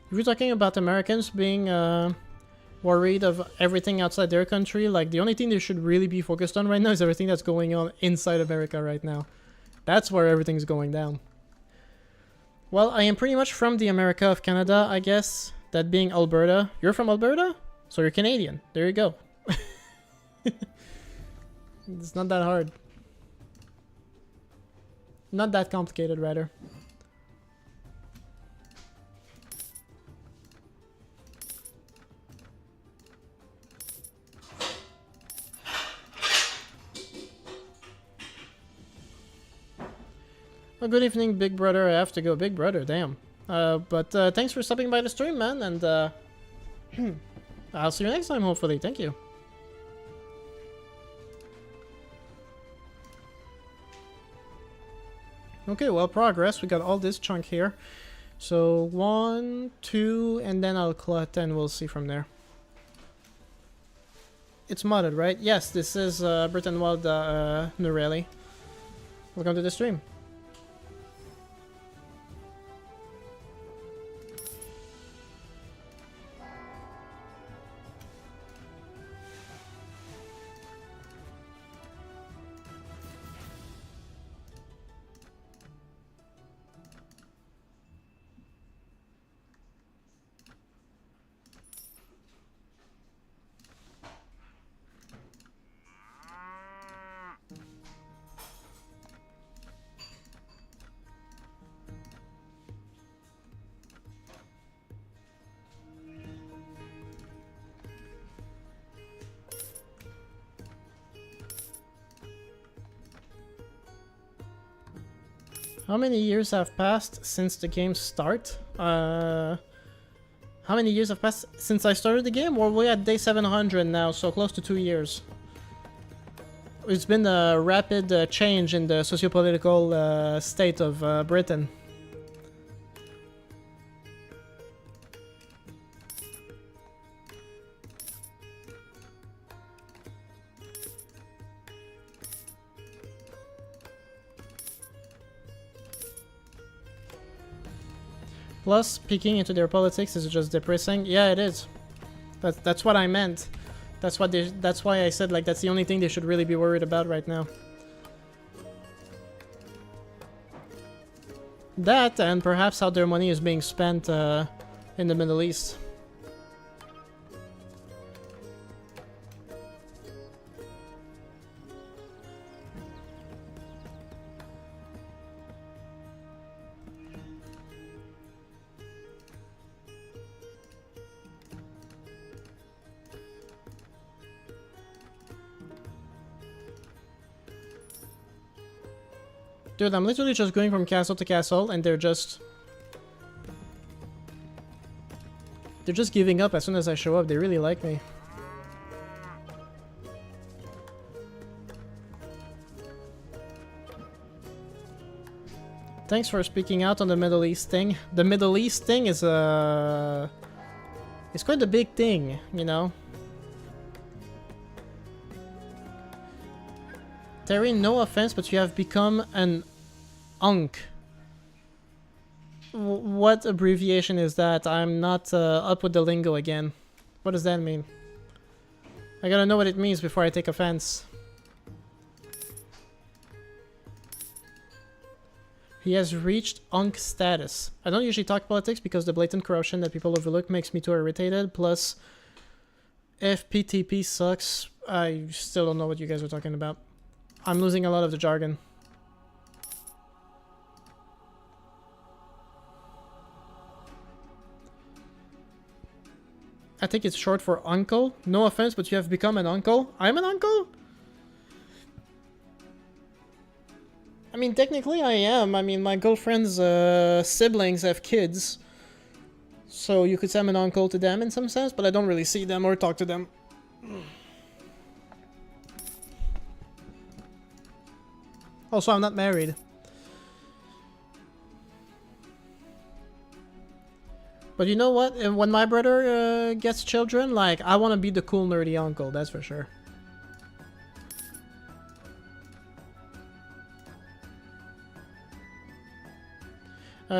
If you're talking about Americans being worried of everything outside their country, like the only thing they should really be focused on right now is everything that's going on inside America right now. That's where everything's going down. Well, I am pretty much from the America of Canada, I guess. That being Alberta. You're from Alberta? So you're Canadian. There you go. It's not that hard. Not that complicated, rather. Well, good evening, Big Brother. I have to go. Big Brother, damn. But thanks for stopping by the stream, man, and I'll see you next time, hopefully. Thank you. Okay, well, progress. We got all this chunk here. So, 1, 2, and then I'll clut, and we'll see from there. It's modded, right? Yes, this is Brytenwalda Nureli. Welcome to the stream. How many years have passed since the game's start? How many years have passed since I started the game? Well, we're at day 700 now, so close to 2 years. It's been a rapid change in the sociopolitical state of Britain. Plus, peeking into their politics is just depressing. Yeah, it is. That's what I meant. That's why I said like that's the only thing they should really be worried about right now. That and perhaps how their money is being spent in the Middle East. Dude, I'm literally just going from castle to castle, and they're just giving up as soon as I show up. They really like me. Thanks for speaking out on the Middle East thing. The Middle East thing is it's quite a big thing, you know. Terry, no offense, but you have become an unk. What abbreviation is that? I'm not up with the lingo again. What does that mean? I gotta know what it means before I take offense. He has reached unk status. I don't usually talk politics because the blatant corruption that people overlook makes me too irritated. Plus, FPTP sucks. I still don't know what you guys are talking about. I'm losing a lot of the jargon. I think it's short for uncle. No offense, but you have become an uncle. I'm an uncle? I mean, technically I am. I mean, my girlfriend's siblings have kids. So you could say I'm an uncle to them in some sense, but I don't really see them or talk to them. Also, I'm not married. But you know what? When my brother gets children, like, I want to be the cool nerdy uncle, that's for sure.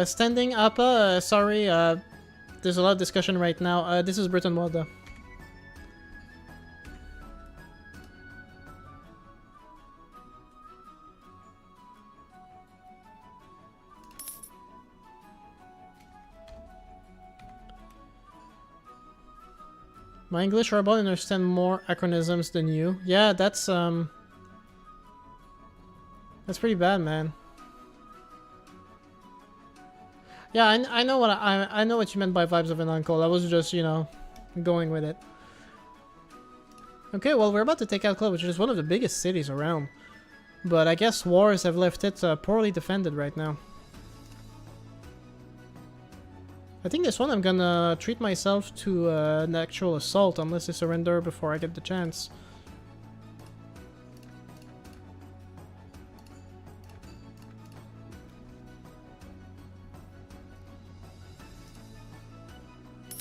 Standing Appa, sorry, there's a lot of discussion right now. This is Brytenwalda. My English robot understand more acronyms than you. Yeah, that's pretty bad, man. Yeah, I know what I know what you meant by vibes of an uncle. I was just, you know, going with it. Okay, well, we're about to take out Club, which is one of the biggest cities around. But I guess wars have left it poorly defended right now. I think this one I'm gonna treat myself to an actual assault unless they surrender before I get the chance.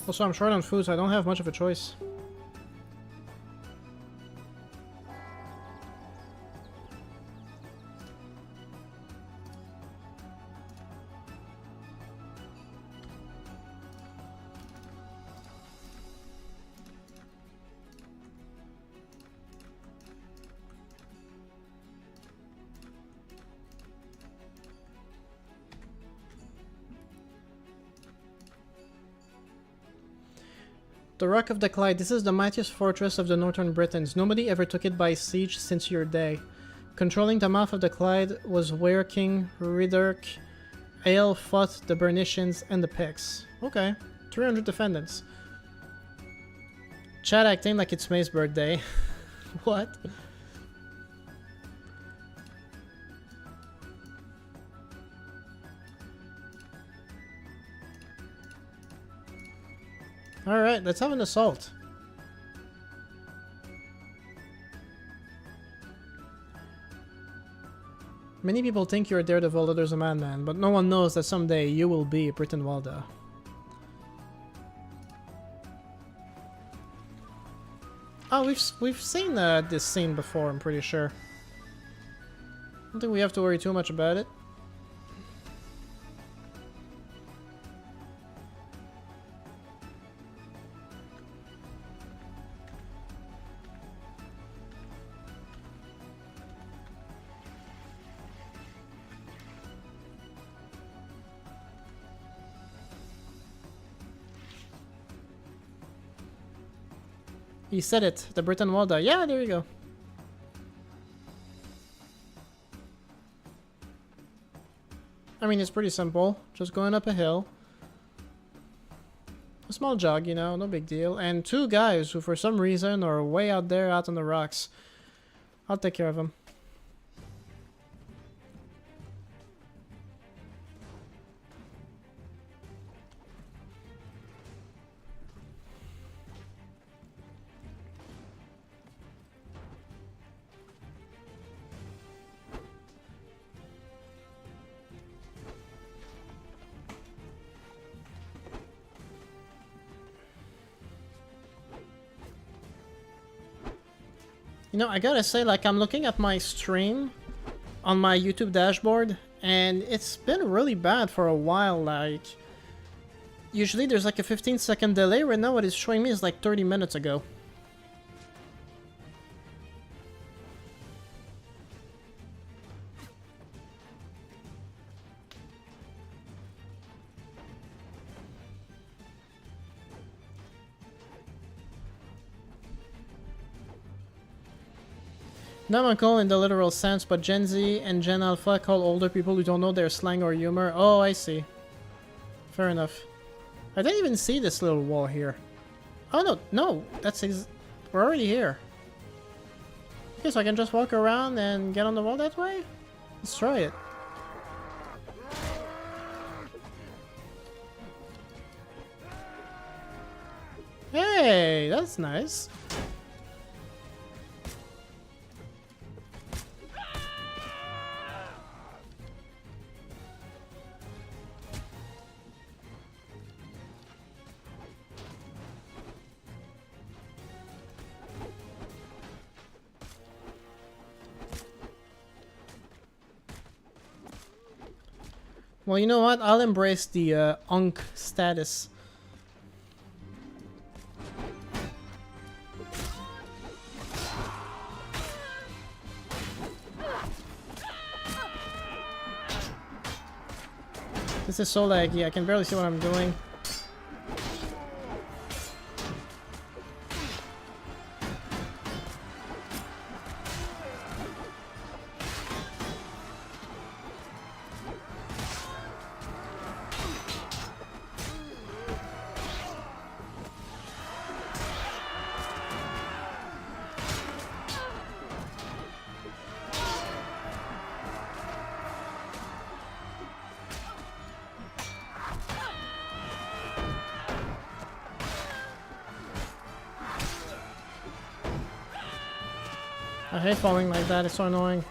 Also, I'm short on food, so I don't have much of a choice. The Rock of the Clyde. This is the mightiest fortress of the Northern Britons. Nobody ever took it by siege since your day. Controlling the mouth of the Clyde was where King Ridurk Ale fought the Bernicians and the Picts. Okay, 300 defendants. Chat acting like it's May's birthday. What? Alright, let's have an assault. Many people think you're a daredevil, others a madman, but no one knows that someday you will be Brytenwalda. Oh, we've seen this scene before, I'm pretty sure. I don't think we have to worry too much about it. He said it, the Brytenwalda. Yeah, there you go. I mean, it's pretty simple. Just going up a hill. A small jog, you know, no big deal. And two guys who for some reason are way out there out on the rocks. I'll take care of them. You know, I gotta say, like, I'm looking at my stream on my YouTube dashboard, and it's been really bad for a while. Like, usually there's like a 15-second delay. Right now, what it's showing me is like 30 minutes ago. Not uncle in the literal sense, but Gen Z and Gen Alpha call older people who don't know their slang or humor. Oh, I see. Fair enough. I didn't even see this little wall here. Oh, no, no, we're already here. Okay, so I can just walk around and get on the wall that way? Let's try it. Hey, that's nice. Well, you know what? I'll embrace the Unk status. This is so laggy, I can barely see what I'm doing. I hate falling like that, it's so annoying.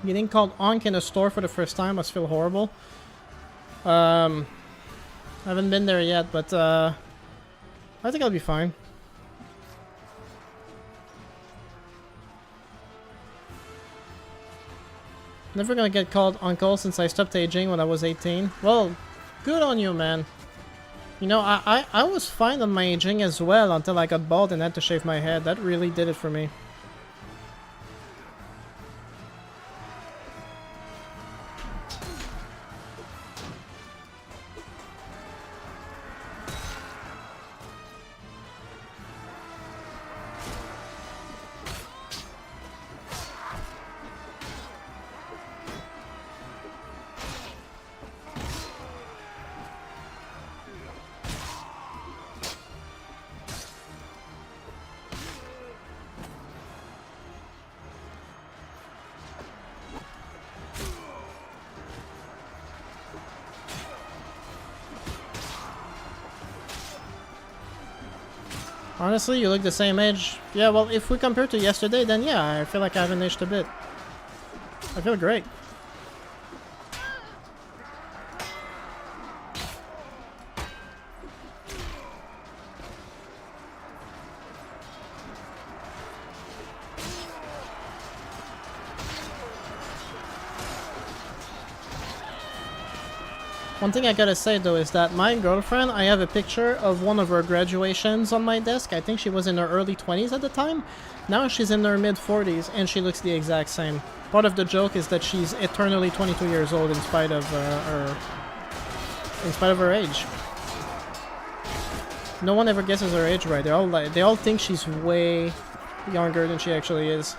Getting called Onk in a store for the first time must feel horrible. I haven't been there yet, but I think I'll be fine. Never gonna get called uncle since I stopped aging when I was 18. Well, good on you, man. You know, I was fine on my aging as well until I got bald and had to shave my head. That really did it for me. Honestly, you look the same age. Yeah, well, if we compare to yesterday, then yeah, I feel like I haven't aged a bit. I feel great. One thing I gotta say though is that my girlfriend, I have a picture of one of her graduations on my desk. I think she was in her early 20s at the time. Now she's in her mid 40s and she looks the exact same. Part of the joke is that she's eternally 22 years old in spite of her age. No one ever guesses her age right. They all think she's way younger than she actually is.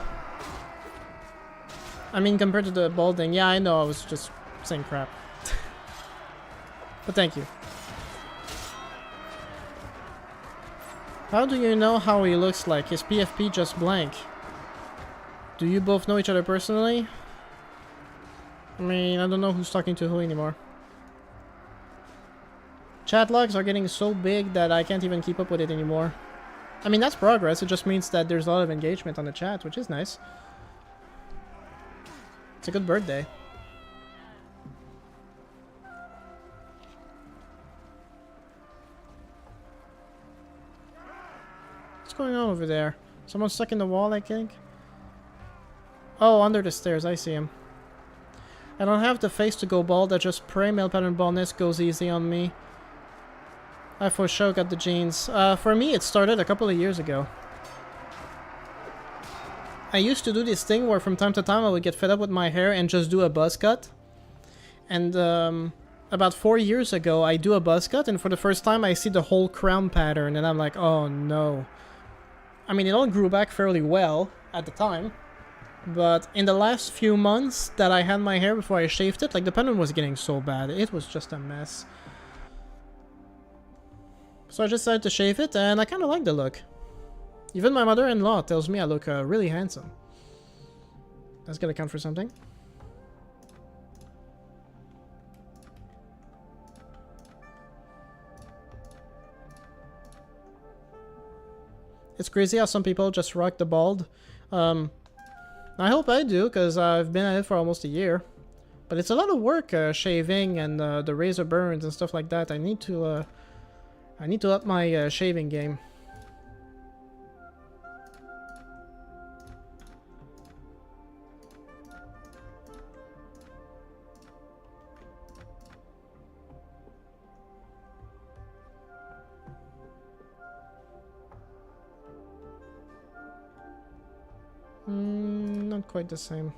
I mean, compared to the balding, yeah, I know, I was just saying crap. But thank you. How do you know how he looks like? Is PFP just blank? Do you both know each other personally? I mean, I don't know who's talking to who anymore. Chat logs are getting so big that I can't even keep up with it anymore. I mean, that's progress. It just means that there's a lot of engagement on the chat, which is nice. It's a good birthday. What's going on over there? Someone's stuck in the wall, I think. Oh, under the stairs. I see him. I don't have the face to go bald. I just pray male pattern baldness goes easy on me. I for sure got the genes. For me, it started a couple of years ago. I used to do this thing where from time to time I would get fed up with my hair and just do a buzz cut. And about 4 years ago, I do a buzz cut, and for the first time I see the whole crown pattern, and I'm like, oh no. I mean, it all grew back fairly well at the time. But in the last few months that I had my hair before I shaved it, like, the pattern was getting so bad. It was just a mess. So I just decided to shave it, and I kind of like the look. Even my mother-in-law tells me I look really handsome. That's gonna count for something. It's crazy how some people just rock the bald. I hope I do, because I've been at it for almost a year. But it's a lot of work, shaving and the razor burns and stuff like that. I need to up my shaving game. Not quite the same.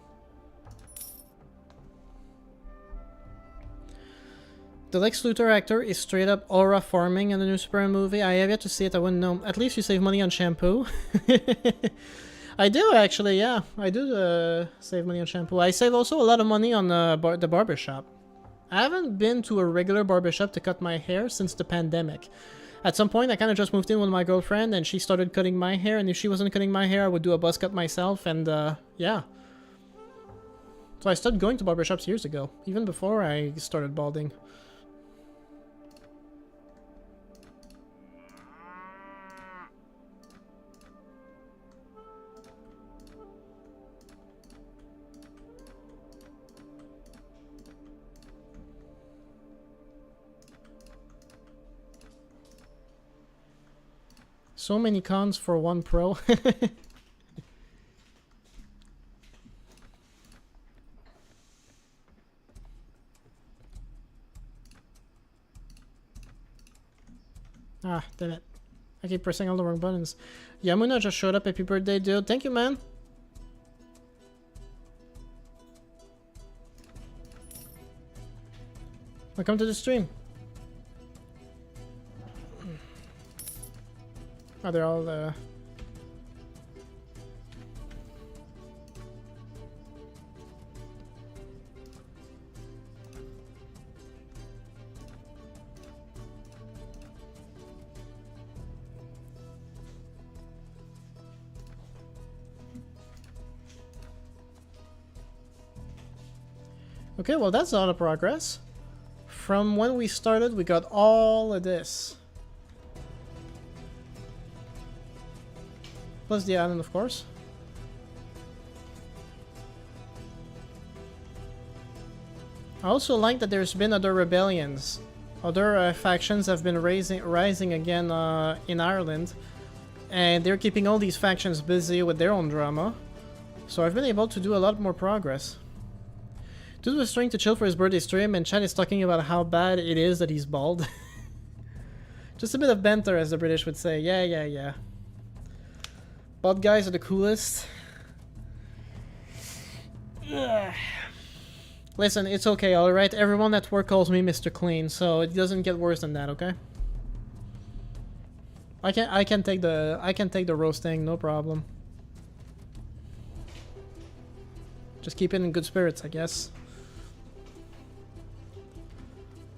The Lex Luthor actor is straight up aura farming in the new Superman movie. I have yet to see it, I wouldn't know. At least you save money on shampoo. I do actually, yeah. I do save money on shampoo. I save also a lot of money on the barbershop. I haven't been to a regular barbershop to cut my hair since the pandemic. At some point, I kind of just moved in with my girlfriend, and she started cutting my hair, and if she wasn't cutting my hair, I would do a buzz cut myself, and yeah. So I started going to barbershops years ago, even before I started balding. So many cons for one pro. Ah, damn it. I keep pressing all the wrong buttons. Yamuna just showed up. Happy birthday, dude. Thank you, man. Welcome to the stream. Oh, they're all Okay, well that's a lot of progress. From when we started, we got all of this. Plus the island, of course. I also like that there's been other rebellions. Other factions have been rising again in Ireland. And they're keeping all these factions busy with their own drama. So I've been able to do a lot more progress. Dude was trying to chill for his birthday stream, and Chad is talking about how bad it is that he's bald. Just a bit of banter, as the British would say. Yeah, yeah, yeah. Bald guys are the coolest. Ugh. Listen, it's okay, alright? Everyone at work calls me Mr. Clean, so it doesn't get worse than that, okay? I can take the roasting, no problem. Just keep it in good spirits, I guess.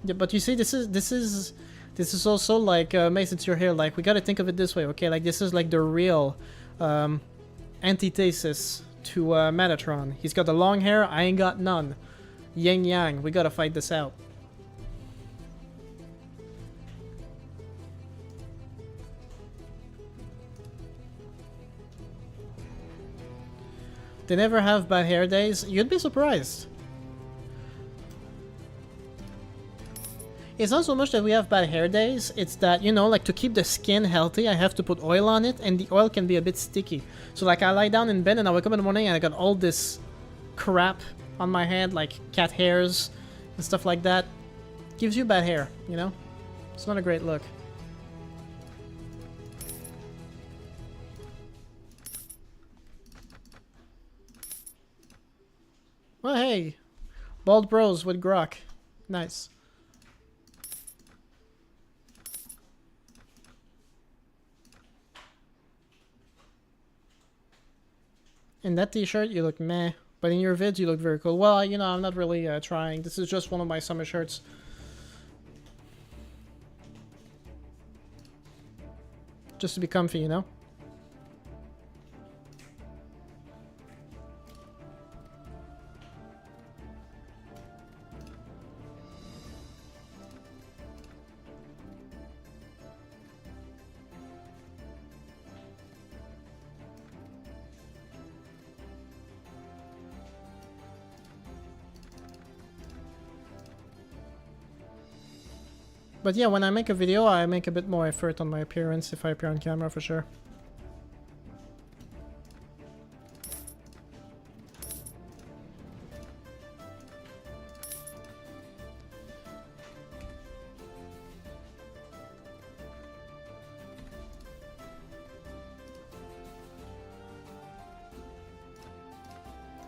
Yeah, but you see, this is also like Mason, it's your hair. Like, we gotta think of it this way, okay? Like, this is like the real antithesis to Metatron. He's got the long hair, I ain't got none. Yin yang, we gotta fight this out. They never have bad hair days. You'd be surprised. It's not so much that we have bad hair days, it's that, you know, like to keep the skin healthy, I have to put oil on it, and the oil can be a bit sticky. So like I lie down in bed and I wake up in the morning and I got all this crap on my head, like cat hairs and stuff like that. Gives you bad hair, you know? It's not a great look. Well, hey, bald bros with grok. Nice. In that t-shirt, you look meh, but in your vids, you look very cool. Well, you know, I'm not really trying. This is just one of my summer shirts. Just to be comfy, you know? But yeah, when I make a video, I make a bit more effort on my appearance if I appear on camera, for sure.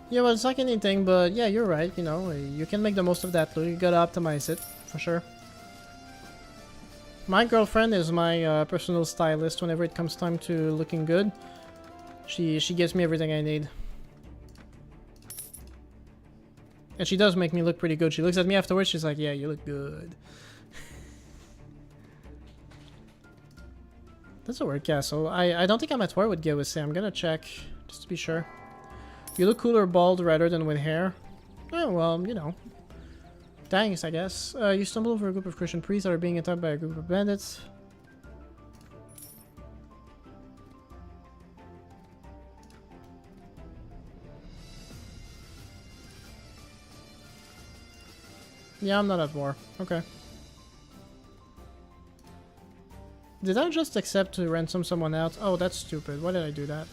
Yeah, well, it's like anything, but yeah, you're right, you know, you can make the most of that look, you gotta optimize it, for sure. My girlfriend is my personal stylist whenever it comes time to looking good. She gives me everything I need. And she does make me look pretty good. She looks at me afterwards, she's like, yeah, you look good. That's a word, yeah, so I don't think I'm at war with Gewisse. I'm gonna check, just to be sure. You look cooler bald rather than with hair. Oh, well, you know. Thanks, I guess. You stumble over a group of Christian priests that are being attacked by a group of bandits. Yeah, I'm not at war. Okay. Did I just accept to ransom someone else? Oh, that's stupid. Why did I do that?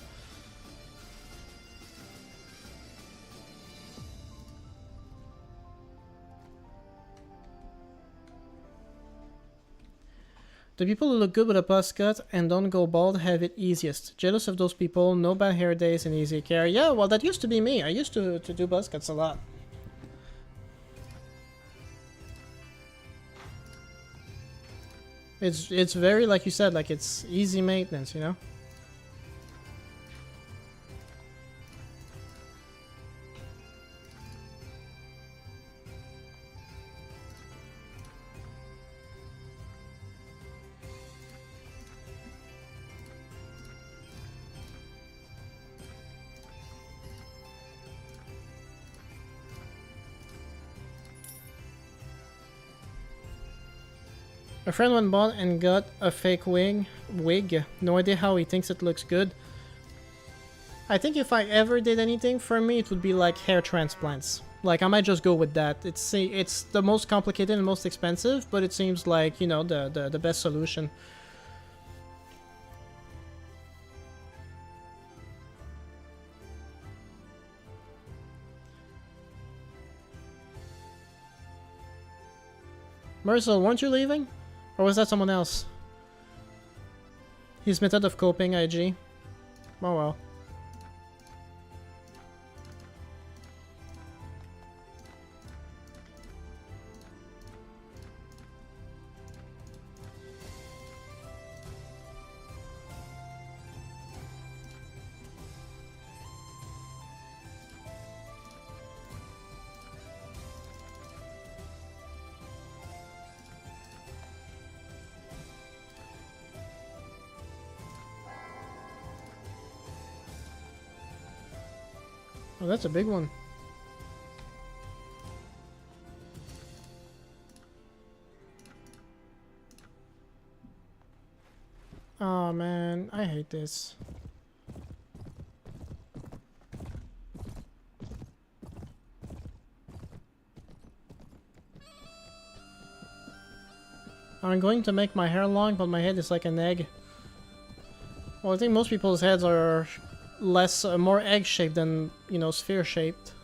The people who look good with a buzz cut and don't go bald have it easiest. Jealous of those people, no bad hair days and easy care. Yeah, well, that used to be me. I used to do buzz cuts a lot. It's very, like you said, like it's easy maintenance, you know? A friend went bald and got a fake wig. No idea how he thinks it looks good. I think if I ever did anything, for me, it would be like hair transplants. Like, I might just go with that. It's the most complicated and most expensive, but it seems like, you know, the best solution. Merzel, weren't you leaving? Or was that someone else? His method of coping, IG. Oh well. Oh, that's a big one. Oh man, I hate this. I'm going to make my hair long, but my head is like an egg. Well, I think most people's heads are less, more egg-shaped than, you know, sphere-shaped.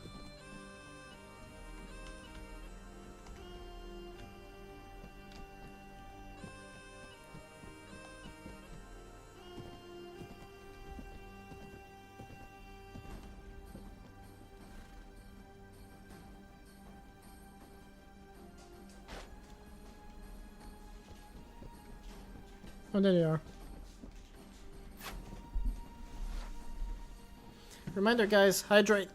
Oh, there they are. Reminder, guys, hydrate.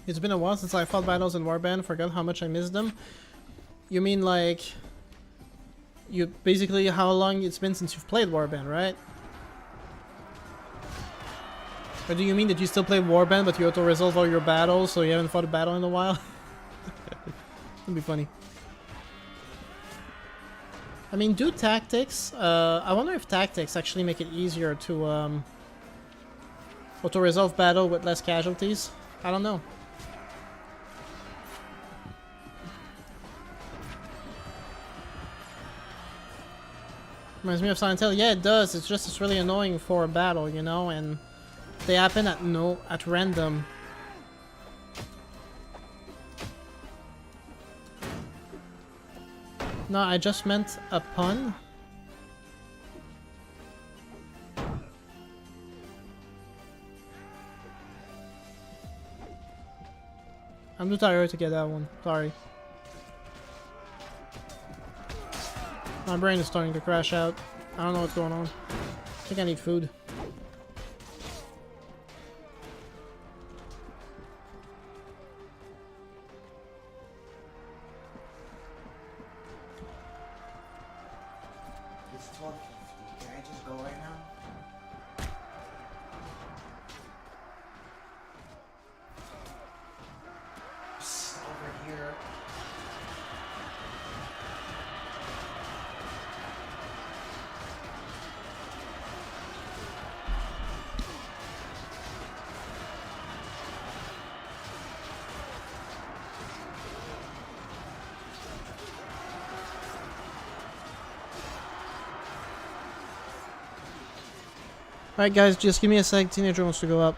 It's been a while since I fought battles in Warband, forgot how much I missed them. You mean like... You basically how long it's been since you've played Warband, right? Or do you mean that you still play Warband but you auto-resolve all your battles so you haven't fought a battle in a while? That'd be funny. I mean, do tactics. I wonder if tactics actually make it easier to auto-resolve battle with less casualties. I don't know. Reminds me of Silent Hill. Yeah, it does. It's just it's really annoying for a battle, you know, and they happen at random. No, I just meant a pun. I'm too tired to get that one. Sorry. My brain is starting to crash out. I don't know what's going on. I think I need food. It's 12:50. Can I just go right now? Psst, over here. Alright guys, just give me a sec. Teenager wants to go up.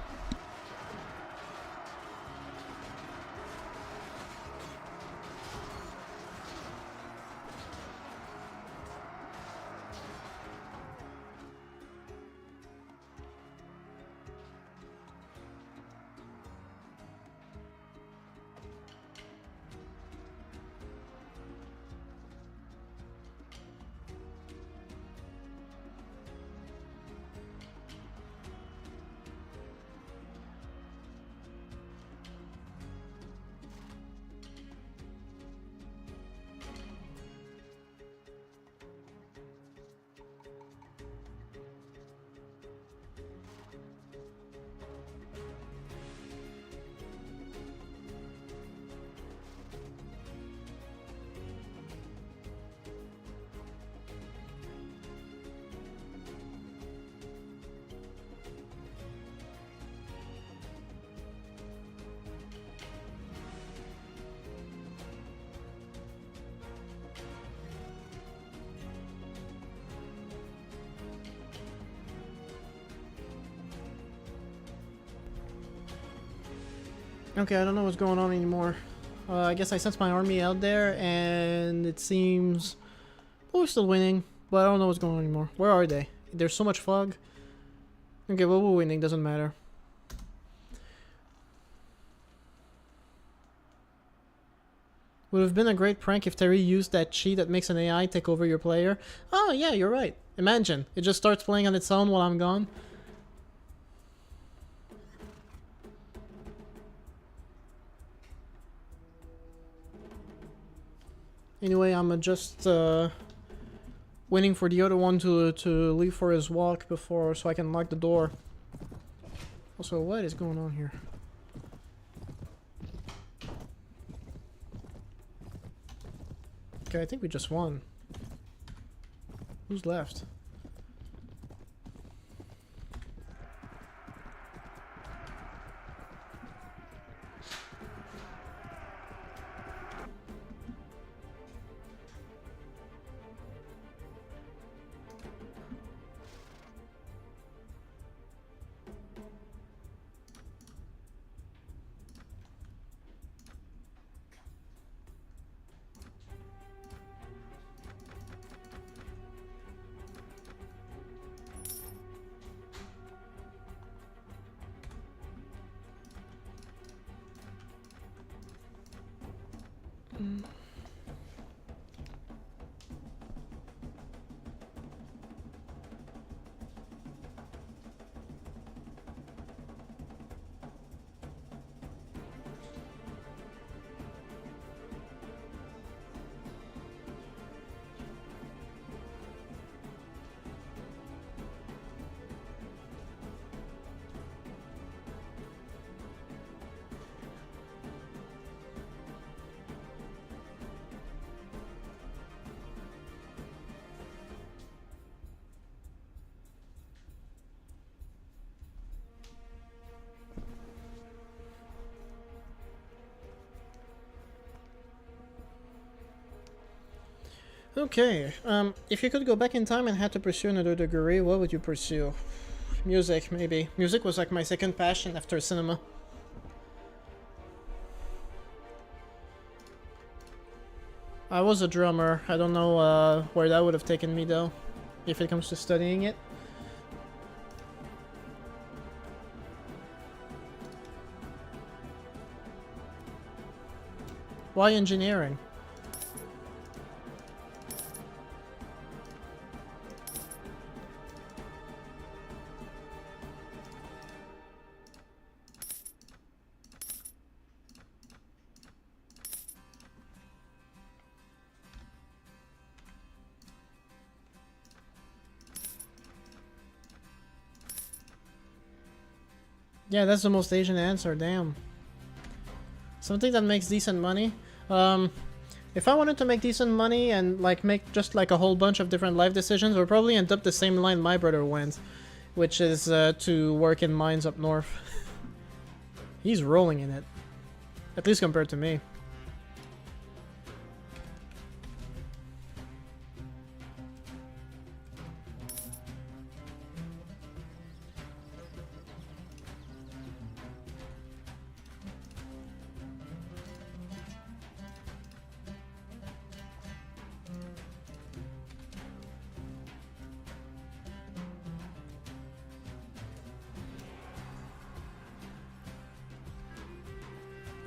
Okay, I don't know what's going on anymore. I guess I sent my army out there, and it seems... Oh, we're still winning, but I don't know what's going on anymore. Where are they? There's so much fog. Okay, well, we're winning, doesn't matter. Would have been a great prank if Terry used that cheat that makes an AI take over your player. Oh, yeah, you're right. Imagine, it just starts playing on its own while I'm gone. Anyway, I'm just waiting for the other one to leave for his walk before, so I can lock the door. Also, what is going on here? Okay, I think we just won. Who's left? Okay, if you could go back in time and had to pursue another degree, what would you pursue? Music, maybe. Music was like my second passion after cinema. I was a drummer. I don't know where that would have taken me though, if it comes to studying it. Why engineering? Yeah, that's the most Asian answer, damn. Something that makes decent money. If I wanted to make decent money and like make just like a whole bunch of different life decisions, we'll probably end up the same line my brother went, which is to work in mines up north. He's rolling in it, at least compared to me.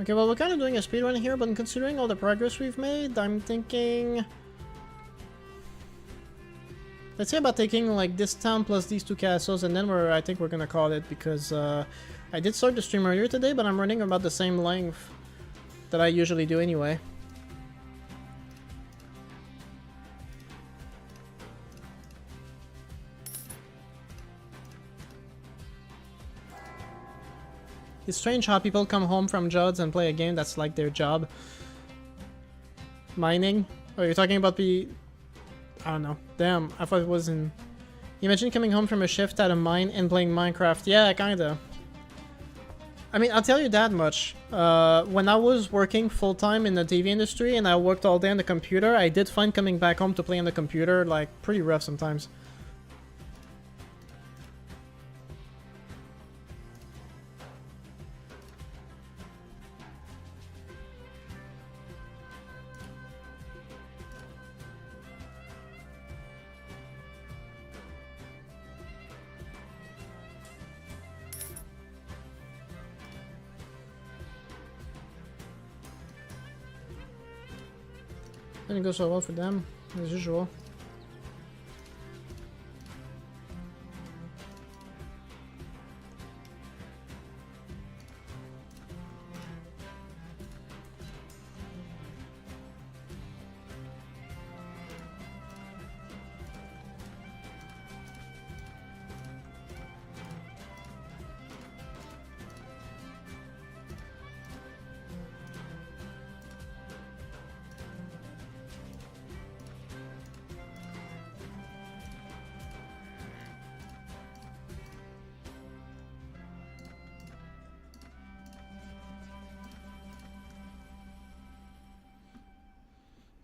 Okay, well, we're kind of doing a speedrun here, but considering all the progress we've made, I'm thinking... Let's say about taking, like, this town plus these two castles, and then I think we're gonna call it, because, I did start the stream earlier today, but I'm running about the same length that I usually do anyway. It's strange how people come home from jobs and play a game that's like their job. Mining? Oh, you're talking about the... I don't know. Damn, I thought it was in... Imagine coming home from a shift at a mine and playing Minecraft. Yeah, kinda. I mean, I'll tell you that much. When I was working full-time in the TV industry and I worked all day on the computer, I did find coming back home to play on the computer, like, pretty rough sometimes. Didn't go so well for them, as usual.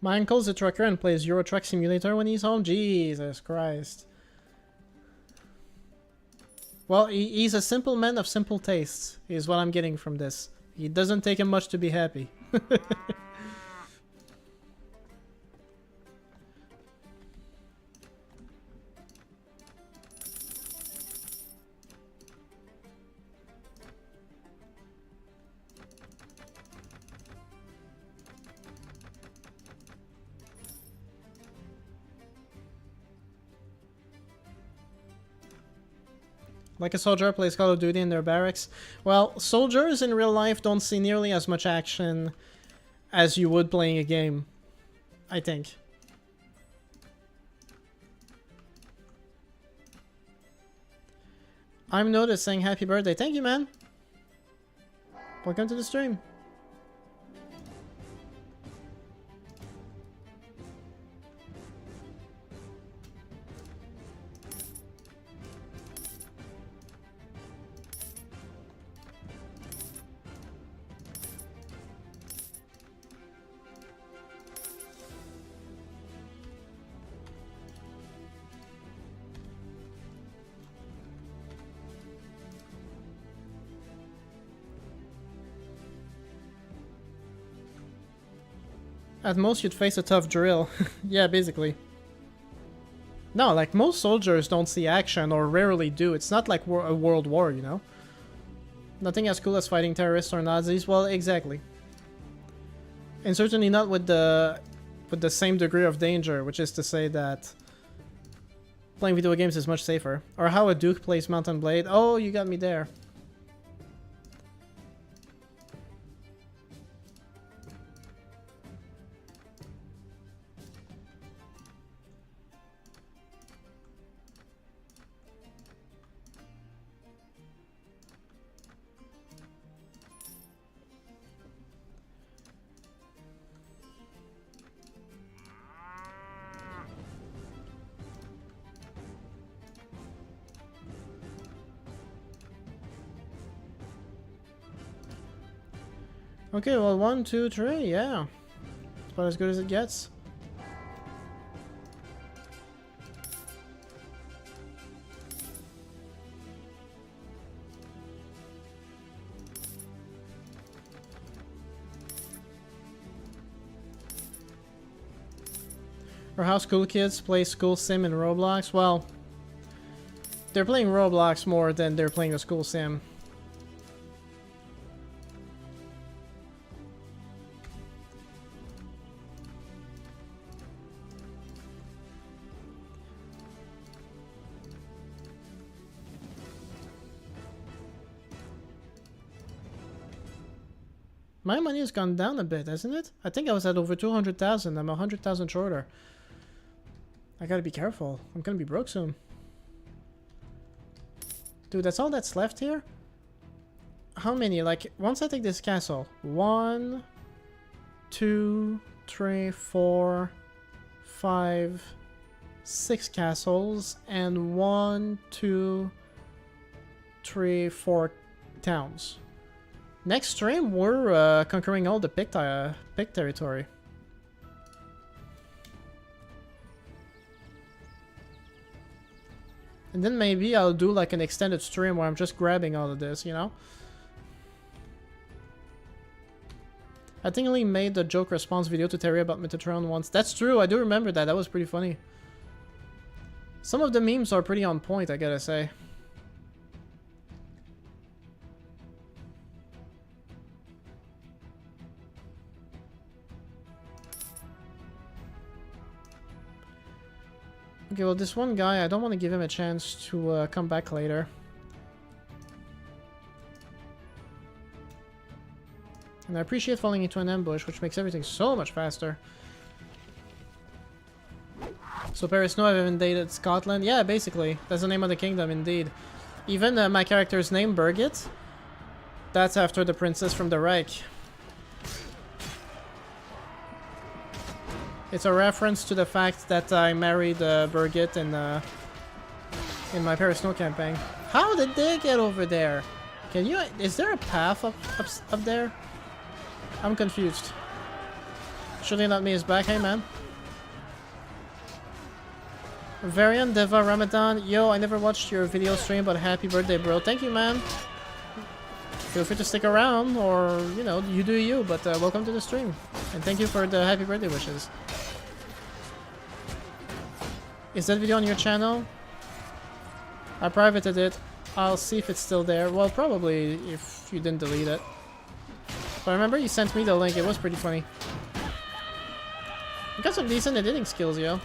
My uncle's a trucker and plays Euro Truck Simulator when he's home. Jesus Christ. Well, he's a simple man of simple tastes, is what I'm getting from this. It doesn't take him much to be happy. Like a soldier plays Call of Duty in their barracks. Well, soldiers in real life don't see nearly as much action as you would playing a game, I think. I'm noticing. Happy birthday. Thank you, man. Welcome to the stream. At most, you'd face a tough drill. Yeah, basically. No, like, most soldiers don't see action, or rarely do. It's not like a world war, you know? Nothing as cool as fighting terrorists or Nazis. Well, exactly. And certainly not with the same degree of danger, which is to say that playing video games is much safer. Or how a Duke plays Mountain Blade. Oh, you got me there. Okay, well, 1, 2, 3, yeah. It's about as good as it gets. Or how school kids play school sim in Roblox? Well, they're playing Roblox more than they're playing a school sim. My money has gone down a bit, hasn't it? I think I was at over 200,000. I'm 100,000 shorter. I gotta be careful. I'm gonna be broke soon. Dude, that's all that's left here? How many? Like, once I take this castle. 1, 2, 3, 4, 5, 6 castles. And 1, 2, 3, 4 towns. Next stream, we're conquering all the Pict territory. And then maybe I'll do like an extended stream where I'm just grabbing all of this, you know? I think I only made the joke response video to Terry about Metatron once. That's true, I do remember that. That was pretty funny. Some of the memes are pretty on point, I gotta say. Okay, well, this one guy, I don't want to give him a chance to come back later. And I appreciate falling into an ambush, which makes everything so much faster. So Paris no, I've invaded Scotland. Yeah, basically. That's the name of the kingdom, indeed. Even my character's name, Birgit, that's after the princess from the Reich. It's a reference to the fact that I married Birgit in my Paris Snow campaign. How did they get over there? Can you? Is there a path up there? I'm confused. Surely Not Me is back. Hey, man. Varian, Deva, Ramadan. Yo, I never watched your video stream, but happy birthday, bro. Thank you, man. Feel free to stick around, or, you know, you do you, but welcome to the stream. And thank you for the happy birthday wishes. Is that video on your channel? I privated it. I'll see if it's still there. Well, probably if you didn't delete it. But remember, you sent me the link. It was pretty funny. You got some decent editing skills, yo.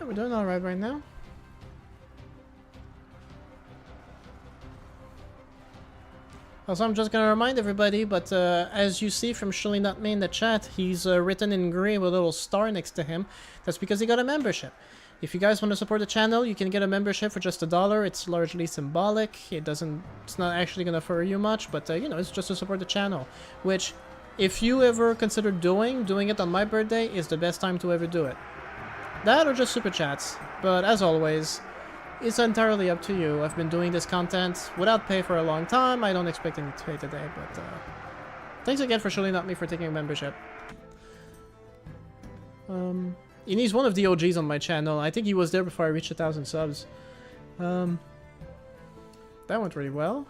We're doing alright right now. Also, I'm just gonna remind everybody, but as you see from Surely Not Me in the chat, he's written in grey with a little star next to him. That's because he got a membership. If you guys want to support the channel, you can get a membership for just $1. It's largely symbolic. It's not actually gonna fur you much, but you know, it's just to support the channel. Which, if you ever consider doing it on my birthday is the best time to ever do it. That or just super chats. But as always, it's entirely up to you. I've been doing this content without pay for a long time. I don't expect any pay today, but thanks again for Surely Not Me for taking a membership. And he's one of the OGs on my channel. I think he was there before I reached 1,000 subs. That went really well.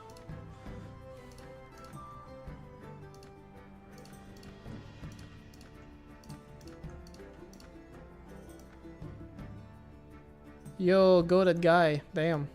Yo, goated guy. Damn.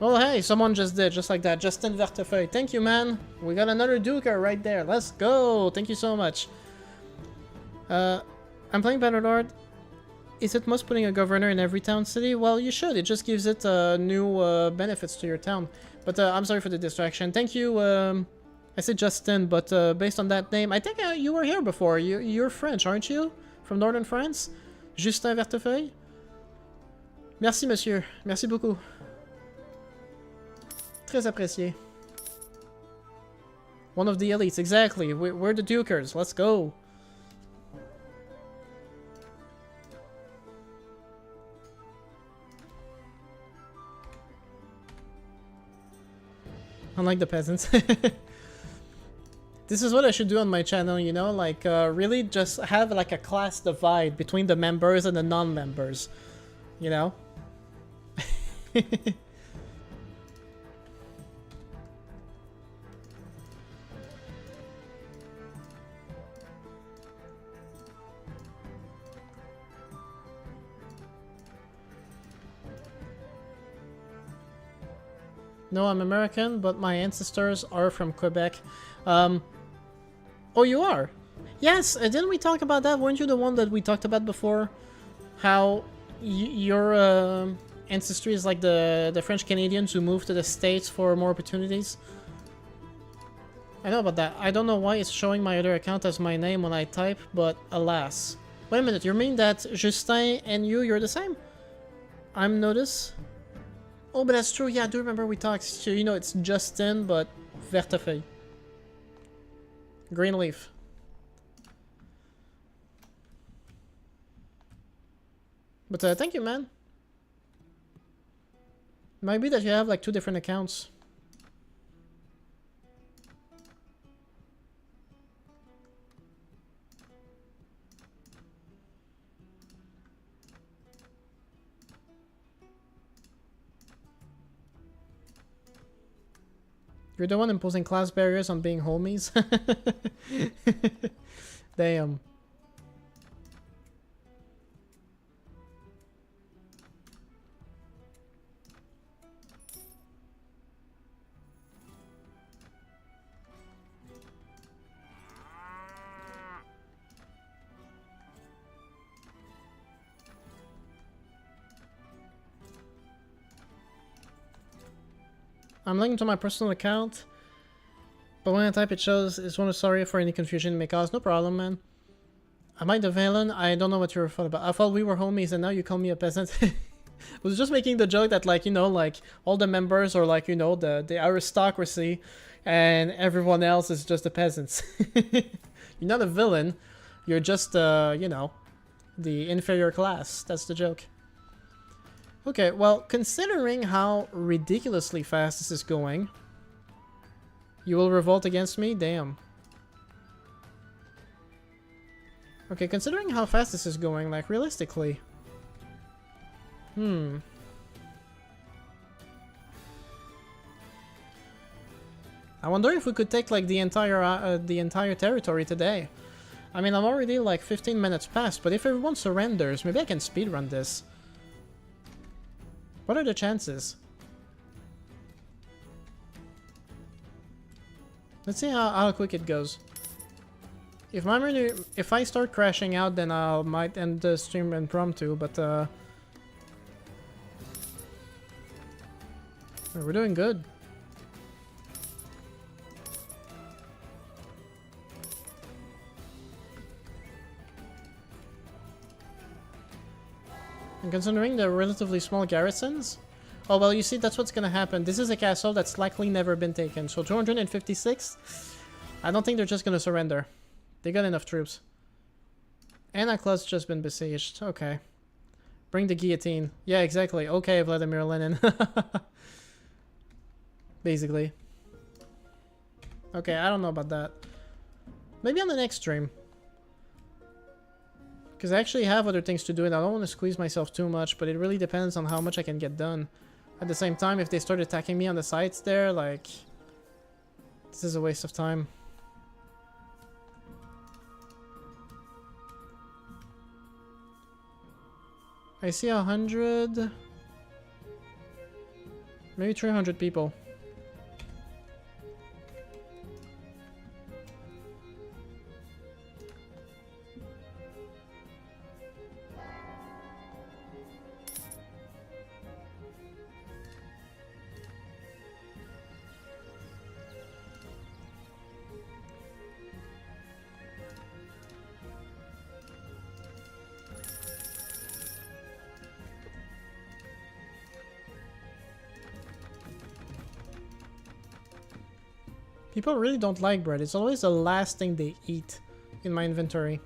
Well, hey, someone just did, just like that. Justin Vertefeuille. Thank you, man. We got another Duker right there. Let's go. Thank you so much. I'm playing Bannerlord. Is it must putting a governor in every town city? Well, you should. It just gives it new benefits to your town. But I'm sorry for the distraction. Thank you. I said Justin, but based on that name, I think you were here before. You're French, aren't you? From northern France? Justin Vertefeuille? Merci, monsieur. Merci beaucoup. Très apprécié. One of the elites, exactly. We're the Dukers. Let's go. Unlike the peasants. This is what I should do on my channel, you know? Like, really just have like a class divide between the members and the non-members. You know? No, I'm American, but my ancestors are from Quebec. Oh, you are? Yes, didn't we talk about that? Weren't you the one that we talked about before? How your ancestry is like the French Canadians who moved to the States for more opportunities? I know about that. I don't know why it's showing my other account as my name when I type, but alas. Wait a minute, you mean that Justin and you're the same? I'm Notice? Oh, but that's true. Yeah, I do remember we talked. So, you know, it's Justin, but Vertefeuille. Greenleaf. But thank you, man. Might be that you have like 2 different accounts. You're the one imposing class barriers on being homies. Damn. I'm linking to my personal account, but when I type it shows it's one sorry for any confusion it may cause. No problem, man. Am I the villain? I don't know what you're thought about. I thought we were homies and now you call me a peasant. I was just making the joke that, like, you know, like all the members are like, you know, the aristocracy and everyone else is just the peasants. You're not a villain. You're just, you know, the inferior class. That's the joke. Okay, well, considering how ridiculously fast this is going, you will revolt against me? Damn. Okay, considering how fast this is going, like, realistically. I wonder if we could take, like, the entire territory today. I mean, I'm already, like, 15 minutes past, but if everyone surrenders, maybe I can speedrun this. What are the chances? Let's see how quick it goes. If I start crashing out, then I might end the stream impromptu, but we're doing good. And considering the relatively small garrisons... Oh, well, you see, that's what's gonna happen. This is a castle that's likely never been taken. So 256? I don't think they're just gonna surrender. They got enough troops. Anacla's just been besieged. Okay. Bring the guillotine. Yeah, exactly. Okay, Vladimir Lenin. Basically. Okay, I don't know about that. Maybe on the next stream. Because I actually have other things to do and I don't want to squeeze myself too much, but it really depends on how much I can get done. At the same time, if they start attacking me on the sides there, like... This is a waste of time. I see 100... Maybe 300 people. People really don't like bread. It's always the last thing they eat in my inventory.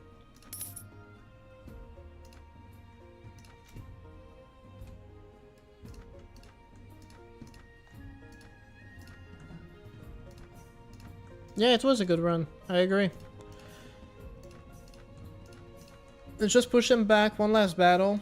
Yeah, it was a good run. I agree. Let's just push them back. One last battle.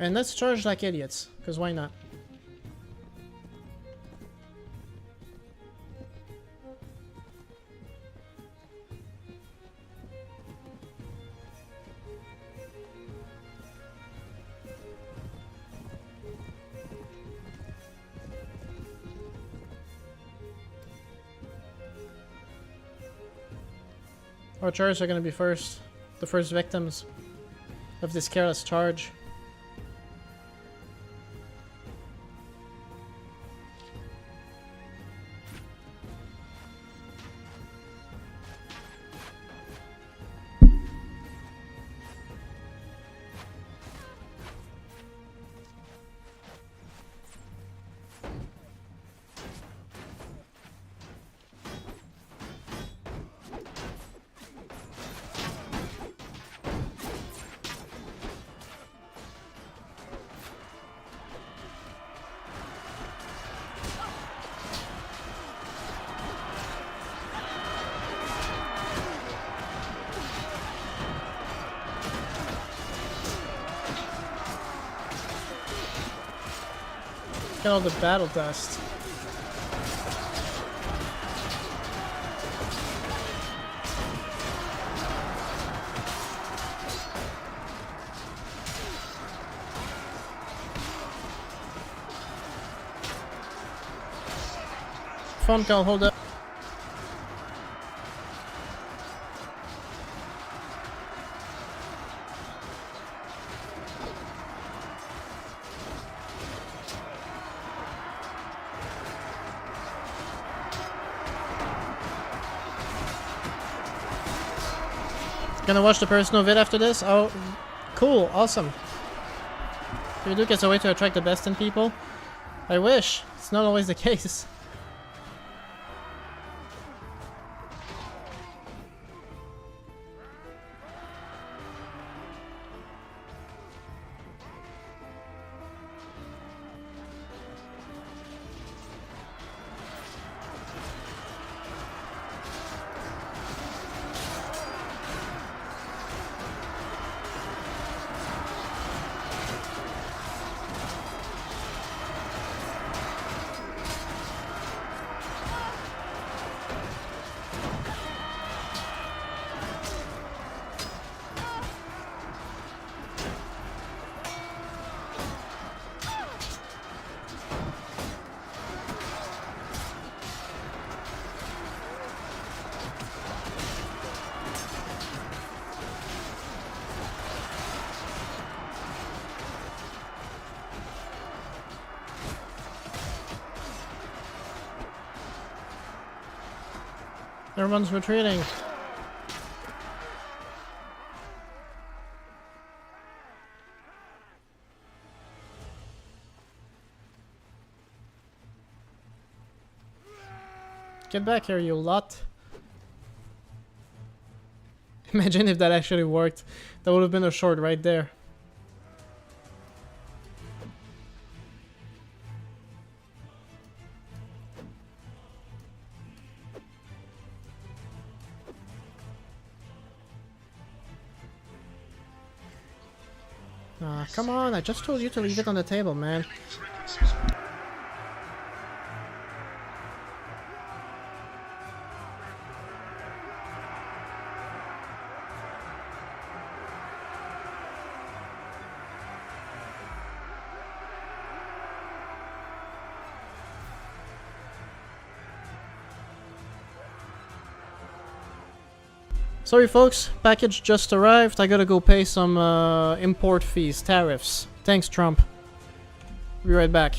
And let's charge like idiots, because why not? Archers are gonna be first, the first victims of this careless charge. Get all the battle dust. Phone call, hold up. Gonna watch the personal vid after this? Oh, cool, awesome. If Duke is a way to attract the best in people. I wish. It's not always the case. Everyone's retreating. Get back here, you lot. Imagine if that actually worked. That would have been a short right there. Come on, I just told you to leave it on the table, man. Sorry folks, package just arrived. I gotta go pay some import fees, tariffs. Thanks, Trump. Be right back.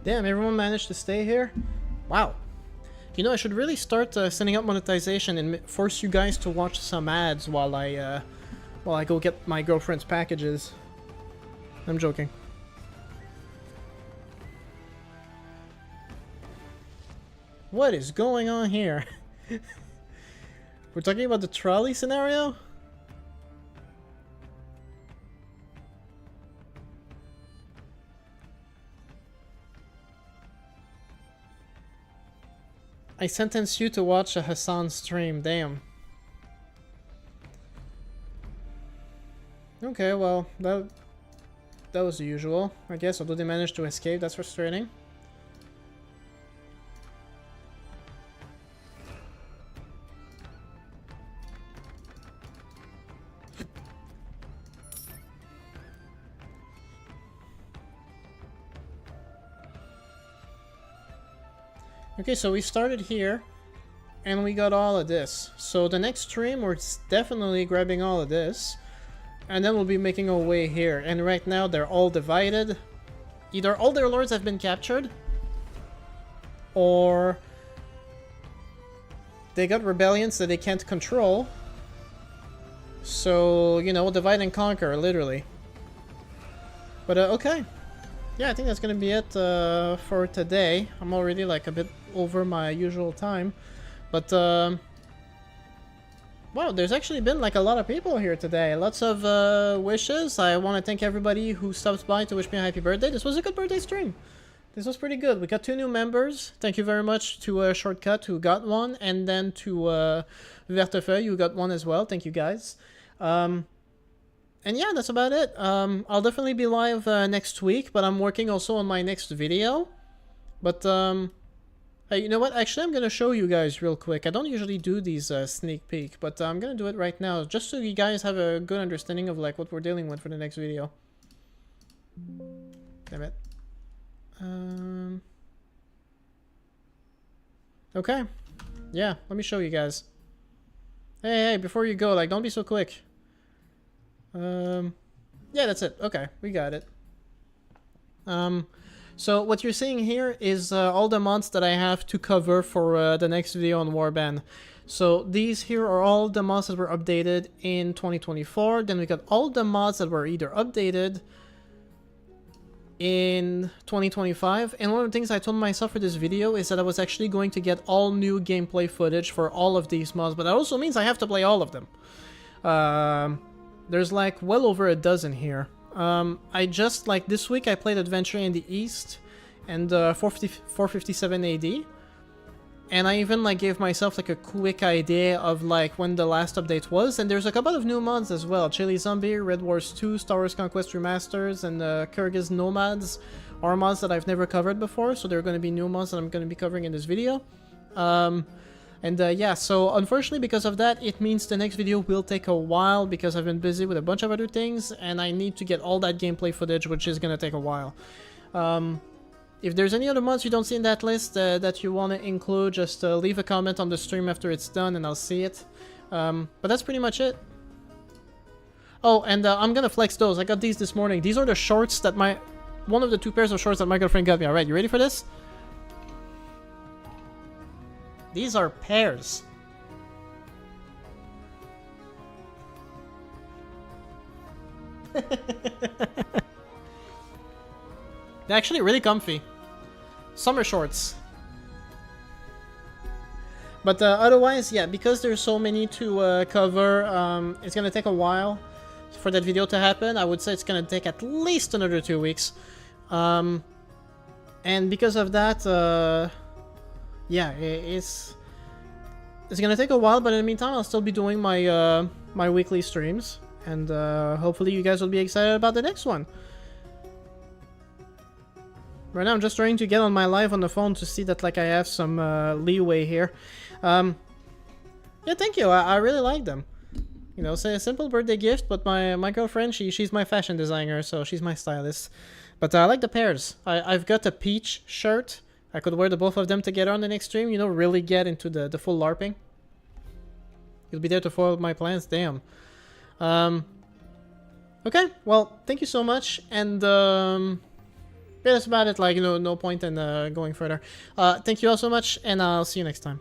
Damn, everyone managed to stay here? Wow. You know, I should really start setting up monetization and force you guys to watch some ads while I go get my girlfriend's packages. I'm joking. What is going on here? We're talking about the trolley scenario? I sentenced you to watch a Hassan stream, damn. Okay, well, that was the usual, I guess, although they managed to escape, that's frustrating. Okay, so we started here, and we got all of this. So the next stream, we're definitely grabbing all of this, and then we'll be making our way here. And right now, they're all divided. Either all their lords have been captured, or they got rebellions that they can't control. So, you know, divide and conquer, literally. But, okay. Yeah, I think that's gonna be it for today. I'm already like a bit over my usual time, but wow, there's actually been like a lot of people here today. Lots of wishes. I want to thank everybody who stops by to wish me a happy birthday. This was a good birthday stream. This was pretty good. We got 2 new members. Thank you very much to Shortcut who got one, and then to Vertefeuille who got one as well. Thank you guys. And yeah, that's about it. I'll definitely be live next week, but I'm working also on my next video. But, hey, you know what? Actually, I'm going to show you guys real quick. I don't usually do these sneak peek, but I'm going to do it right now, just so you guys have a good understanding of like what we're dealing with for the next video. Damn it. Okay. Yeah, let me show you guys. Hey, before you go, like, don't be so quick. Yeah, that's it. Okay, we got it. So what you're seeing here is all the mods that I have to cover for the next video on Warband. So these here are all the mods that were updated in 2024. Then we got all the mods that were either updated in 2025. And one of the things I told myself for this video is that I was actually going to get all new gameplay footage for all of these mods. But that also means I have to play all of them. There's like well over a dozen here. I just, like this week I played Adventure in the East and 457 AD. And I even like gave myself like a quick idea of like when the last update was. And there's a couple of new mods as well. Chili Zombie, Red Wars 2, Star Wars Conquest Remasters, and Kyrgyz Nomads are mods that I've never covered before. So they're going to be new mods that I'm going to be covering in this video. Yeah, so unfortunately because of that, it means the next video will take a while because I've been busy with a bunch of other things and I need to get all that gameplay footage, which is going to take a while. If there's any other mods you don't see in that list that you want to include, just leave a comment on the stream after it's done and I'll see it. But that's pretty much it. Oh, and I'm going to flex those. I got these this morning. These are the shorts that one of the 2 pairs of shorts that my girlfriend got me. Alright, you ready for this? These are pairs. They're actually really comfy. Summer shorts. But otherwise, yeah, because there's so many to cover, it's gonna take a while for that video to happen. I would say it's gonna take at least another 2 weeks. And because of that, yeah, it's gonna take a while, but in the meantime, I'll still be doing my my weekly streams, and hopefully you guys will be excited about the next one. Right now, I'm just trying to get on my live on the phone to see that like I have some leeway here. Yeah, thank you. I really like them. You know, say a simple birthday gift, but my girlfriend, she's my fashion designer, so she's my stylist. But I like the pairs. I've got a peach shirt. I could wear the both of them together on the next stream, you know, really get into the full LARPing. You'll be there to foil my plans, damn. Okay, well, thank you so much, and that's about it. Like, you know, no point in going further. Thank you all so much, and I'll see you next time.